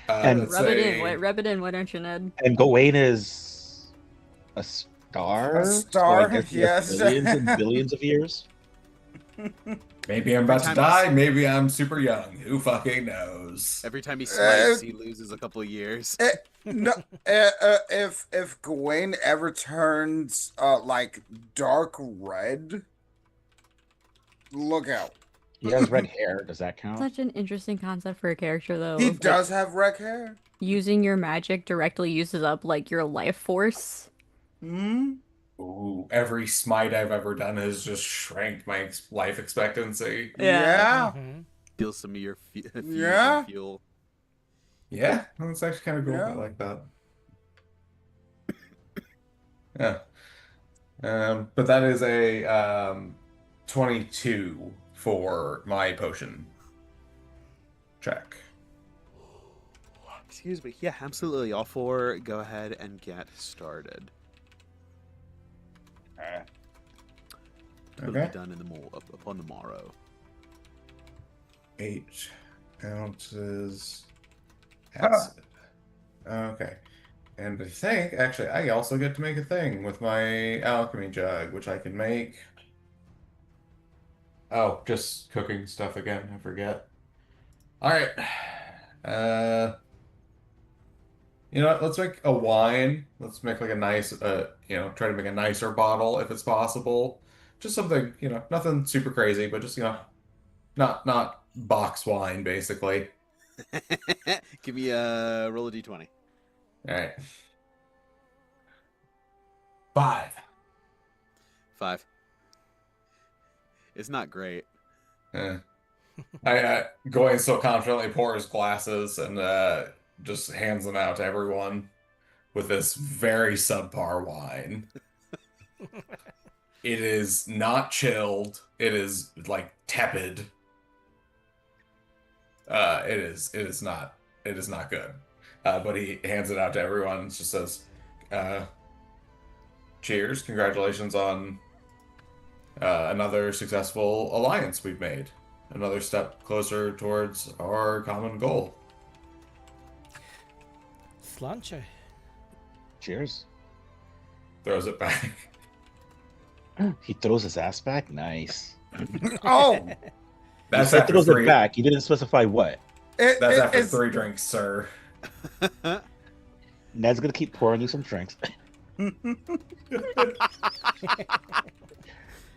And- let's Rub it say- in. Rub it in, why don't you, Ned? And Gawain is a star. A So star, I guess he has yes. billions and billions of years. Maybe I'm about to time die. he's- Maybe I'm super young. Who fucking knows? Every time he smites, he loses a couple of years. No, if Gawain ever turns like dark red, look out. He has red hair. Does that count? Such an interesting concept for a character, though. He of, like, does have red hair. using your magic directly uses up like your life force. Hmm. Ooh, every smite I've ever done has just shrank my life expectancy. Yeah. Mhm. Steal some of your Yeah. fuel. Yeah, that's actually kind of cool. Yeah. I like that. Yeah. But that is a 22 for my potion check. Excuse me. Yeah, absolutely. All four, go ahead and get started. It'll Okay. be done in upon the morrow. 8 ounces acid. Okay. And I think, actually, I also get to make a thing with my alchemy jug, which I can make. Oh, just cooking stuff again. I forget. All right. You know what? Let's make a wine. Let's make like a nice, try to make a nicer bottle if it's possible. Just something, nothing super crazy, but just, not box wine, basically. Give me a roll of d20. All right. 5. 5. It's not great. I Going so confidently pours glasses and just hands them out to everyone. with this very subpar wine. It is not chilled. It is like tepid. It is not good. But he hands it out to everyone and just says, cheers, congratulations on another successful alliance we've made. Another step closer towards our common goal. Slanche. Cheers. Throws it back. He throws his ass back. Nice. Oh, That's He after throws three. it back. You didn't specify what. That's after it's 3 drinks, sir. Ned's gonna keep pouring you some drinks.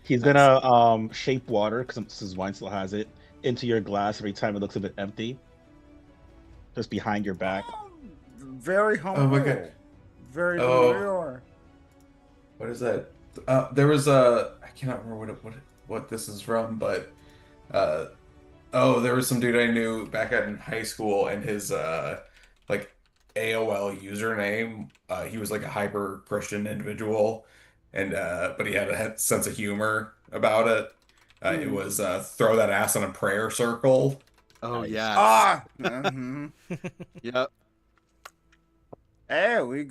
He's gonna shape water, because his wine still has it, into your glass every time it looks a bit empty. Just behind your back. very humble. Oh my God. Very Oh. demure. What is that? There was a, I cannot remember what this is from, but there was some dude I knew back in high school, and his like AOL username, he was like a hyper Christian individual, and but he had a sense of humor about it. It was throw that ass in a prayer circle. Oh Nice. yeah. Ah. Mhm. Yep. Hey, we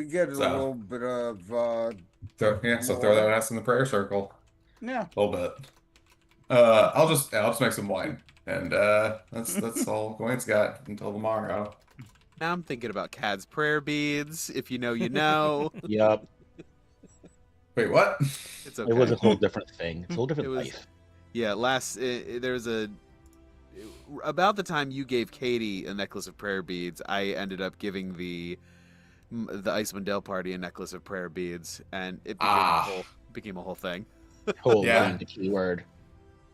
get a So- little bit of So throw that ass in the prayer circle. yeah. A little bit. I'll just make some wine, and that's all Gwen's got until tomorrow. Now I'm thinking about Cad's prayer beads. If you know, you know. Yep. Wait, what? It's okay. It was a whole different thing. It's a whole different It was- life. Yeah, there's about the time you gave Katie a necklace of prayer beads, I ended up giving the Icewind Dale party a necklace of prayer beads, and it became a whole thing. Whole Yeah. being the key word.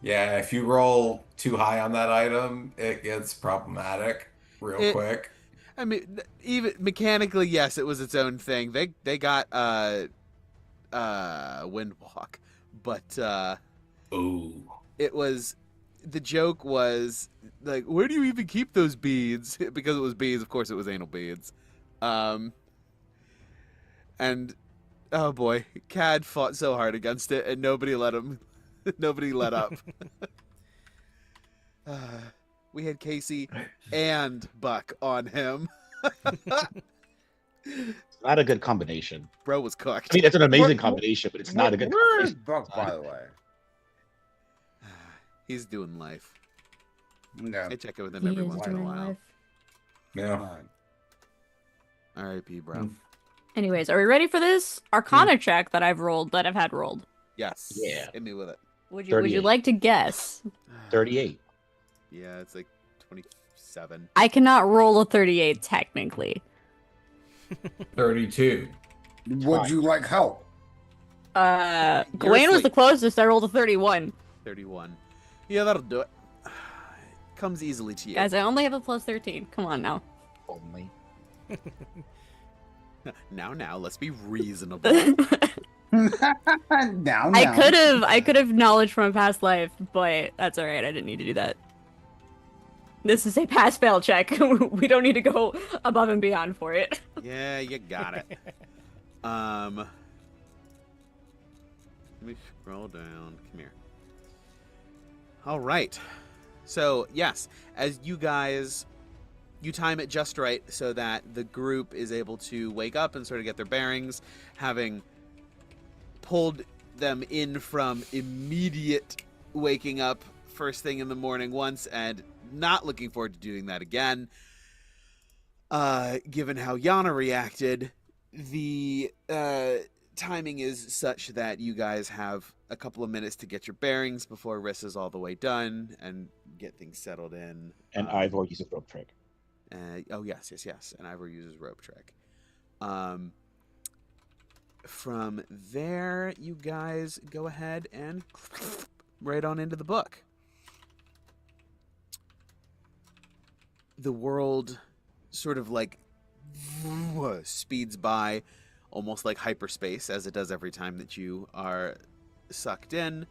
Yeah, if you roll too high on that item, it gets problematic real quick. I mean, even mechanically, yes, it was its own thing. They got Windwalk, but Ooh. it was, the joke was like, where do you even keep those beads? Because it was beads, of course it was anal beads. And oh boy, Cad fought so hard against it, and nobody let him. Nobody let up. We had Casey and Buck on him. Not a good combination. Bro was cooked. I mean, it's an amazing What- combination, but it's not a good Where is combination. Buck, by the way? He's doing life. No. I check in with him He every is once in a doing while. life. Yeah. R.I.P. bro. Mm. Anyways, are we ready for this Arcana check that I've had rolled? Yes. Yeah. Hit me with it. Would you 38. like to guess? 38. Yeah, it's like 27. I cannot roll a 38 technically. 32. Would you like help? Gawain was the asleep. closest. I rolled a 31. 31. Yeah, that'll do it. Comes easily to you. Guys, I only have a plus 13. Come on now. Only. Now, let's be reasonable. Now. I could have knowledge from a past life, but that's all right. I didn't need to do that. This is a pass fail check. We don't need to go above and beyond for it. Yeah, you got it. Let me scroll down. Come here. All right. So, yes, as you guys, you time it just right so that the group is able to wake up and sort of get their bearings, having pulled them in from immediate waking up first thing in the morning once and not looking forward to doing that again. Given how Yana reacted, the timing is such that you guys have a couple of minutes to get your bearings before Riss is all the way done and get things settled in. And Ivor uses rope trick. Yes. And Ivor uses rope trick. From there, you guys go ahead and right on into the book. The world sort of like speeds by, almost like hyperspace, as it does every time that you are sucked in.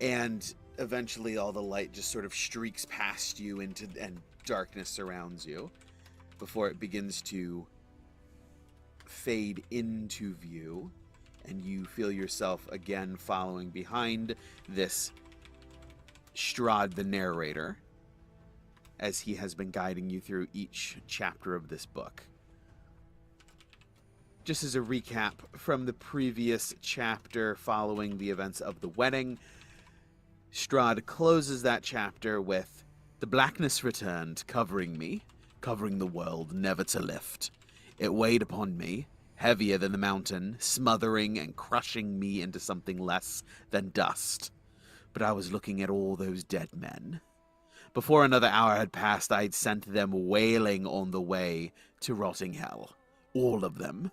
And eventually all the light just sort of streaks past you and darkness surrounds you before it begins to fade into view, and you feel yourself again following behind this Strahd the narrator, as he has been guiding you through each chapter of this book. Just as a recap from the previous chapter following the events of the wedding, Strahd closes that chapter with, "The blackness returned, covering me, covering the world, never to lift. It weighed upon me, heavier than the mountain, smothering and crushing me into something less than dust. But I was looking at all those dead men. Before another hour had passed, I'd sent them wailing on the way to rotting hell. All of them.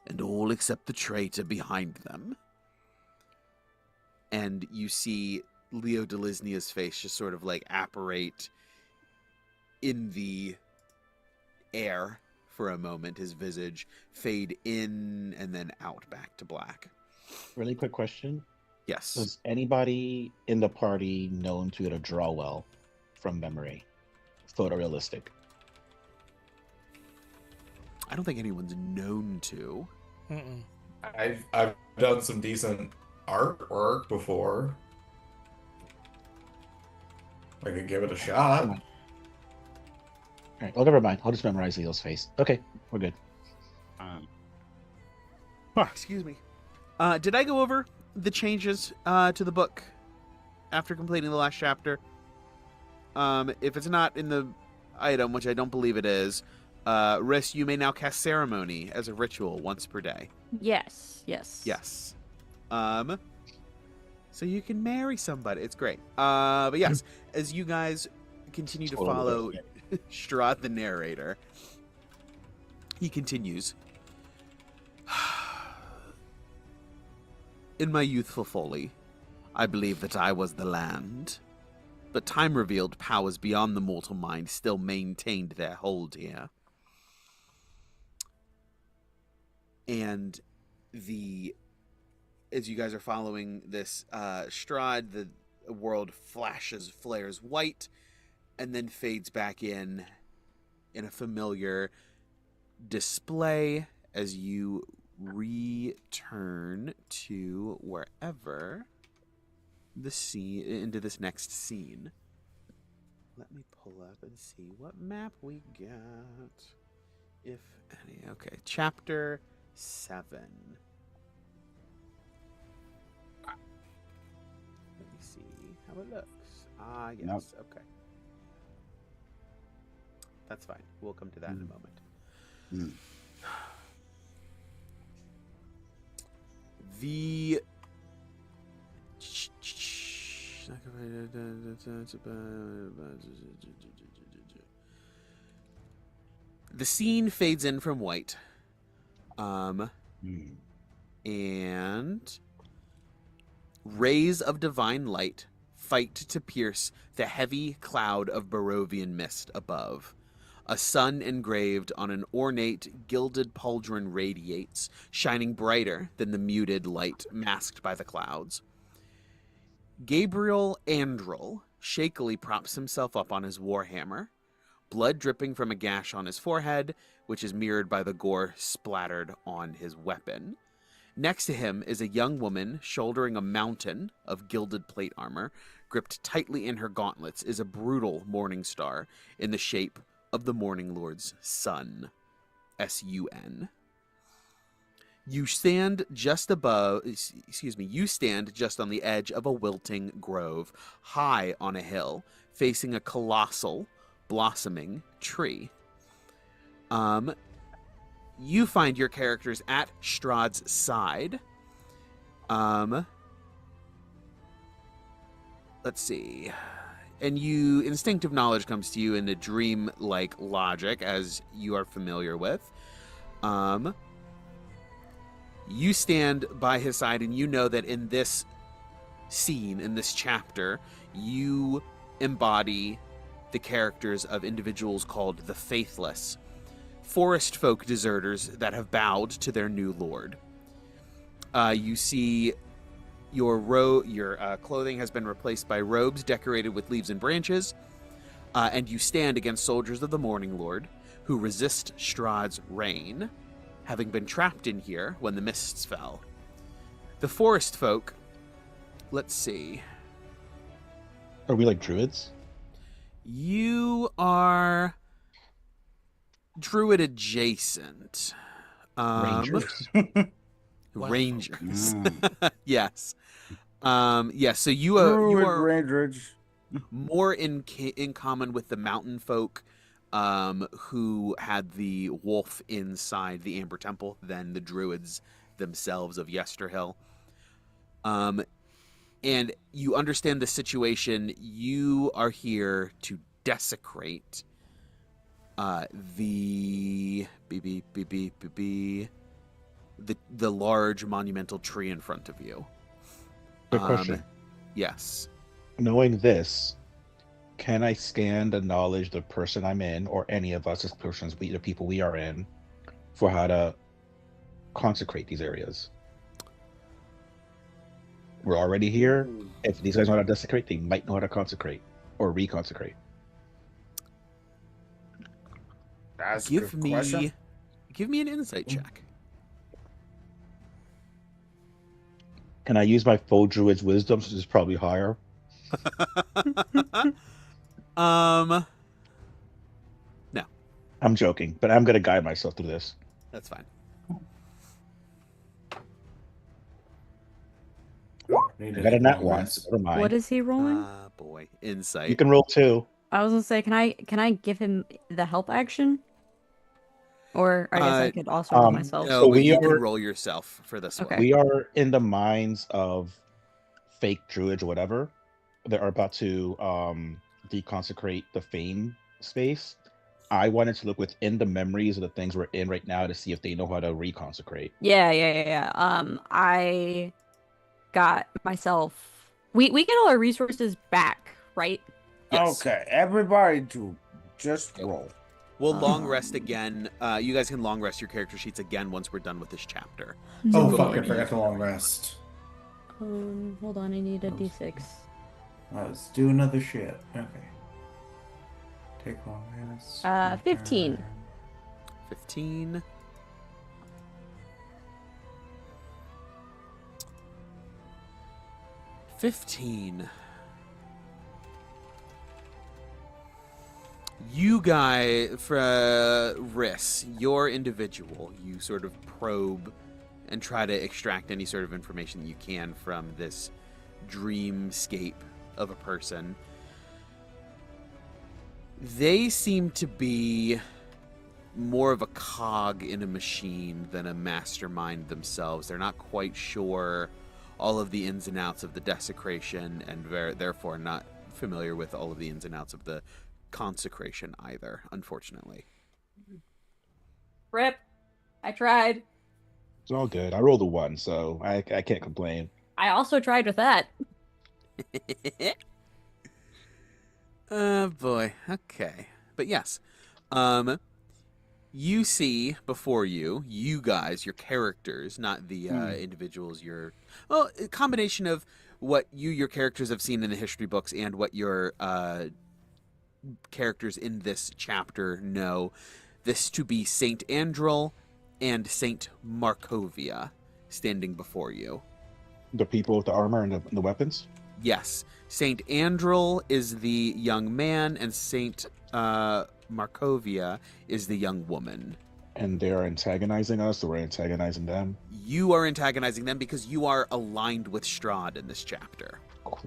And all except the traitor behind them." And you see Leo Delisnia's face just sort of like apparate in the air for a moment, his visage fade in and then out back to black. Really quick question. Yes. Was anybody in the party known to be able to draw well from memory? Photorealistic. I don't think anyone's known to. Mm-mm. I've done some decent artwork before. I could give it a shot. All right. Well, never mind. I'll just memorize Leo's face. Okay, we're good. Excuse me. Did I go over the changes to the book after completing the last chapter? If it's not in the item, which I don't believe it is, Riss, you may now cast Ceremony as a ritual once per day. Yes. Yes. So you can marry somebody. It's great. But yes, as you guys continue to follow Strahd the narrator, he continues. "In my youthful folly, I believed that I was the land. But time revealed powers beyond the mortal mind still maintained their hold here. And as you guys are following this Strahd, the world flares white, and then fades back in a familiar display as you return to wherever the scene, into this next scene. Let me pull up and see what map we got, if any. Okay, chapter 7. Let me see how it looks. Ah, yes. Nope. Okay. That's fine. We'll come to that in a moment. Mm. The scene fades in from white. And rays of divine light fight to pierce the heavy cloud of Barovian mist above. A sun engraved on an ornate, gilded pauldron radiates, shining brighter than the muted light masked by the clouds. Gabriel Andrel shakily props himself up on his warhammer, blood dripping from a gash on his forehead, which is mirrored by the gore splattered on his weapon. Next to him is a young woman shouldering a mountain of gilded plate armor. Gripped tightly in her gauntlets is a brutal morning star in the shape of the Morning Lord's sun. S-U-N. You stand just on the edge of a wilting grove, high on a hill, facing a colossal, blossoming tree. You find your characters at Strahd's side. Let's see. And instinctive knowledge comes to you in a dream-like logic, as you are familiar with. You stand by his side, and you know that in this scene, in this chapter, you embody the characters of individuals called the Faithless, forest folk deserters that have bowed to their new lord. You see your clothing has been replaced by robes decorated with leaves and branches, and you stand against soldiers of the Morning Lord who resist Strahd's reign. having been trapped in here when the mists fell. The forest folk, let's see. Are we like druids? You are druid adjacent. Rangers? Rangers. Mm. Yes. Yes, so you are Rangers. more in common with the mountain folk who had the wolf inside the Amber Temple than the druids themselves of Yesterhill. And you understand the situation. You are here to desecrate the large monumental tree in front of you. Good question. Yes. Knowing this, can I scan the knowledge the person I'm in, or any of us as persons, the people we are in, for how to consecrate these areas? We're already here. If these guys know how to desecrate, they might know how to consecrate or reconsecrate. That's a Give good question. me an insight check. Can I use my full druid's wisdom, which is probably higher? No, I'm joking, but I'm gonna guide myself through this. that's fine. I got a nat one, so never mind. What is he rolling? Boy, You insight. can roll 2. I was gonna say, can I give him the help action? Or I guess I could also roll myself. No, So but we you can are- roll yourself for this Okay. one. We are in the minds of fake druids or whatever that are about to deconsecrate the fame space. I wanted to look within the memories of the things we're in right now to see if they know how to reconsecrate. Yeah. I got myself. We get all our resources back, right? Yes. Okay, everybody to just Yep. roll. We'll long rest again. You guys can long rest your character sheets again once we're done with this chapter. Oh, So fuck, I go forgot to long rest. Hold on, I need a d6. Let's do another shit. Okay. Take long rest. 15. 15. You guys, for Riss, your individual, you sort of probe and try to extract any sort of information that you can from this dreamscape of a person. They seem to be more of a cog in a machine than a mastermind themselves. They're not quite sure all of the ins and outs of the desecration, and therefore not familiar with all of the ins and outs of the consecration either, unfortunately. Rip. I tried. It's all good. I rolled a 1, so I can't complain. I also tried with that. Oh boy. Okay. But yes. You see before you guys, your characters, not the individuals a combination of what your characters have seen in the history books and what your characters in this chapter know. This to be Saint Andrel and Saint Markovia standing before you. The people with the armor and the weapons? Yes. Saint Andrel is the young man, and Saint Markovia is the young woman. And they're antagonizing us, or we're antagonizing them? You are antagonizing them because you are aligned with Strahd in this chapter. Cool.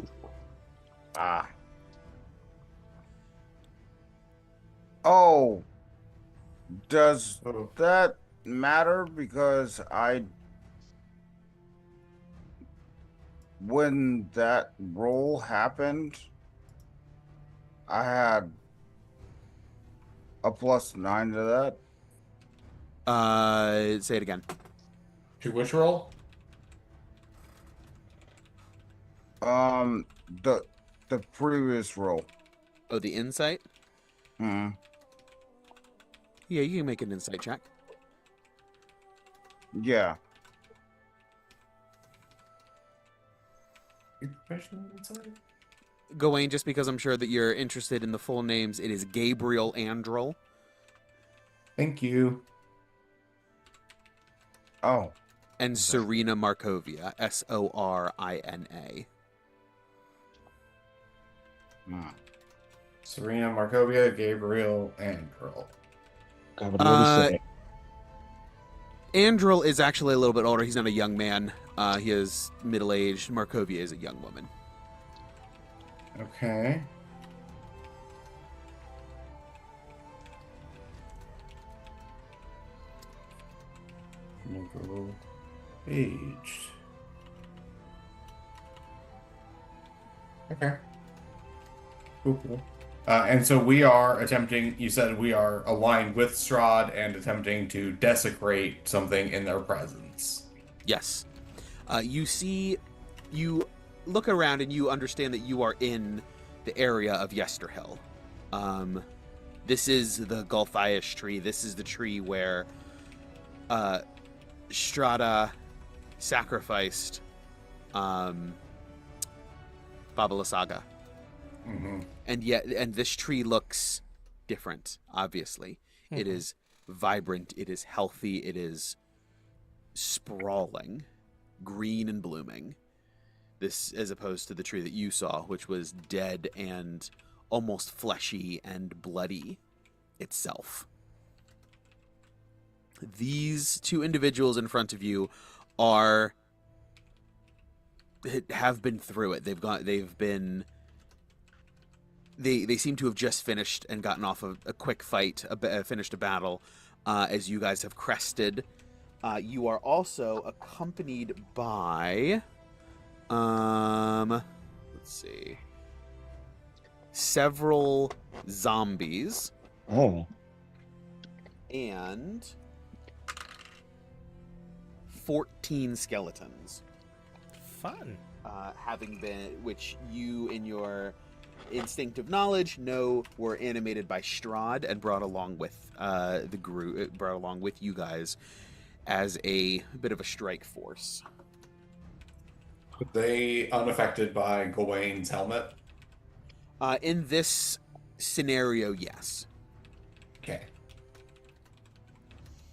Ah. Oh. Does that matter? Because when that roll happened, I had a +9 to that. Say it again. To which roll? The previous roll. Oh, the insight? Hmm. Yeah, you can make an insight check. Yeah. You professional inside? Gawain, just because I'm sure that you're interested in the full names, it is Gabriel Andrel. Thank you. Oh. And Serena Markovia, Sorina. Hmm. Serena, Markovia, Gabriel, and Pearl. God, what do we say? Andril is actually a little bit older. He's not a young man. He is middle-aged. Markovia is a young woman. Okay. Middle aged. Okay. Cool. And so we are attempting, you said we are aligned with Strahd and attempting to desecrate something in their presence. Yes. You look around and you understand that you are in the area of Yesterhill. This is the Gulthiash tree. This is the tree where Strada sacrificed Babalasaga. Mm-hmm. And this tree looks different, obviously. It is vibrant, it is healthy, it is sprawling, green and blooming. This as opposed to the tree that you saw, which was dead and almost fleshy and bloody itself. These two individuals in front of you have been through it. They seem to have just finished and gotten off of a quick fight, finished a battle, as you guys have crested. You are also accompanied by, let's see, several zombies Oh. and 14 skeletons. Fun. Which you, in your instinctive knowledge, know were animated by Strahd and brought along with the group, brought along with you guys as a bit of a strike force. Were they unaffected by Gawain's helmet? In this scenario, yes. Okay.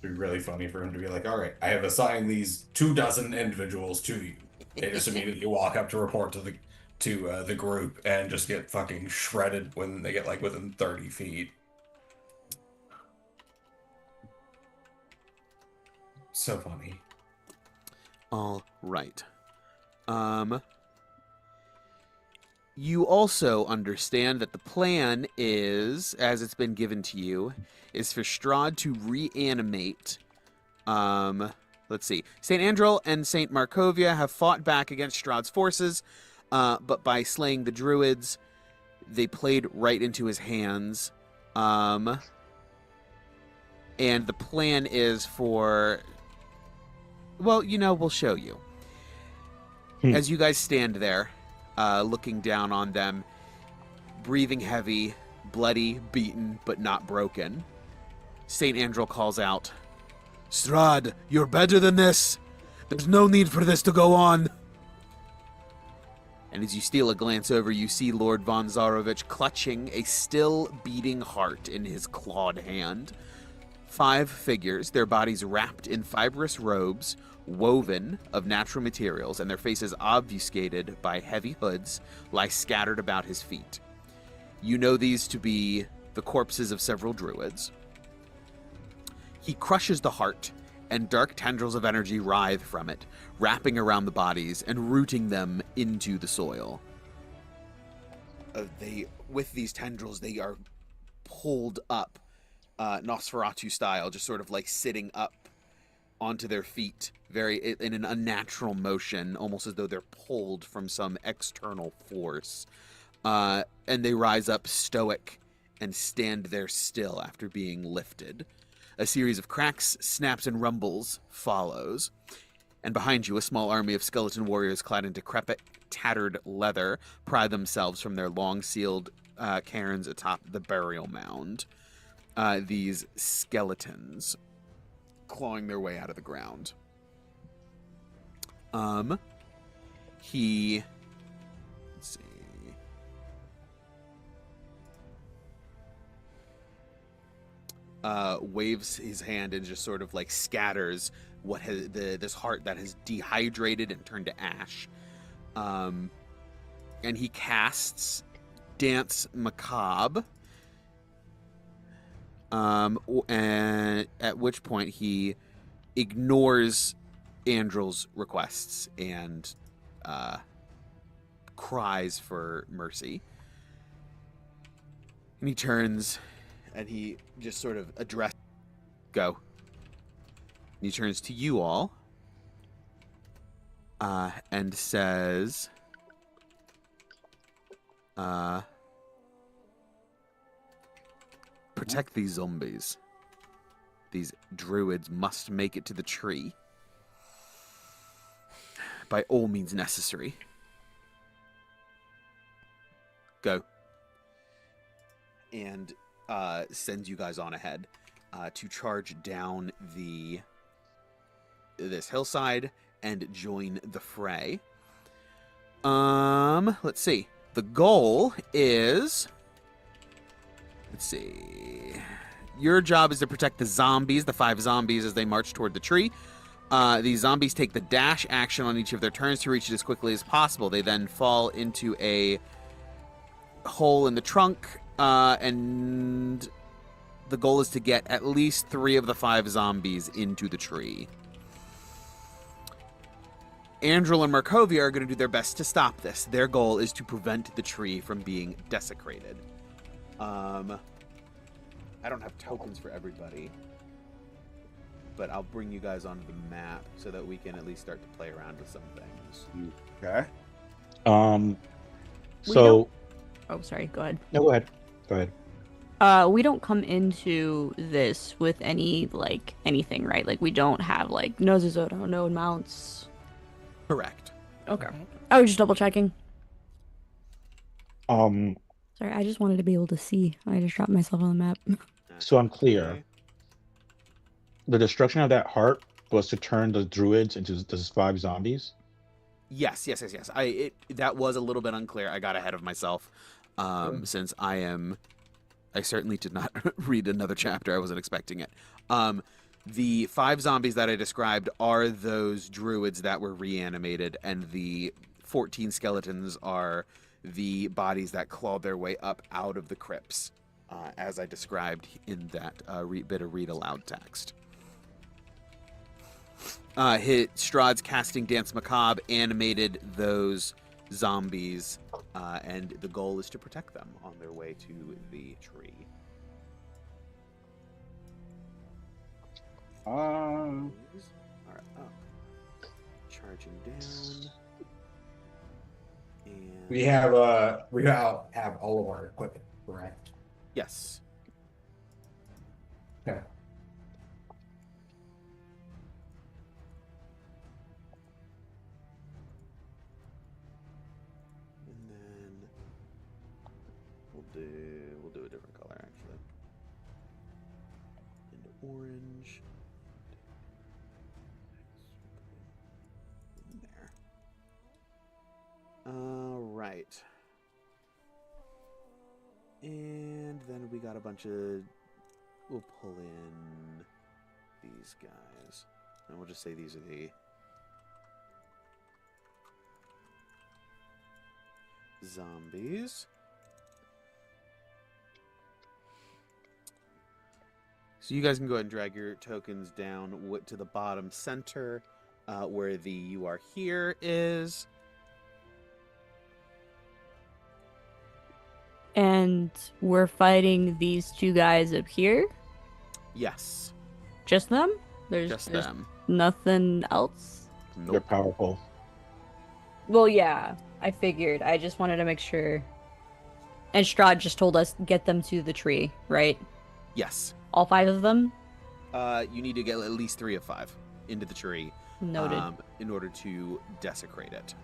It'd be really funny for him to be like, all right, I have assigned these 24 individuals to you. They just immediately walk up to report to the group and just get fucking shredded when they get like within 30 feet. So funny. All right. You also understand that the plan is, as it's been given to you, is for Strahd to reanimate. Let's see. St. Andril and St. Markovia have fought back against Strahd's forces, but by slaying the druids, they played right into his hands. And the plan is for... Well, we'll show you. As you guys stand there, looking down on them, breathing heavy, bloody, beaten, but not broken, St. Andril calls out, "Strahd, you're better than this! There's no need for this to go on!" And as you steal a glance over, you see Lord von Zarovich clutching a still beating heart in his clawed hand. 5 figures, their bodies wrapped in fibrous robes, woven of natural materials, and their faces obfuscated by heavy hoods, lie scattered about his feet. You know these to be the corpses of several druids. He crushes the heart, and dark tendrils of energy writhe from it, wrapping around the bodies and rooting them into the soil. With these tendrils, they are pulled up, Nosferatu style, just sort of like sitting up onto their feet, very in an unnatural motion, almost as though they're pulled from some external force. And they rise up stoic and stand there still after being lifted. A series of cracks, snaps, and rumbles follows. And behind you, a small army of skeleton warriors clad in decrepit, tattered leather pry themselves from their long-sealed cairns atop the burial mound. These skeletons clawing their way out of the ground. Let's see. Waves his hand and just sort of like scatters what has this heart that has dehydrated and turned to ash. And he casts Dance Macabre. And at which point he ignores Andrel's requests and cries for mercy. And he turns and he just sort of addresses. Go. And he turns to you all and says, protect these zombies. These druids must make it to the tree. By all means necessary. Go. And sends you guys on ahead to charge down this hillside and join the fray. Let's see. The goal is... Let's see. Your job is to protect the zombies, the 5 zombies, as they march toward the tree. These zombies take the dash action on each of their turns to reach it as quickly as possible. They then fall into a hole in the trunk, and the goal is to get at least 3 of the 5 zombies into the tree. Andrel and Markovia are going to do their best to stop this. Their goal is to prevent the tree from being desecrated. I don't have tokens for everybody, but I'll bring you guys onto the map so that we can at least start to play around with some things. Okay. So. Oh, sorry. Go ahead. No, go ahead. Go ahead. We don't come into this with anything, right? Like, we don't have, noses, no mounts. Correct. Okay. I was just double checking. Um, Sorry, I just wanted to be able to see. I just dropped myself on the map. so I'm clear. The destruction of that heart was to turn the druids into those 5 zombies? Yes. That was a little bit unclear. I got ahead of myself, since I certainly did not read another chapter. I wasn't expecting it. The 5 zombies that I described are those druids that were reanimated, and the 14 skeletons are the bodies that clawed their way up out of the crypts, as I described in that bit of read aloud text. Strahd's casting Dance Macabre animated those zombies, and the goal is to protect them on their way to the tree. Are up. Charging down. And We have all of our equipment, correct? yes. Okay. And then we'll do a different color actually. Into orange. In there. Right. And then we got a bunch of... We'll pull in these guys. And we'll just say these are the... zombies. So you guys can go ahead and drag your tokens down to the bottom center, where the "you are here" is. And we're fighting these 2 guys up here? Yes. Just them? There's Just them. nothing else? They're Nope. powerful. Well, yeah, I figured. I just wanted to make sure. And Strahd just told us get them to the tree, right? Yes. All 5 of them? You need to get at least 3 of 5 into the tree. Noted. In order to desecrate it.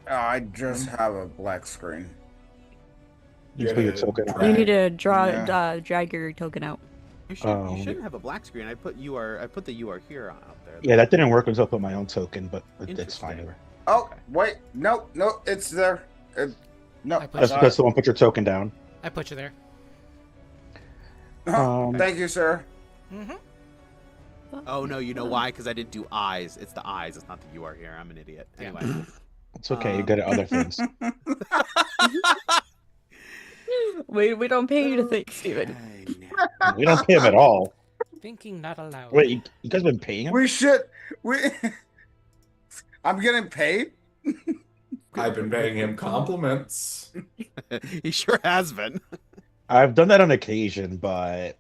I just have a black screen. You put your token You on. need to Yeah. drag your token out. You shouldn't have a black screen. I put the "you are here" out there. Yeah, that didn't work until I put my own token, but it's fine. Interesting. Oh, Okay. wait. No, it's there. No. I put That's it because someone put your token down. I put you there. Thank you, sir. Mm-hmm. Oh no, you know why? Because I didn't do eyes. It's the eyes. It's not the you are here. I'm an idiot. Yeah. Anyway. It's okay. You're good at other things. We don't pay you to think, Steven. We don't pay him at all. Thinking not allowed. Wait, you guys been paying him? We should. I'm getting paid. I've been paying him compliments. He sure has been. I've done that on occasion, but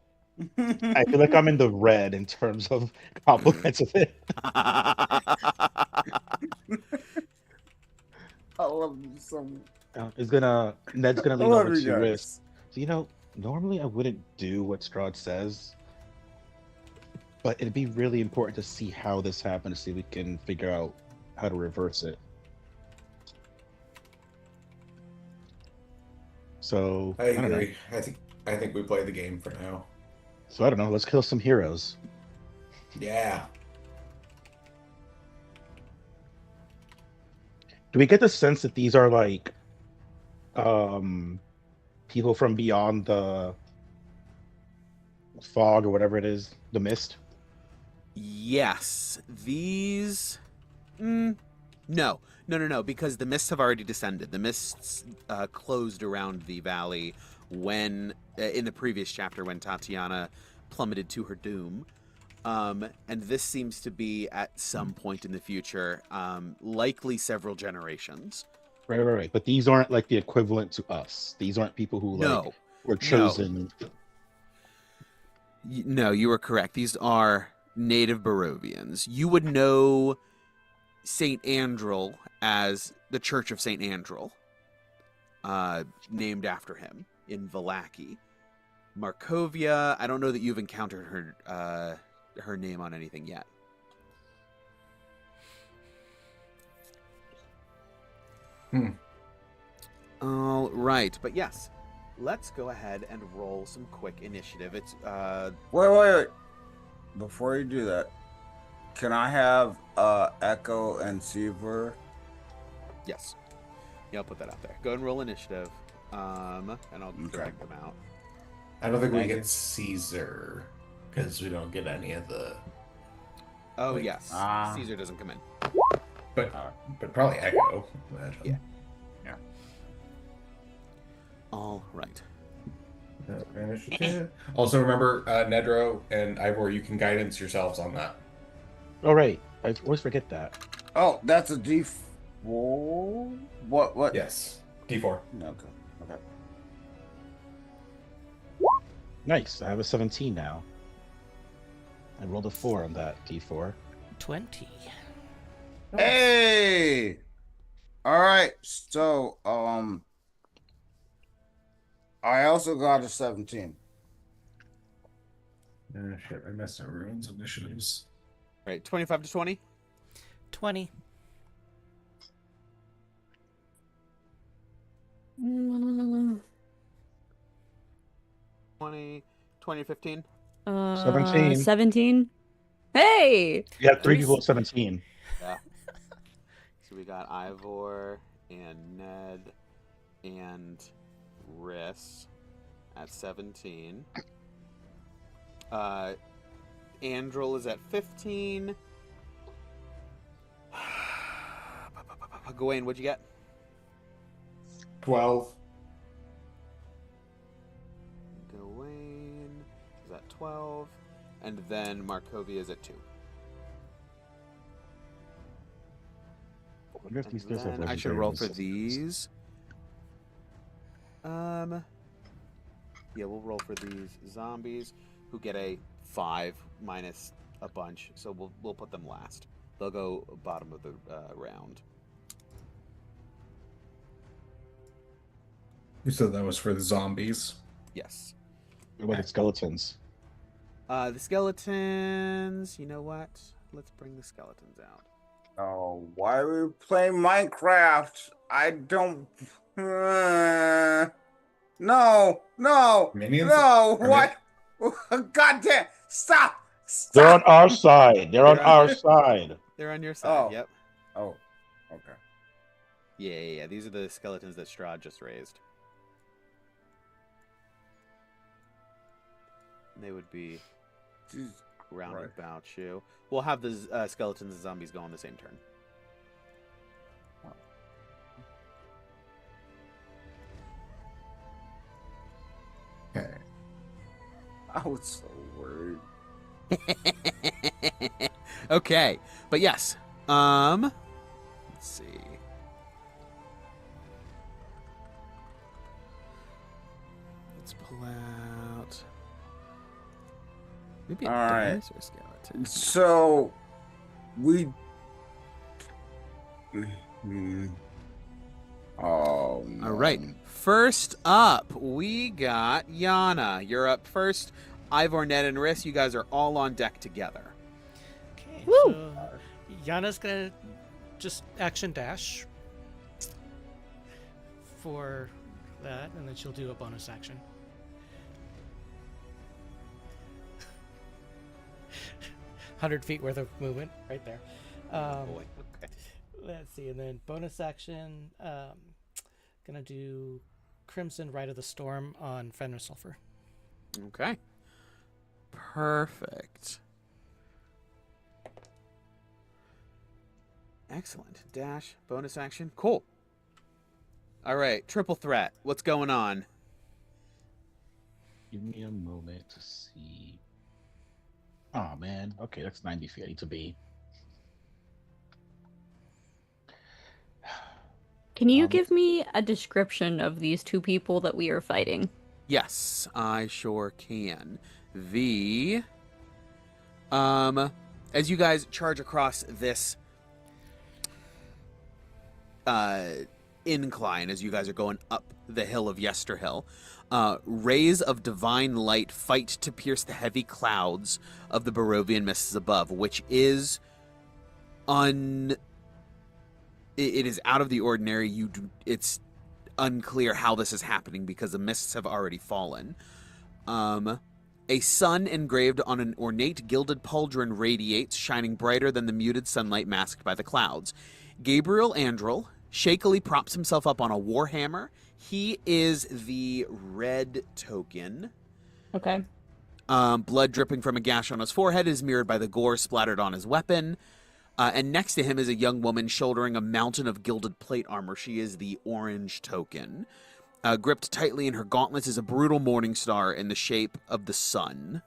I feel like I'm in the red in terms of compliments of it. I love you so much. Ned's gonna I lean love over you to Risk. guys. So, normally I wouldn't do what Strahd says, but it'd be really important to see how this happened to see if we can figure out how to reverse it. So I don't know. agree. I think we play the game for now. So I don't know. Let's kill some heroes. Yeah. Do we get the sense that these are like people from beyond the fog or whatever it is, the mist? Yes. These. No, because the mists have already descended. The mists closed around the valley when, in the previous chapter, when Tatiana plummeted to her doom. And this seems to be at some point in the future, likely several generations. Right. But these aren't like the equivalent to us. These aren't people who No. were chosen. No, you were correct. These are native Barovians. You would know St. Andrel as the Church of St. Andrel, named after him in Vallaki. Markovia, I don't know that you've encountered her name on anything yet. All right, but yes, let's go ahead and roll some quick initiative. It's Wait. Before you do that, can I have Echo and Seaver? yes. Yeah, I'll put that out there. Go ahead and roll initiative, and I'll drag them out. I don't think we Thank get you. Caesar because we don't get any of the. Oh Wait. yes, Ah. Caesar doesn't come in. But probably Echo. Yeah. All right. Also, remember, Nedro and Ivor, you can guidance yourselves on that. Oh, right. I always forget that. Oh, that's a D4. What? Yes. D4. Okay. Nice. I have a 17 now. I rolled a 4 on that D4. 20. Hey. All right. So, I also got a 17. Shit, I messed up everyone's initiatives. All right, 25 to 20. 20. 20 to 15. 17. 17. Hey! You have 3 Three- people at 17. Yeah. So we got Ivor and Ned and Riss at 17. Andrel is at 15. Gawain, what'd you get? 12. Gawain is at 12. And then Markovia is at 2. I wonder if these guys have Then I should legendary roll for missiles. these. Yeah, we'll roll for these zombies who get a 5 minus a bunch, so we'll put them last. They'll go bottom of the round. You said that was for the zombies. Yes. What about the skeletons? The skeletons. You know what? Let's bring the skeletons out. Oh, why are we playing Minecraft? I don't. No. Minions? No. Are What? God damn! Stop! They're on Stop! our side. They're on our side. They're on your side. Oh. Yep. Oh. Okay. Yeah. These are the skeletons that Strahd just raised. They would be. Jeez. round Right. about you. We'll have the skeletons and zombies go on the same turn. Okay. I was so worried. Okay, but yes. Let's see. Let's pull out maybe a All right. dinosaur skeleton. So we. Oh no. All right. First up, we got Yana. You're up first. Ivor, Ned, and Riss, you guys are all on deck together. Okay, Woo! so Yana's gonna just action dash for that, and then she'll do a bonus action. $100 worth of movement right there. Boy. Okay. Let's see, and then bonus action, gonna do Crimson Rite of the Storm on Fenrir Sulfur. Okay. Perfect. Excellent. Dash, bonus action. Cool. All right, triple threat. What's going on? Give me a moment to see. Oh man. Okay, that's 90 feet I need to be. Can you Um, give me a description of these two people that we are fighting? Yes, I sure can. As you guys charge across this incline, as you guys are going up the hill of Yesterhill, rays of divine light fight to pierce the heavy clouds of the Barovian mists above, which is it is out of the ordinary. It's unclear how this is happening because the mists have already fallen. A sun engraved on an ornate gilded pauldron radiates, shining brighter than the muted sunlight masked by the clouds. Gabriel Andrel shakily props himself up on a warhammer. He is the red token. Okay. Blood dripping from a gash on his forehead is mirrored by the gore splattered on his weapon. And next to him is a young woman shouldering a mountain of gilded plate armor. She is the orange token. Gripped tightly in her gauntlets is a brutal morning star in the shape of the sun.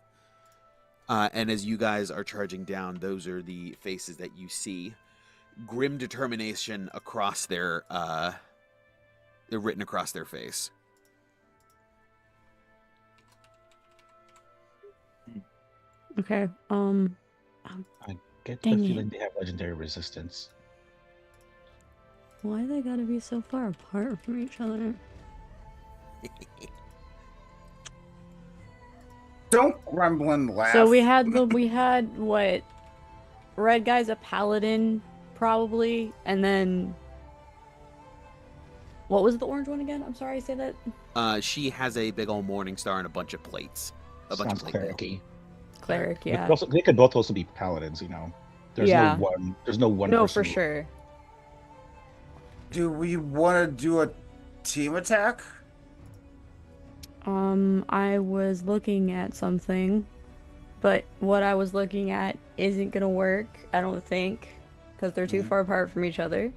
And as you guys are charging down, those are the faces that you see. Grim determination across their, they're written across their face. Okay. I get the Dang feeling it. they have legendary resistance. Why they gotta be so far apart from each other? Don't grumble and laugh. So we had what? Red guy's a paladin, probably, and then what was the orange one again? I'm sorry, say that. She has a big old morning star and a bunch of plates. A bunch Sounds of plate mail. cleric-y. Cleric, They yeah. could also- they could both also be paladins, you know. There's Yeah. no one. There's no one. No, person for who- sure. Do we want to do a team attack? I was looking at something, but what I was looking at isn't gonna work, I don't think, because they're too far apart from each other.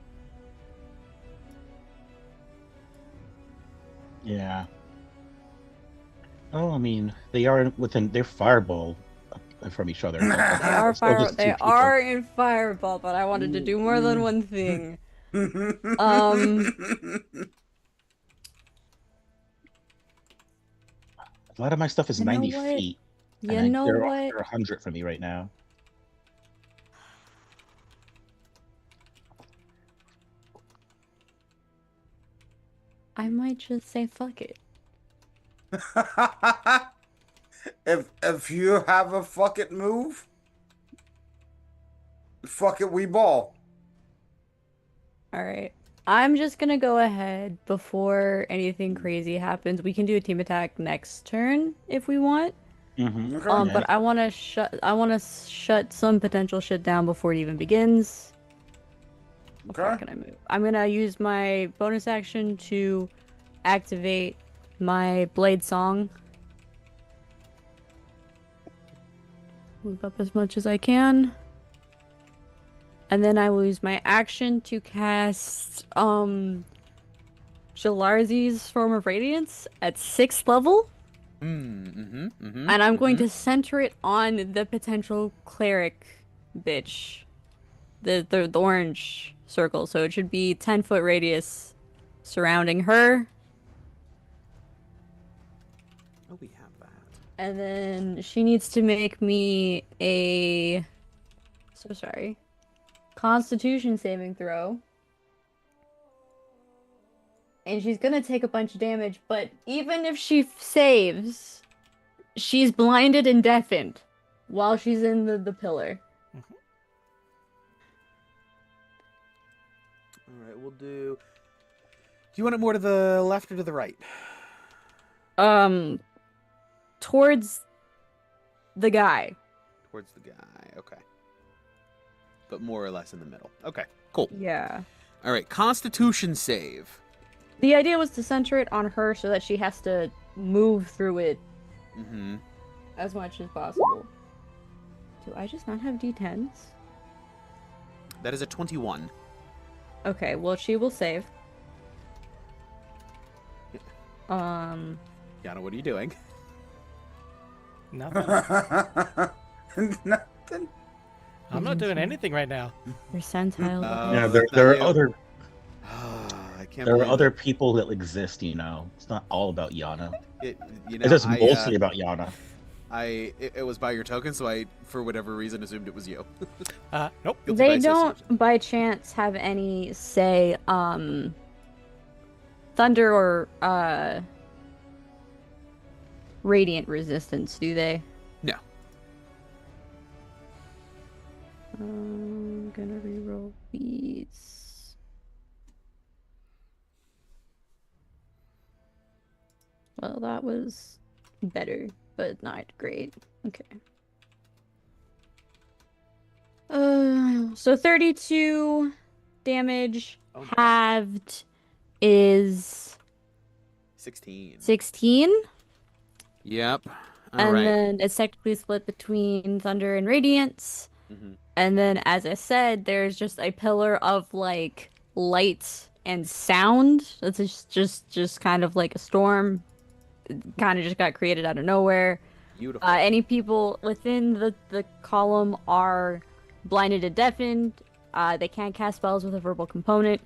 Yeah. Oh, I mean, they are within. They're fireball from each other. They are It's still just two people. in fireball, but I wanted to do more than one thing. A lot of my stuff is You know 90 what? feet. You and know they're, what? They're 100 for me right now. I might just say fuck it. if you have a fuck it move, fuck it, we ball. Alright. I'm just gonna go ahead before anything crazy happens. We can do a team attack next turn if we want. Mm-hmm. Okay. Yeah. But I wanna shut some potential shit down before it even begins. How far Okay. can I move? I'm gonna use my bonus action to activate my blade song. Move up as much as I can. And then I will use my action to cast Jalarzi's Form of Radiance at 6th level. And I'm going to center it on the potential cleric bitch. The orange circle. So it should be 10-foot radius surrounding her. Oh, we have that. And then she needs to make me a... So sorry. Constitution saving throw. And she's gonna take a bunch of damage, but even if she saves, she's blinded and deafened while she's in the pillar. All right, we'll do... Do you want it more to the left or to the right? Towards the guy. Towards the guy, okay. But more or less in the middle. Okay, cool. Yeah. All right, Constitution save. The idea was to center it on her so that she has to move through it as much as possible. Do I just not have D10s? That is a 21. Okay, well, she will save. Yana, what are you doing? Nothing. Nothing. I'm not doing anything right now. Percentile. Yeah, that's there not are you. other I can't there are believe other it. people that exist. You know, it's not all about Yana. You know, It's just I, mostly about Yana. it was by your token, so I, for whatever reason, assumed it was you. Nope. Guilty They by association. don't, by chance, have any, say, thunder or, radiant resistance, do they? No. I'm gonna reroll these. Well, that was better, but not great. Okay. So 32 damage Oh my. halved is 16. 16. Yep. All And right. then it's technically split between Thunder and Radiance. Mhm. And then, as I said, there's just a pillar of, like, light and sound. It's just kind of like a storm. It kind of just got created out of nowhere. Beautiful. Any people within the column are blinded and deafened. They can't cast spells with a verbal component.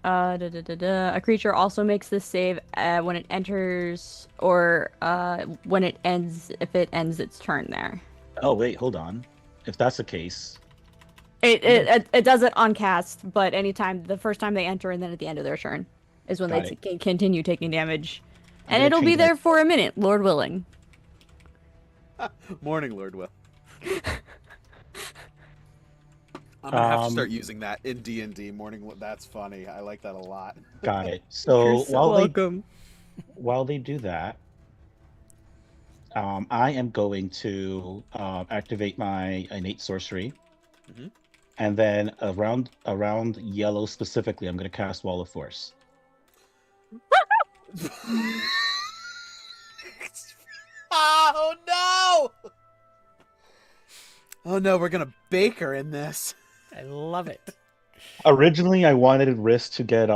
A creature also makes this save when it enters, or when it ends, if it ends its turn there. Oh wait, hold on. If that's the case, It does it on cast, but anytime, the first time they enter and then at the end of their turn is when Got they it. can continue taking damage. I'm And gonna it'll be change my- there for a minute, Lord willing. Morning, Lord Will. I'm gonna have to start Um, using that in D&D. Morning. That's funny. I like that a lot. got it. So You're so welcome. while they do that, I am going to activate my innate sorcery, Mhm. and then around yellow specifically, I'm going to cast Wall of Force. Oh no! Oh no, we're gonna bake her in this. I love it. Originally, I wanted Risk to get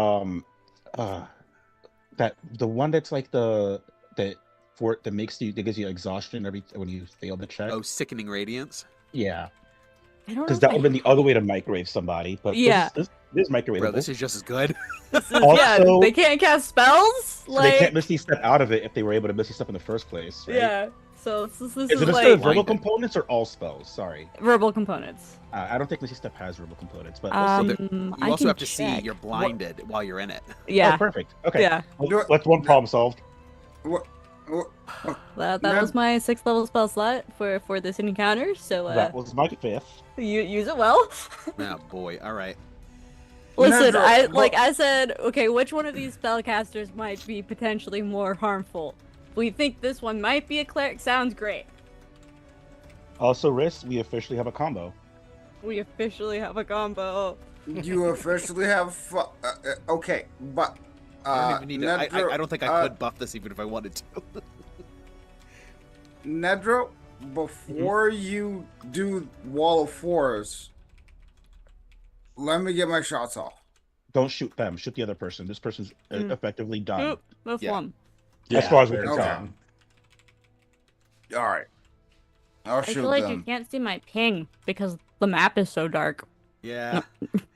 that the one that's like that makes you, that gives you exhaustion when you fail the check. Oh, sickening radiance. Yeah, I don't know. because that would have been the other way to microwave somebody. But Yeah. this is microwavable. Bro, this is just as good. Yeah, Also- they can't cast spells. So they can't misty step out of it if they were able to misty step in the first place. Right? Yeah. So this Is is it just like verbal Blinded. components or all spells? Sorry, verbal components. I don't think misty step has verbal components, but we'll see. You I also can have to see check. you're blinded while you're in it. Yeah. Oh, perfect. Okay. Yeah. Well, that's one problem solved. What? That Ma'am? was my 6th level spell slot for this encounter. So That was my fifth. you use it well. Oh boy. All right. Listen, Never- I said, okay, which one of these spellcasters might be potentially more harmful? We think this one might be a cleric. Sounds great. Also, Risk, we officially have a combo. We officially have a combo. You officially have. Okay, but. I don't even need to. Nedra- I don't think I could buff this even if I wanted to. Nedra, before you do Wall of Force, let me get my shots off. Don't shoot them. Shoot the other person. This person's effectively done. Oop, this Yeah. one. As far as we very can tell. done. All right. I'll I shoot feel like them. you can't see my ping because the map is so dark. Yeah,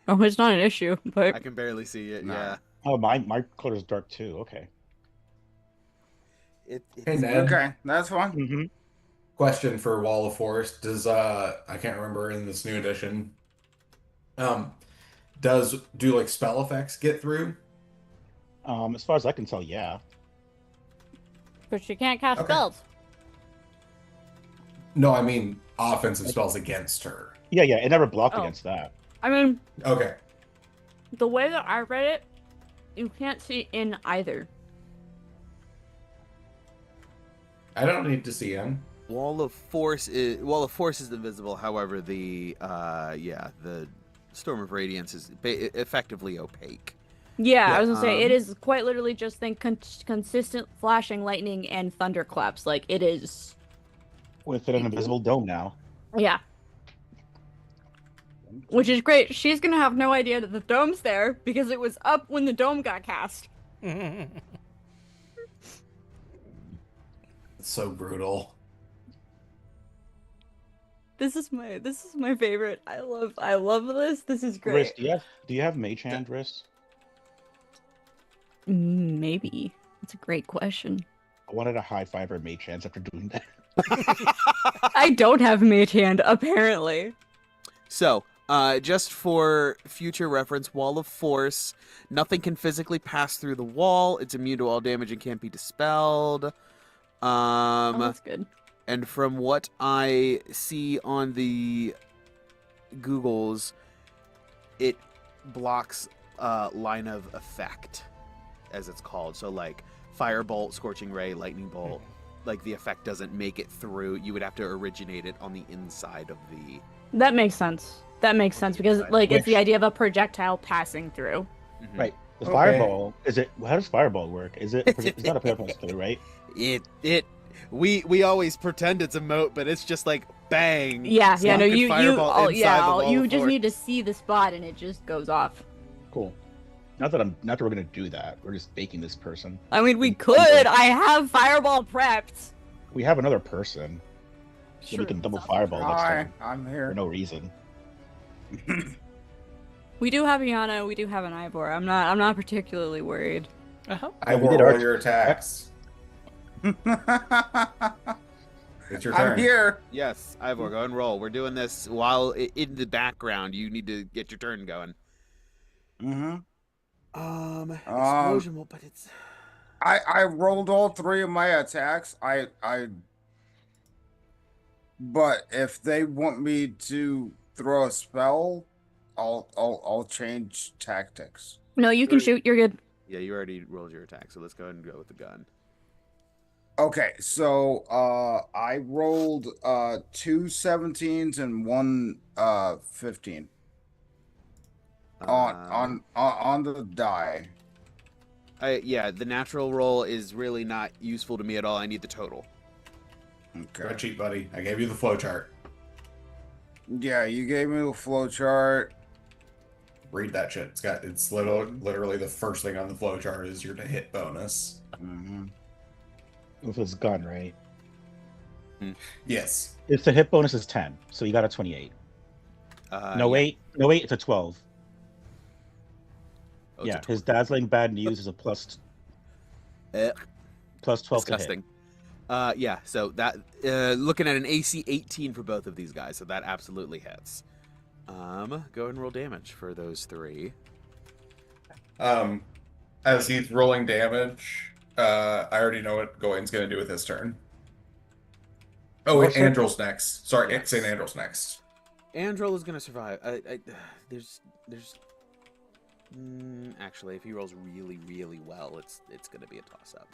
Oh, it's not an issue, but I can barely see it. No. Yeah. Oh, my color is dark too. Okay. It's Hey, Ned. Okay, that's fine. Mm-hmm. Question for Wall of Force. Does I can't remember in this new edition. Do like spell effects get through? As far as I can tell, yeah. but she can't cast Okay. spells. No, I mean offensive spells against her. Yeah, it never blocked Oh. against that. I mean, Okay. the way that I read it, you can't see in either. I don't need to see him. Wall of Force is invisible. However, the Storm of Radiance is effectively opaque. Yeah, Yeah, I was gonna say it is quite literally just think consistent flashing lightning and thunderclaps. Like it is. With an invisible dome now. Yeah. Which is great. She's gonna have no idea that the dome's there because it was up when the dome got cast. It's so brutal. This is my favorite. I love this. This is Riss, great. do you have Mage Hand, Riss? Maybe. That's a great question. I wanted a high five or Mage Hands after doing that. I don't have mage hand, apparently. So, just for future reference, Wall of Force. Nothing can physically pass through the wall. It's immune to all damage and can't be dispelled. Oh, that's good. And from what I see on the Googles, it blocks line of effect, as it's called. So like firebolt, scorching ray, lightning bolt, like the effect doesn't make it through. You would have to originate it on the inside of the. That makes sense. That makes sense because like it's the Which- idea of a projectile passing through. Mhm. Right. The Okay. fireball how does fireball work? It's not a projectile skill, right? We always pretend it's a moat, but it's just like bang. Yeah, So yeah, no, can you fireball oh, inside yeah, the wall you of just force. need to see the spot and it just goes off. Cool. Not that we're gonna do that. We're just baking this person. I mean, we could. I have fireball prepped. We have another person. So we can double fireball next Hi, time I'm for here. no reason. We do have Iana, we do have an Ivor. I'm not particularly worried. Uh-huh. I we will did roll our- your attacks. It's your turn. I'm here. Yes, Ivor, go and roll. We're doing this while in the background. You need to get your turn going. Explosion will, but it's. I rolled all three of my attacks. But if they want me to throw a spell, I'll change tactics. No, you can shoot. You're good. Yeah, you already rolled your attack, so let's go ahead and go with the gun. Okay, so I rolled 2 17s and 1 15 on the die. Yeah, the natural roll is really not useful to me at all. I need the total. Okay. Red cheat, buddy. I gave you the flowchart. Yeah, you gave me the flow chart. Read that shit. It's literally the first thing on the flowchart is your hit bonus. With his gun, right? Yes. It's the hit bonus is 10, so you got a 28. No, Yeah. wait, it's a 12. Oh, it's Yeah, a his dazzling bad news is a plus 12 to hit. disgusting. Yeah, so that looking at an AC 18 for both of these guys, so that absolutely hits. Go and roll damage for those three. As he's rolling damage, I already know what Goyen's gonna do with his turn. Oh, wait, Andrel's next. Sorry, Yes. St. Andrel's next. Andrel is gonna survive. There's actually, if he rolls really, really well, it's gonna be a toss-up.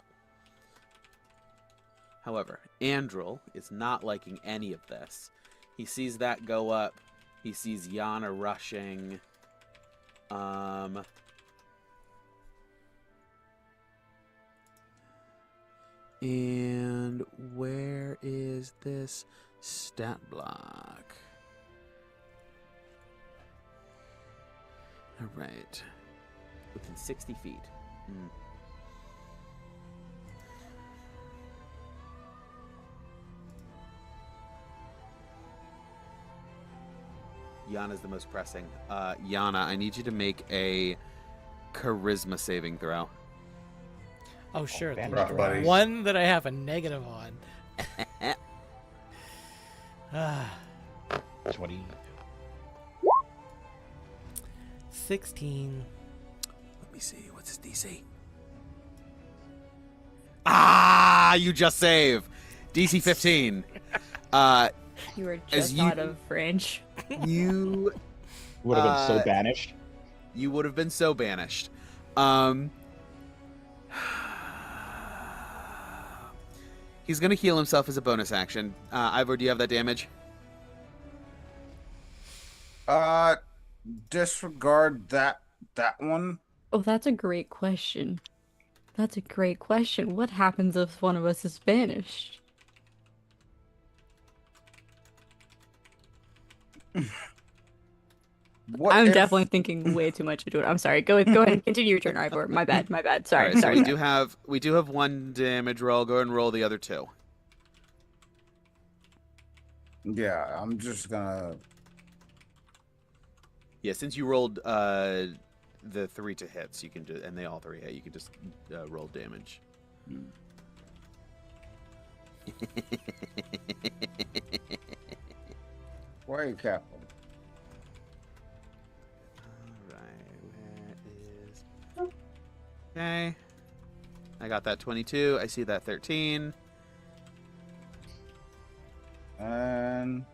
However, Andrel is not liking any of this. He sees that go up. He sees Yana rushing. And where is this stat block. All right. Within 60 feet. Yana's the most pressing. Yana, I need you to make a charisma saving throw. Oh, sure. man. the Rough, buddy. one that I have a negative on. 20. 16. Let me see. What's his DC? Ah, you just save. DC 15. You were As just you- out of range. You Would have been so Uh, banished. you would have been so banished. He's gonna heal himself as a bonus action. Ivor, do you have that damage? Disregard that one. Oh, that's a great question. That's a great question. What happens if one of us is banished? What I'm if- definitely thinking way too much into it. I'm sorry. Go ahead and continue your turn, Ivor. My bad. My bad. Sorry. All right, sorry. So we do have one damage roll. Go ahead and roll the other two. Yeah, I'm just gonna. Yeah, since you rolled the 3 to hits, you can just, and they all 3 hit. You can just roll damage. Why are you careful? Okay. I got that 22. I see that 13. And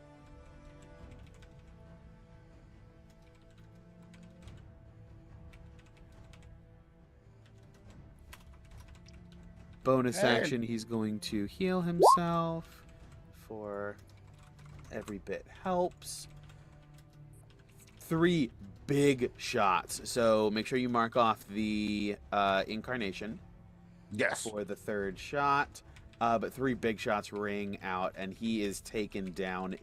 Bonus Hey. action, he's going to heal himself for every bit helps. 3 big shots. So make sure you mark off the incarnation yes. for the 3rd shot. But 3 big shots ring out, and he is taken down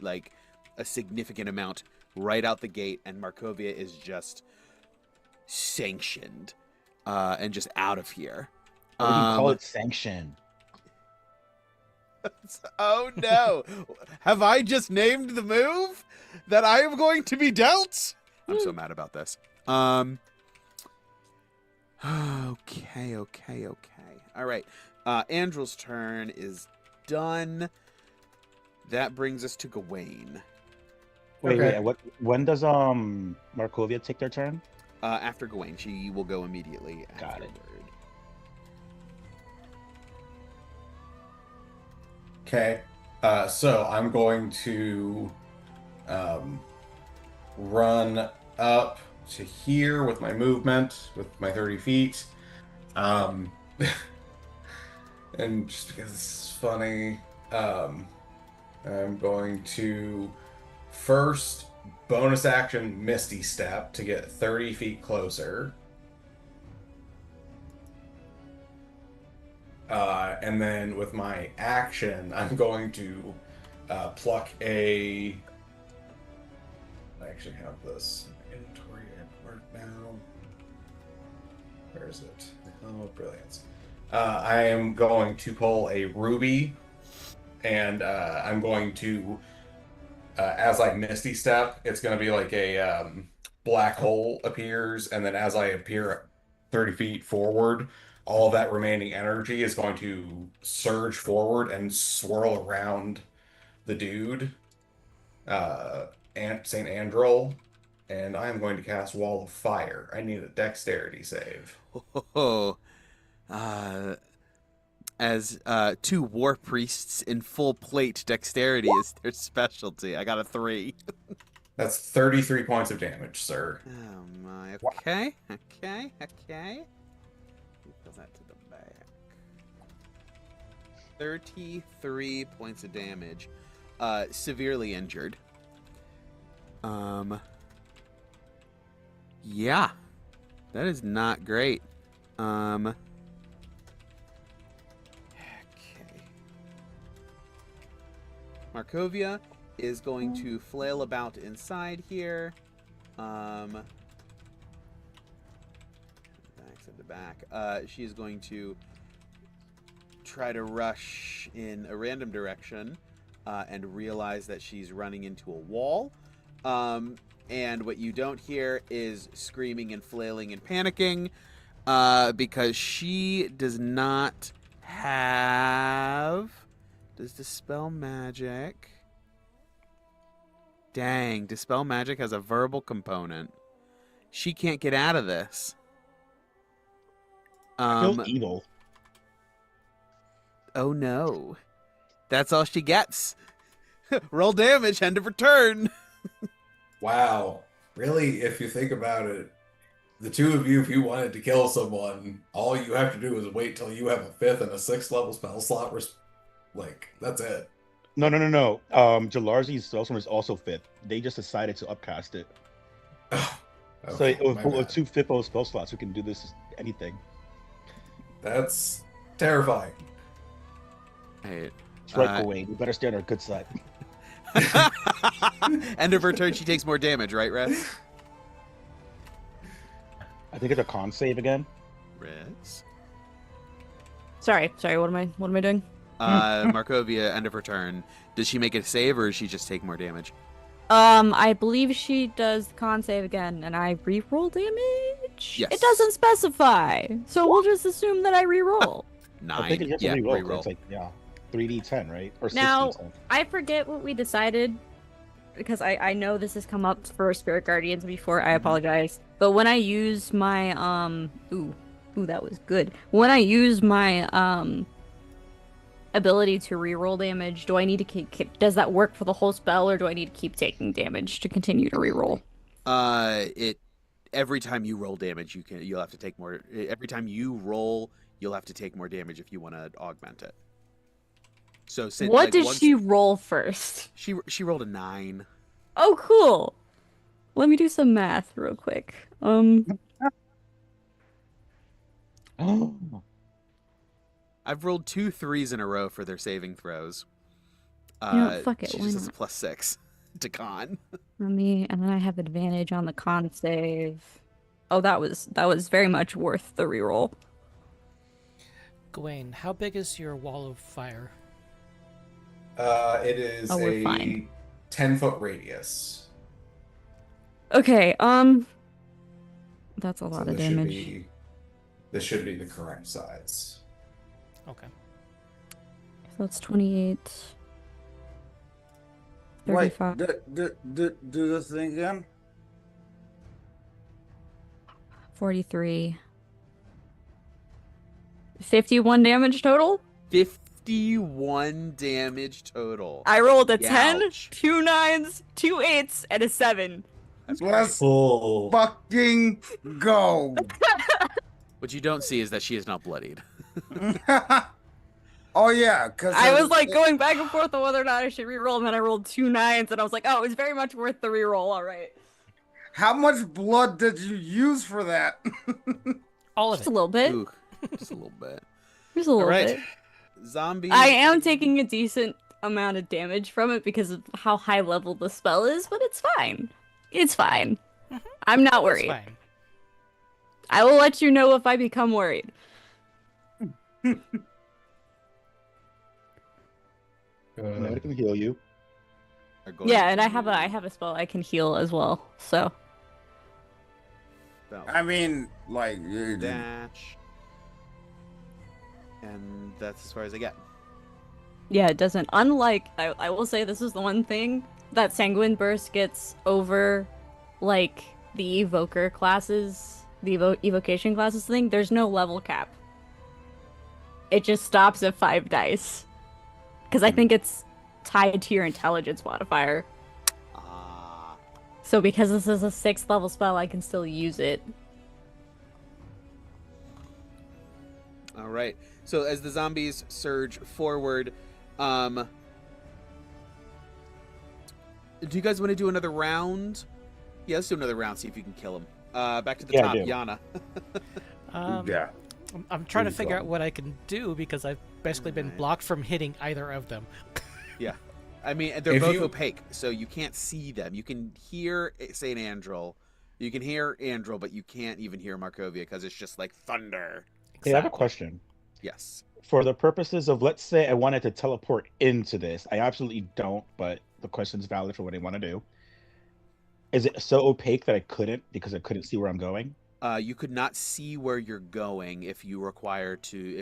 like a significant amount right out the gate, and Markovia is just sanctioned and just out of here. What do you call it? Sanction. Oh no! Have I just named the move that I am going to be dealt? I'm so mad about this. Okay. All right. Andrel's turn is done. That brings us to Gawain. Wait, Okay. wait. When does Markovia take their turn? After Gawain, she will go immediately. Got it. afterward. Okay. So I'm going to run up to here with my movement, with my 30 feet. And just because this is funny, I'm going to first bonus action Misty Step to get 30 feet closer. And then with my action, I'm going to pluck a. I actually have this in my inventory at work now. Where is it? Oh, brilliance. I am going to pull a ruby, and I'm going to, as I Misty Step, it's going to be like a black hole appears, and then as I appear 30 feet forward, all that remaining energy is going to surge forward and swirl around the dude, Saint Andrel, and I am going to cast Wall of Fire. I need a dexterity save. Oh, as 2 war priests in full plate, dexterity is their specialty. I got a 3. That's 33 points of damage, sir. Oh my. Okay. Put that to the back. 33 points of damage. Severely injured. Yeah. That is not great. Okay. Markovia is going to flail about inside here. Back to the back. She is going to try to rush in a random direction and realize that she's running into a wall. And what you don't hear is screaming and flailing and panicking because she does not have... Does Dispel Magic... Dang, Dispel Magic has a verbal component. She can't get out of this. Feel evil. Oh no. That's all she gets. Roll damage, end of her turn. Wow. Really, if you think about it, the two of you, if you wanted to kill someone, all you have to do is wait till you have a 5th and a 6th level spell slot. Like, that's it. No. Jalarzi's spell summon is also 5th. They just decided to upcast it. Okay, So my with bad. 2 5th level spell slots, we can do this anything. That's terrifying. Right. That's right, Gawain. We better stay on our good side. End of her turn, she takes more damage, right, Rez? I think it's a con save again. Rez? Sorry. What am I doing? Markovia, end of her turn. Does she make a save, or does she just take more damage? I believe she does the con save again, and I re-roll damage? Yes. It doesn't specify, so we'll just assume that I re-roll. 9. I think it's just Yeah, a reroll. 'Cause reroll. It's like, 3d10, right? Or 6d10. Now, I forget what we decided, because I know this has come up for Spirit Guardians before, I apologize. But when I use my, ooh, that was good. When I use my, ability to reroll damage, do I need to keep, does that work for the whole spell, or do I need to keep taking damage to continue to reroll? Every time you roll damage, you'll have to take more. Every time you roll, you'll have to take more damage if you want to augment it. So What did she roll first? She rolled a 9. Oh, cool. Let me do some math real quick. I've rolled 2 3s in a row for their saving throws. Fuck it, She why just has a not? +6 to con. And then I have advantage on the con save. Oh, that was very much worth the reroll. Gawain, how big is your wall of fire? It is Oh, we're a fine. 10-foot radius. Okay, that's a lot of this damage. This should be the correct size. Okay. So that's 28. Wait, 35. do this thing again? 43. 51 damage total? 51 damage total. I rolled a 10, Ouch. 2 9s, 2 8s, and a 7. That's Let's great. Oh. fucking go. What you don't see is that she is not bloodied. Oh yeah, because I was like going back and forth on whether or not I should reroll, and then I rolled 2 9s, and I was like, oh, it was very much worth the reroll. All right. How much blood did you use for that? All of Just a it. little bit. Ooh, just a little bit. Just a little All right. bit. Zombie. I am taking a decent amount of damage from it because of how high level the spell is, but it's fine. It's fine. I'm not That's worried. fine. I will let you know if I become worried. I can heal you. are going Yeah, and to I have a spell I can heal as well. So spell I mean, like, dash. And that's as far as I get. yeah, it doesn't. Unlike, I will say this is the one thing that Sanguine Burst gets over, like the Evoker classes, the Evocation classes thing. There's no level cap. It just stops at 5 dice. Because I think it's tied to your intelligence modifier. Ah. So because this is a 6th level spell, I can still use it. All right. So as the zombies surge forward, do you guys want to do another round? Yeah, let's do another round. See if you can kill him. Back to the Yeah, I top, do. Yana. yeah. I'm trying to Please figure out don't. what I can do because I've basically been Right. blocked from hitting either of them. Yeah. I mean, they're If both you- opaque, so you can't see them. You can hear St. Andrel. You can hear Andrel, but you can't even hear Markovia because it's just like thunder. Hey, I have a Exactly. question. Yes. For the purposes of, let's say I wanted to teleport into this, I absolutely don't, but the question's valid for what I want to do. Is it so opaque that I couldn't because I couldn't see where I'm going? You could not see where you're going if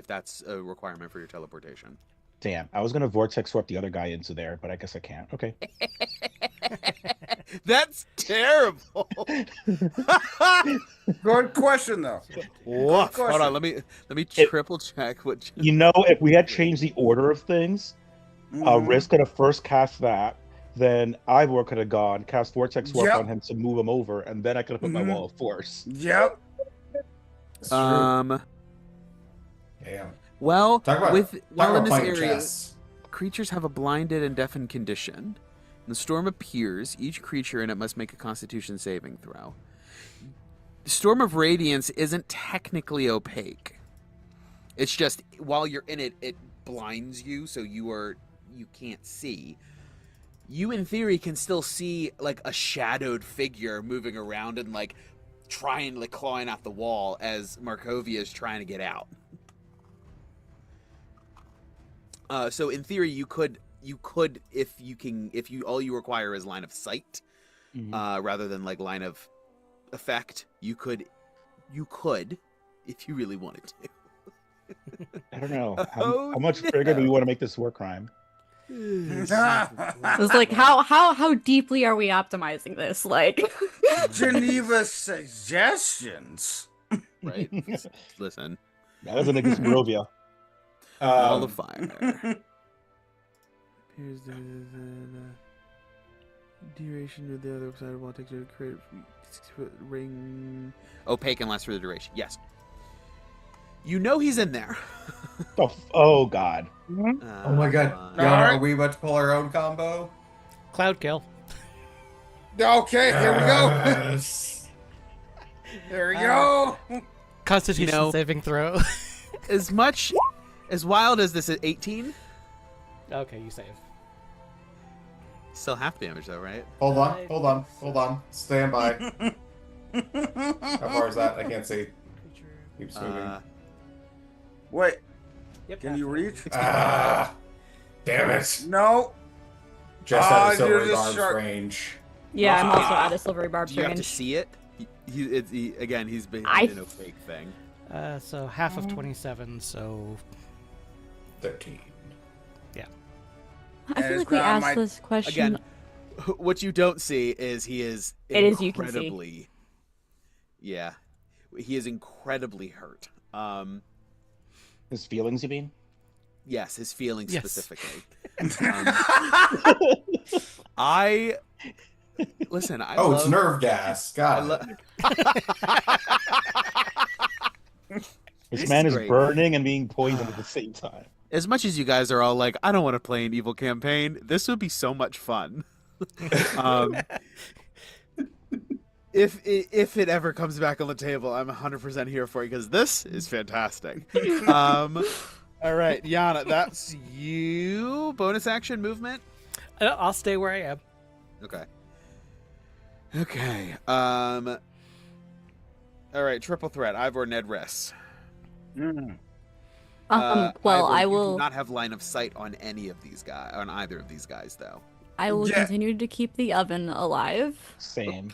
that's a requirement for your teleportation. Damn, I was gonna vortex warp the other guy into there, but I guess I can't. Okay. That's terrible. Good question though. Woof. Hold question. on, let me triple check what. You know, if we had changed the order of things, Mhm. Riz could have first cast that, then Ivor could have gone, cast Vortex Warp Yep. on him to move him over, and then I could have put my Mhm. Wall of Force. Yep. It's true. Damn. Well, Talk about in this playing area, chess. creatures have a blinded and deafened condition. When the storm appears, each creature in it must make a Constitution saving throw. The Storm of Radiance isn't technically opaque. It's just while you're in it, it blinds you, so you can't see. You, in theory, can still see like a shadowed figure moving around and like trying, like clawing out the wall as Markovia is trying to get out. So in theory, you could if you all you require is line of sight, rather than like line of effect. You could if you really wanted to. I don't know. Oh, How much bigger do we no. want to make this war crime? It's like how deeply are we optimizing this? Like, Geneva suggestions. Right? Listen, That isn't against Barovia. wall of fire. Here's the duration of the other side of wall takes to create ring. Opaque and lasts for the duration. Yes. You know he's in there. Oh God. Oh my god. Uh, Yana, Alright. are we about to pull our own combo? Cloud kill. Okay, here we go. Yes. There we go. Constitution You know- saving throw. as wild as this is 18, Okay, you save. still half damage though, right? Hold on. Stand by. How far is that? I can't see. Keeps moving. Wait, Yep. can you reach? Ah, damn it. No. Just out of you're Silver just Barb's sharp. range. yeah, I'm also Ah. out of silvery barbed Do you have to range. see it? Again, he's behind I- an opaque thing. So half of 27, so 13. I feel it's like we not asked my- this question. Again, what you don't see is he is It is you can see. incredibly. Yeah, he is incredibly hurt. His feelings, you mean? Yes, his feelings Yes. specifically. I listen. I Oh, love, it's nerve gas. I God. love. This man is great. burning and being poisoned at the same time. As much as you guys are all like, I don't want to play an evil campaign. This would be so much fun. um, if it ever comes back on the table, I'm 100% here for it because this is fantastic. All right, Yana, that's you. Bonus action movement. I'll stay where I am. Okay. Okay. All right, triple threat. Ivor, Ned, Ress. Well, Ivor, I you will. do not have line of sight on any of these guys, on either of these guys, though. I will Yeah. continue to keep the oven alive. Same.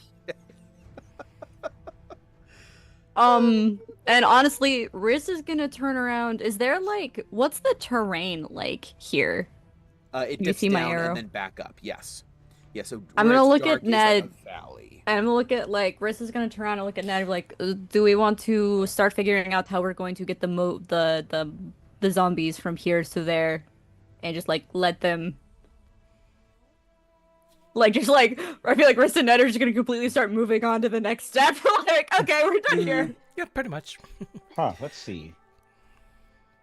And honestly, Riz is gonna turn around. Is there like, what's the terrain like here? It You dips see my down arrow? and then back up. Yes. Yeah. So I'm where gonna it's look dark at is like Ned. a valley. And I'm gonna look at like Riz is gonna turn around and look at Ned and be like, do we want to start figuring out how we're going to get the zombies from here to there, and just like let them. Like, just like, I feel like Riz and Ned are just gonna completely start moving on to the next step. Like, okay, we're done here. Yeah, pretty much. Huh, let's see.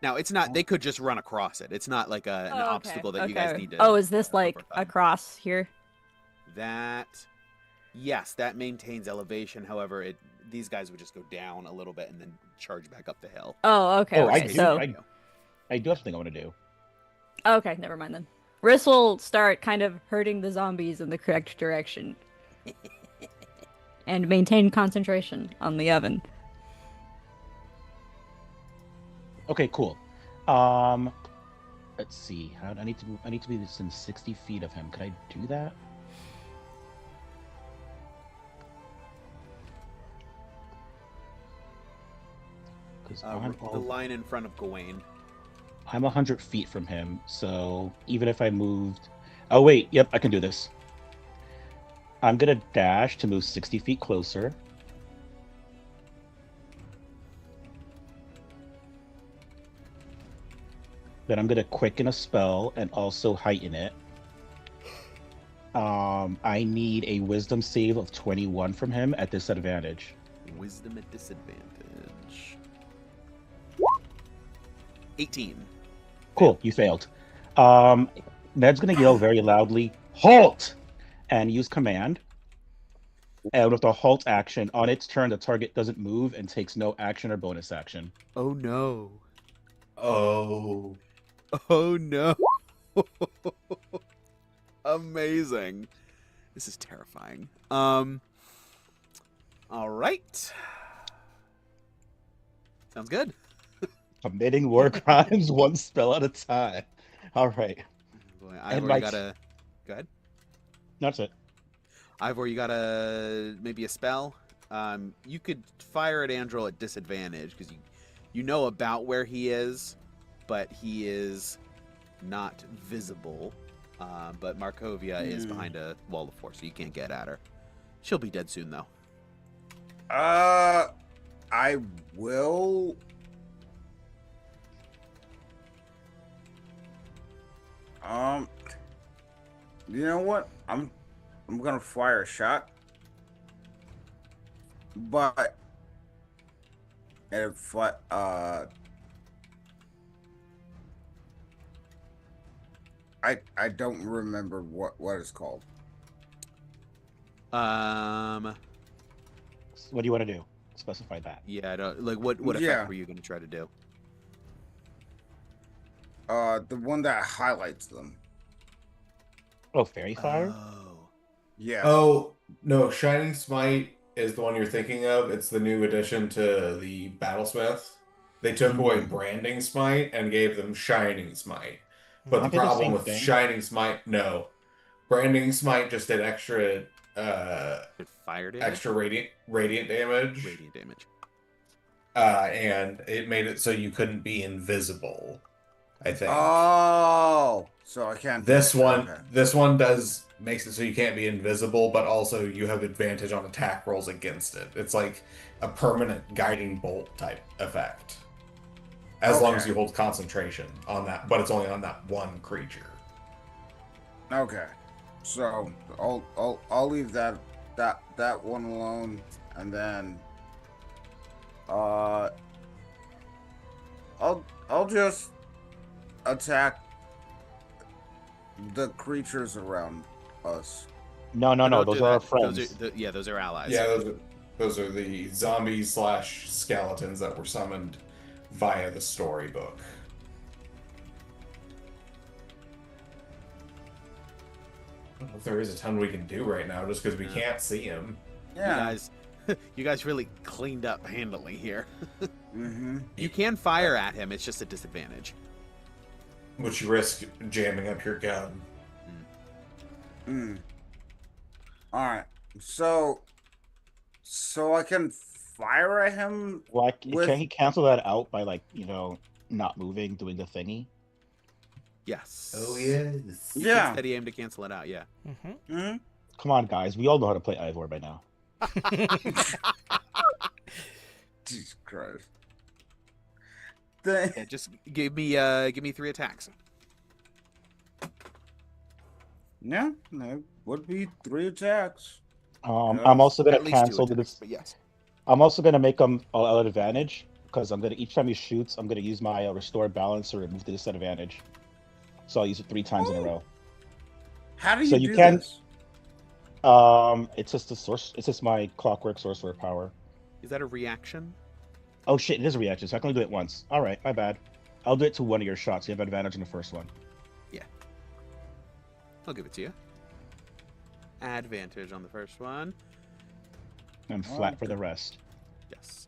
Now it's not. They could just run across it. It's not like an Oh, okay, obstacle that you guys okay. need to. Oh, is this like overcome. across here? That? Yes, that maintains elevation. However, these guys would just go down a little bit and then charge back up the hill. Oh, okay. Oh, I okay. do- So, I do have something I want to do. okay, never mind then. Riss will start kind of herding the zombies in the correct direction. And maintain concentration on the oven. Okay, cool. Let's see. I need to be within 60 feet of him. Could I do that? Because The line in front of Gawain. I'm 100 feet from him, so even if I moved... Oh, wait. Yep, I can do this. I'm going to dash to move 60 feet closer. Then I'm going to quicken a spell and also heighten it. I need a wisdom save of 21 from him at disadvantage. Wisdom at disadvantage. 18. Cool, you failed. Ned's going to yell very loudly, "Halt!" and use command. And with the halt action, on its turn, the target doesn't move and takes no action or bonus action. Oh no. Oh. Oh no. Amazing. This is terrifying. All right. Sounds good. Committing war crimes one spell at a time. All right. Boy, And Ivor, my- you gotta... Go ahead. That's it. Ivor, you got maybe a spell? You could fire at Andrel at disadvantage because you know about where he is, but he is not visible. But Markovia is behind a wall of force, so you can't get at her. She'll be dead soon, though. I will. You know what? I'm gonna fire a shot, but if I don't remember what it's called. What do you want to do? Specify that. Yeah, I don't like what effect Yeah. were you gonna try to do? The one that highlights them. Oh, fairy fire? Oh. Yeah. Oh, no, Shining Smite is the one you're thinking of. It's the new addition to the Battlesmith. They took away Branding Smite and gave them Shining Smite. But the Aren't they the problem same with thing? Shining Smite, no. Branding Smite just did extra Fire damage? extra radiant damage. Radiant damage. And it made it so you couldn't be invisible, I think. Oh, so I can't. This one Okay. makes it so you can't be invisible, but also you have advantage on attack rolls against it. It's like a permanent guiding bolt type effect. As long as Okay. you hold concentration on that, but it's only on that one creature. Okay, so I'll leave that one alone, and then I'll just attack the creatures around us. No, Don't those do are our that. friends. Those are allies. Yeah, those are the zombies / skeletons that were summoned via the storybook. I don't know if there is a ton we can do right now, just because we can't see him. Yeah. You guys really cleaned up handily here. Mm-hmm. You can fire at him, it's just a disadvantage. Which you risk jamming up your gun. All right. So I can fire at him. Like, With- can he cancel that out by, like, not moving, doing the thingy? Yes. yes. Yeah. Steady aim to cancel it out, yeah. Mm-hmm. Hmm? Come on, guys. We all know how to play Ivor by now. Jesus Christ. Yeah, just give me 3 attacks. Yeah, that would be 3 attacks. I'm also gonna At least 2 cancel attacks, this. but yes. I'm also gonna make him all out advantage because each time he shoots, I'm gonna use my restore balance to remove the disadvantage. So I'll use it 3 times in a row. How do you So do you can- this? It's just the source. It's just my clockwork sorcerer power. Is that a reaction? Oh shit! It is a reaction, so I can only do it once. All right, my bad. I'll do it to one of your shots. You have advantage on the first one. I'll give it to you. Advantage on the first one. And flat for the rest. Yes.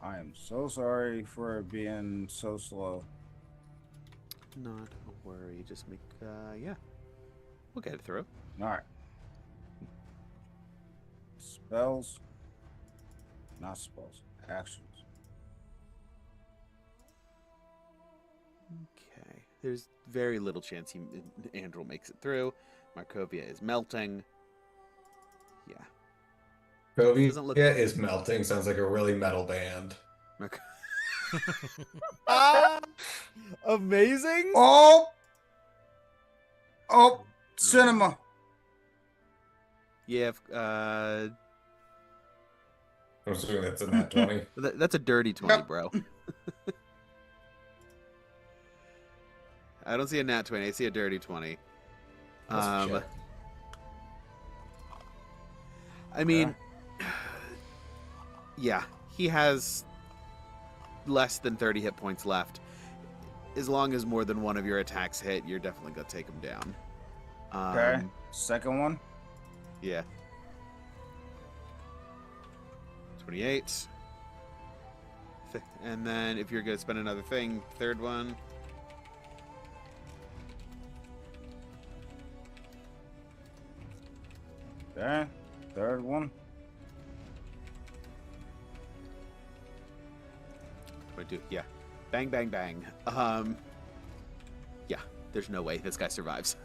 I am so sorry for being so slow. Not a worry. Just make, yeah. We'll get it through. All right. Spells. Not spells. Actions. Okay. There's very little chance Andrel makes it through. Markovia is melting. Yeah. Doesn't look- Barovia is melting. Sounds like a really metal band. Amazing. Oh! Oh! Cinema! Yeah. I'm assuming that's a nat 20. That's a dirty 20, Yep. bro. I don't see a nat 20. I see a dirty 20. Let's check. I mean, yeah, he has less than 30 hit points left. As long as more than one of your attacks hit, you're definitely going to take him down. Okay. Second one. Yeah. 28. And then if you're going to spend another thing, third one. Okay. Third one. 22. Yeah. Bang, bang, bang. Yeah. There's no way this guy survives.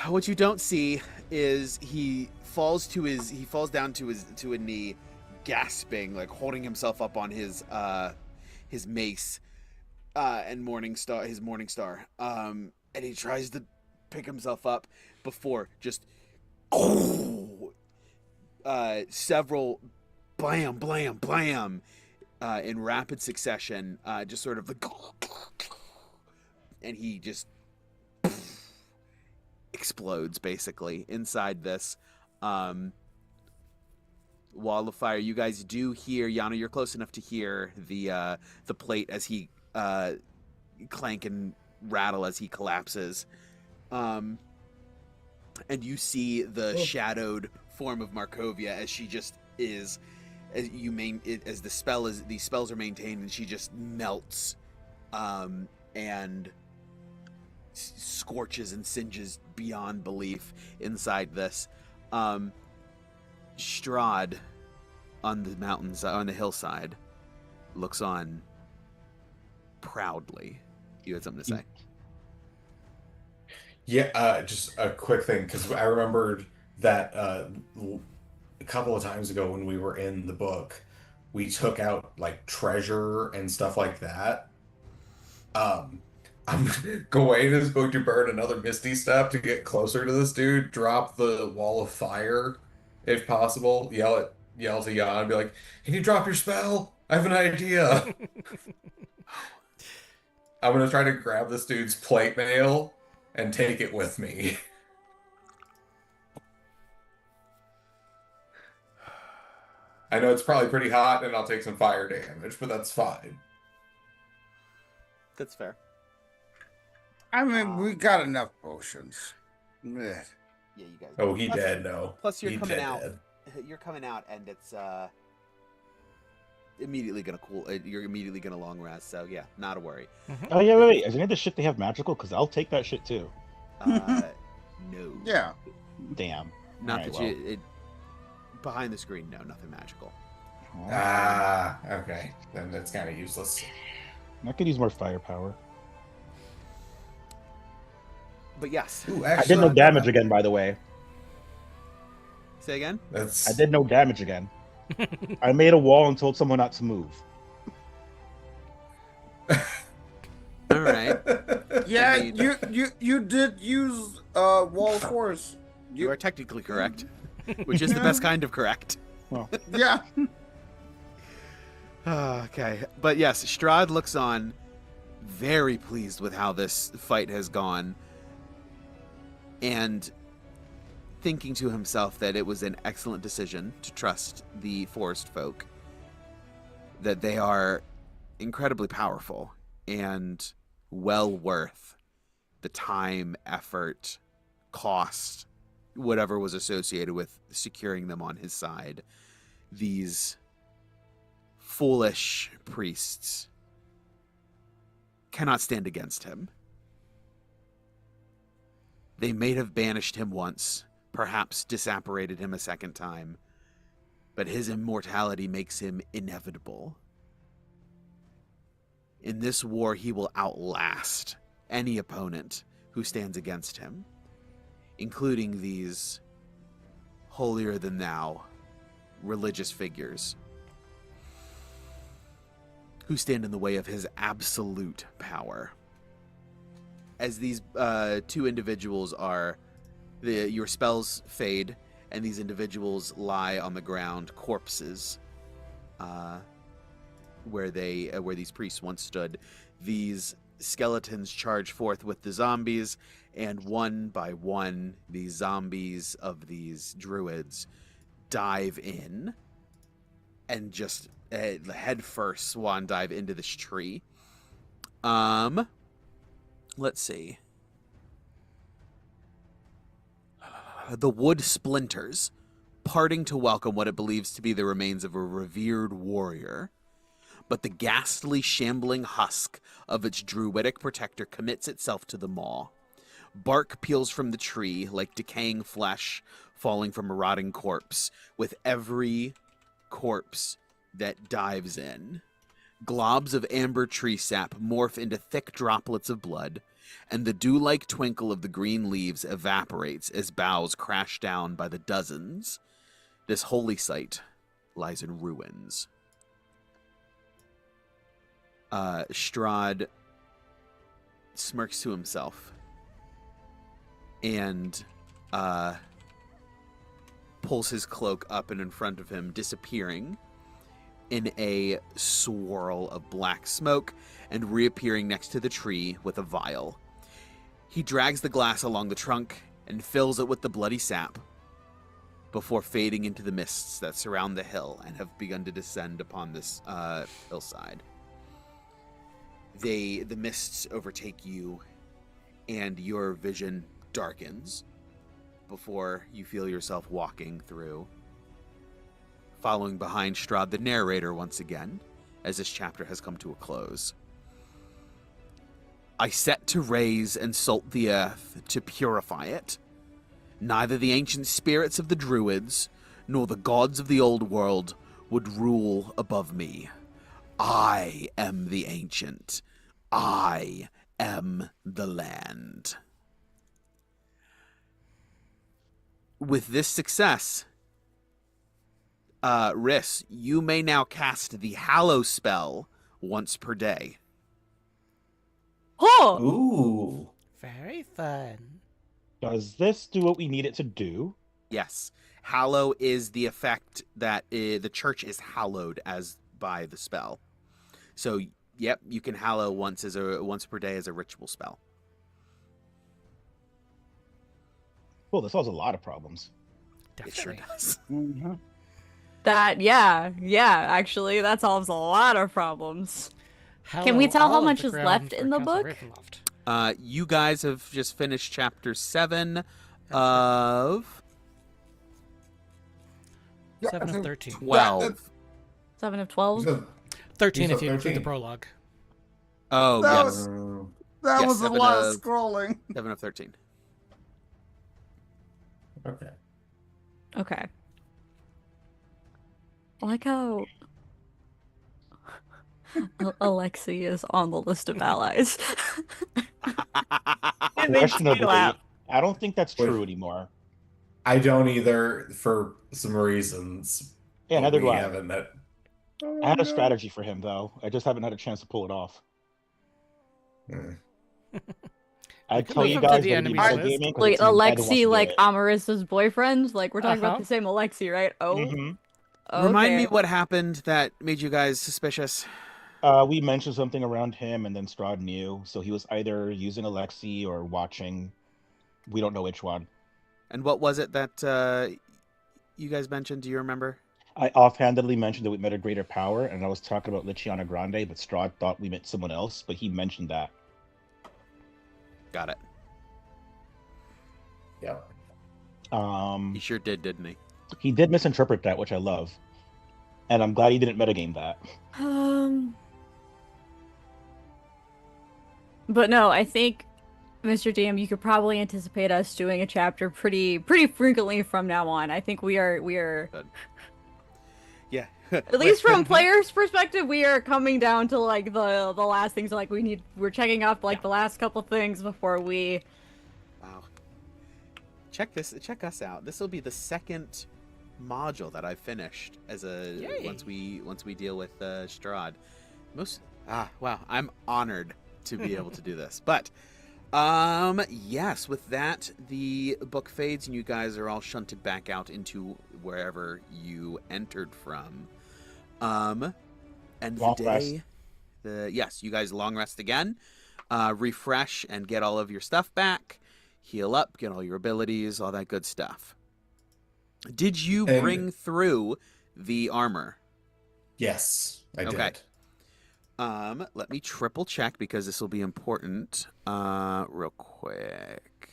What you don't see is he falls down to a knee, gasping, like holding himself up on his mace, and his morning star. And he tries to pick himself up before just several blam, blam, blam, in rapid succession, just sort of like, and he just explodes basically inside this wall of fire. You guys do hear, Yana, you're close enough to hear the plate as he clank and rattle as he collapses. And you see the shadowed form of Markovia as she just is, as these spells are maintained, and she just melts, and scorches and singes beyond belief inside this. Strahd on the mountains, on the hillside, looks on proudly. You had something to say? Yeah, just a quick thing, because I remembered that a couple of times ago when we were in the book, we took out like treasure and stuff like that. Gawain is going to burn another Misty Step to get closer to this dude, drop the wall of fire if possible, yell to Jan and be like, "Can you drop your spell? I have an idea." I'm gonna try to grab this dude's plate mail and take it with me. I know it's probably pretty hot and I'll take some fire damage, but that's fine. That's fair. I mean, we got enough potions. Ugh. Yeah, you guys. Oh, he dead, no. Plus, you're He coming dead, out. dead. You're coming out, and it's immediately gonna cool. You're immediately gonna long rest. So yeah, not a worry. Oh yeah, wait. Is any of the shit they have magical? Because I'll take that shit too. No. Yeah. Damn. Not Alright, that you. Behind the screen, no, nothing magical. Ah, okay. Then that's kind of useless. I could use more firepower. But yes. Ooh, I actually, did no damage again, by the way. Say again. That's I did no damage again. I made a wall and told someone not to move. All right. Yeah, Indeed. you did use wall force. You are technically correct, which is the best kind of correct. Well, Yeah. Okay, but yes, Strahd looks on, very pleased with how this fight has gone, and thinking to himself that it was an excellent decision to trust the forest folk. that they are incredibly powerful and well worth the time, effort, cost, whatever was associated with securing them on his side. These foolish priests cannot stand against him. They may have banished him once, perhaps disapparated him a second time, but his immortality makes him inevitable. In this war, he will outlast any opponent who stands against him, including these holier-than-thou religious figures who stand in the way of his absolute power. As these two individuals are, your spells fade, and these individuals lie on the ground, corpses, where these priests once stood. These skeletons charge forth with the zombies, and one by one, the zombies of these druids dive in and just head first swan dive into this tree. Let's see. The wood splinters, parting to welcome what it believes to be the remains of a revered warrior. But the ghastly, shambling husk of its druidic protector commits itself to the maw. Bark peels from the tree like decaying flesh falling from a rotting corpse, with every corpse that dives in. Globs of amber tree sap morph into thick droplets of blood, and the dew-like twinkle of the green leaves evaporates as boughs crash down by the dozens. This holy site lies in ruins. Strahd smirks to himself and pulls his cloak up and in front of him, disappearing in a swirl of black smoke and reappearing next to the tree with a vial. He drags the glass along the trunk and fills it with the bloody sap before fading into the mists that surround the hill and have begun to descend upon this hillside. The mists overtake you, and your vision darkens before you feel yourself walking through. Following behind Strahd, the narrator, once again, as this chapter has come to a close. I set to raise and salt the earth to purify it. Neither the ancient spirits of the druids nor the gods of the old world would rule above me. I am the ancient. I am the land. With this success, Riss, you may now cast the Hallow spell once per day. Oh! Ooh. Very fun. Does this do what we need it to do? Yes. Hallow is the effect that the church is hallowed as by the spell. So, yep, you can hallow once per day as a ritual spell. Well, this solves a lot of problems. It sure Definitely. does. Mm-hmm. Actually, that solves a lot of problems. Can we Hallow tell how all of much the is ground left for in the Castle book? Ravenloft. You guys have just finished chapter 7 of 7 of 13. 12. 7 of 12? 13 You if said you include the 13. prologue. Oh, That yes. That Yes, was a 7 lot of- of scrolling. 7 of 13. Okay. Okay. I like how Alexi is on the list of allies. It makes me Questionably, laugh. I don't think that's Wait. true anymore. I don't either for some reasons. Yeah, but neither do we I. haven't that. I had a strategy for him, though. I just haven't had a chance to pull it off. I'd can tell move you him to guys the that it'd be enemies metagaming list. 'cause Wait, it seems Ed wants to Alexi, do like it. Amarissa's boyfriend? Like, we're talking about Uh-huh. the same Alexi, right? Oh, Mhm. Remind me okay. what happened that made you guys suspicious. We mentioned something around him, and then Strahd knew, so he was either using Alexi or watching. We don't know which one. And what was it that you guys mentioned? Do you remember? I offhandedly mentioned that we met a greater power, and I was talking about Lichiana Grande, but Strahd thought we meant someone else, but he mentioned that. Got it. Yeah. He sure did, didn't he? He did misinterpret that, which I love. And I'm glad he didn't metagame that. But no, I think, Mr. DM, you could probably anticipate us doing a chapter pretty frequently from now on. I think we are Good. Yeah. at least from players' perspective, we are coming down to like the last things. Like we're checking off like the last couple things before we. Wow. Check us out. This will be the second module that I've finished as once we deal with Strahd. Wow, I'm honored to be able to do this. But yes, with that, the book fades and you guys are all shunted back out into wherever you entered from. And Long rest. Yes, you guys long rest again, refresh and get all of your stuff back, heal up, get all your abilities, all that good stuff. Did you bring through the armor? Yes, I did. Let me triple check because this will be important. Real quick.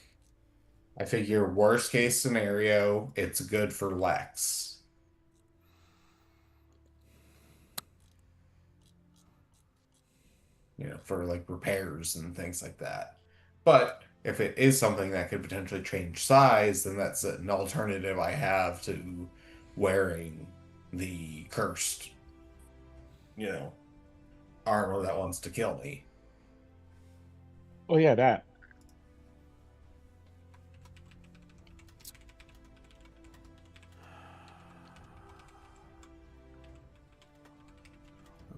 I figure worst case scenario, it's good for Lex. For like repairs and things like that. But if it is something that could potentially change size, then that's an alternative I have to wearing the cursed, armor that wants to kill me. Oh yeah, that.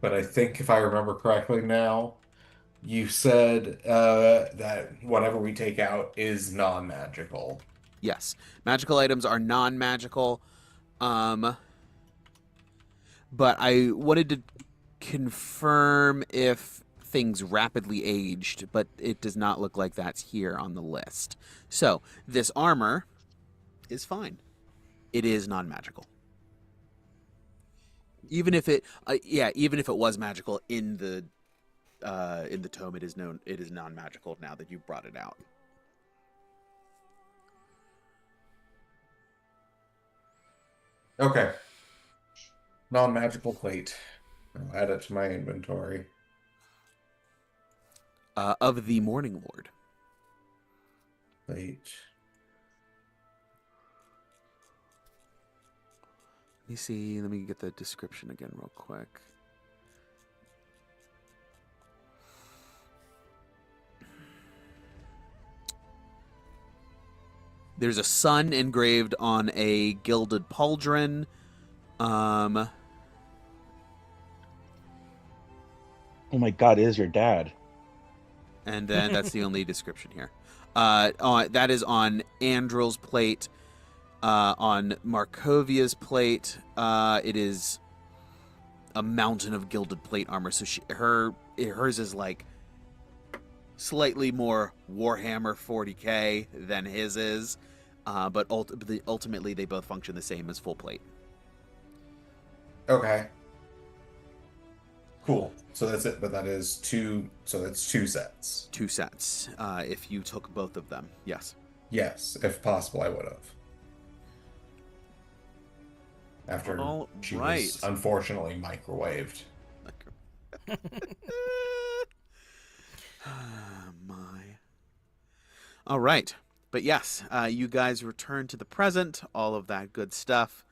But I think if I remember correctly now, you said that whatever we take out is non-magical. Yes, magical items are non-magical. But I wanted to confirm if things rapidly aged, but it does not look like that's here on the list. So this armor is fine. It is non-magical. Even if it was magical in the tome, it is non-magical now that you've brought it out. Okay. Non-magical plate. I'll add it to my inventory. Of the Morning Lord. Plate. Let me see. Let me get the description again real quick. There's a sun engraved on a gilded pauldron. Oh my god, it is your dad. And then that's the only description here. That is on Andril's plate. On Markovia's plate, it is a mountain of gilded plate armor. So hers is like slightly more Warhammer 40k than his is, but ultimately they both function the same as full plate. Okay. Cool. So that's it, but that is two. So that's two sets. Two sets. If you took both of them, yes. Yes, if possible, I would have. After she was unfortunately microwaved. My. All right. But yes, you guys return to the present, all of that good stuff.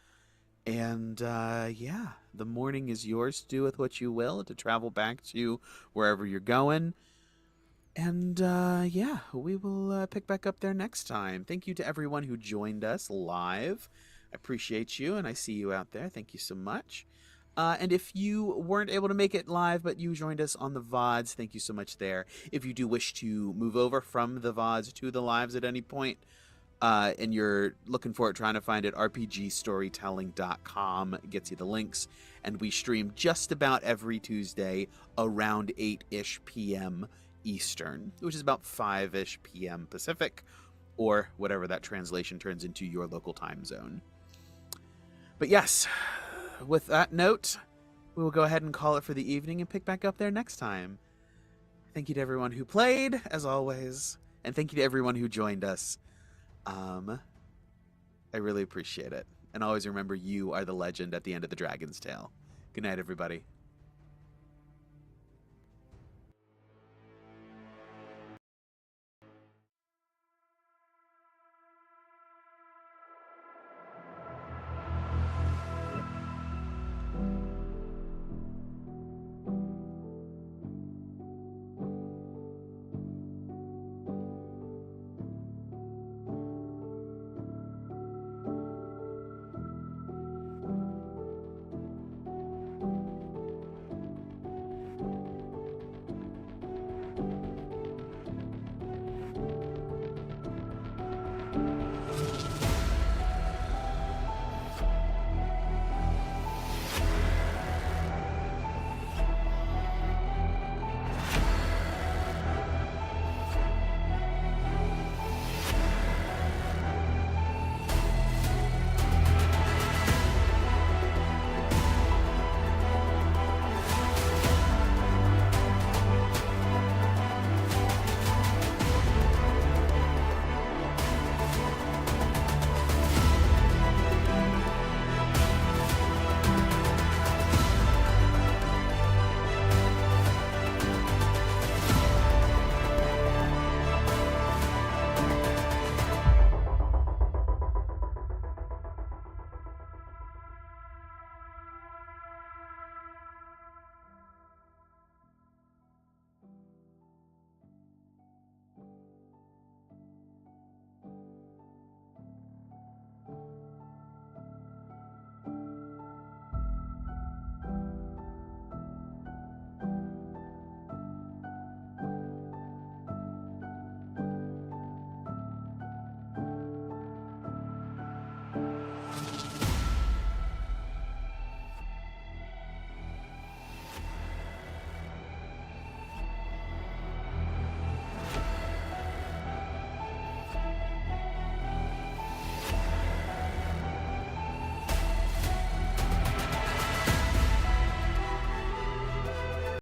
And the morning is yours to do with what you will, to travel back to wherever you're going. And we will pick back up there next time. Thank you to everyone who joined us live. I appreciate you, and I see you out there. Thank you so much. And if you weren't able to make it live, but you joined us on the VODs, thank you so much there. If you do wish to move over from the VODs to the lives at any point, and you're looking for it, trying to find it, rpgstorytelling.com gets you the links. And we stream just about every Tuesday around 8-ish p.m. Eastern, which is about 5-ish p.m. Pacific, or whatever that translation turns into your local time zone. But yes, with that note, we will go ahead and call it for the evening and pick back up there next time. Thank you to everyone who played, as always, and thank you to everyone who joined us. I really appreciate it. And always remember, you are the legend at the end of the Dragon's Tale. Good night, everybody.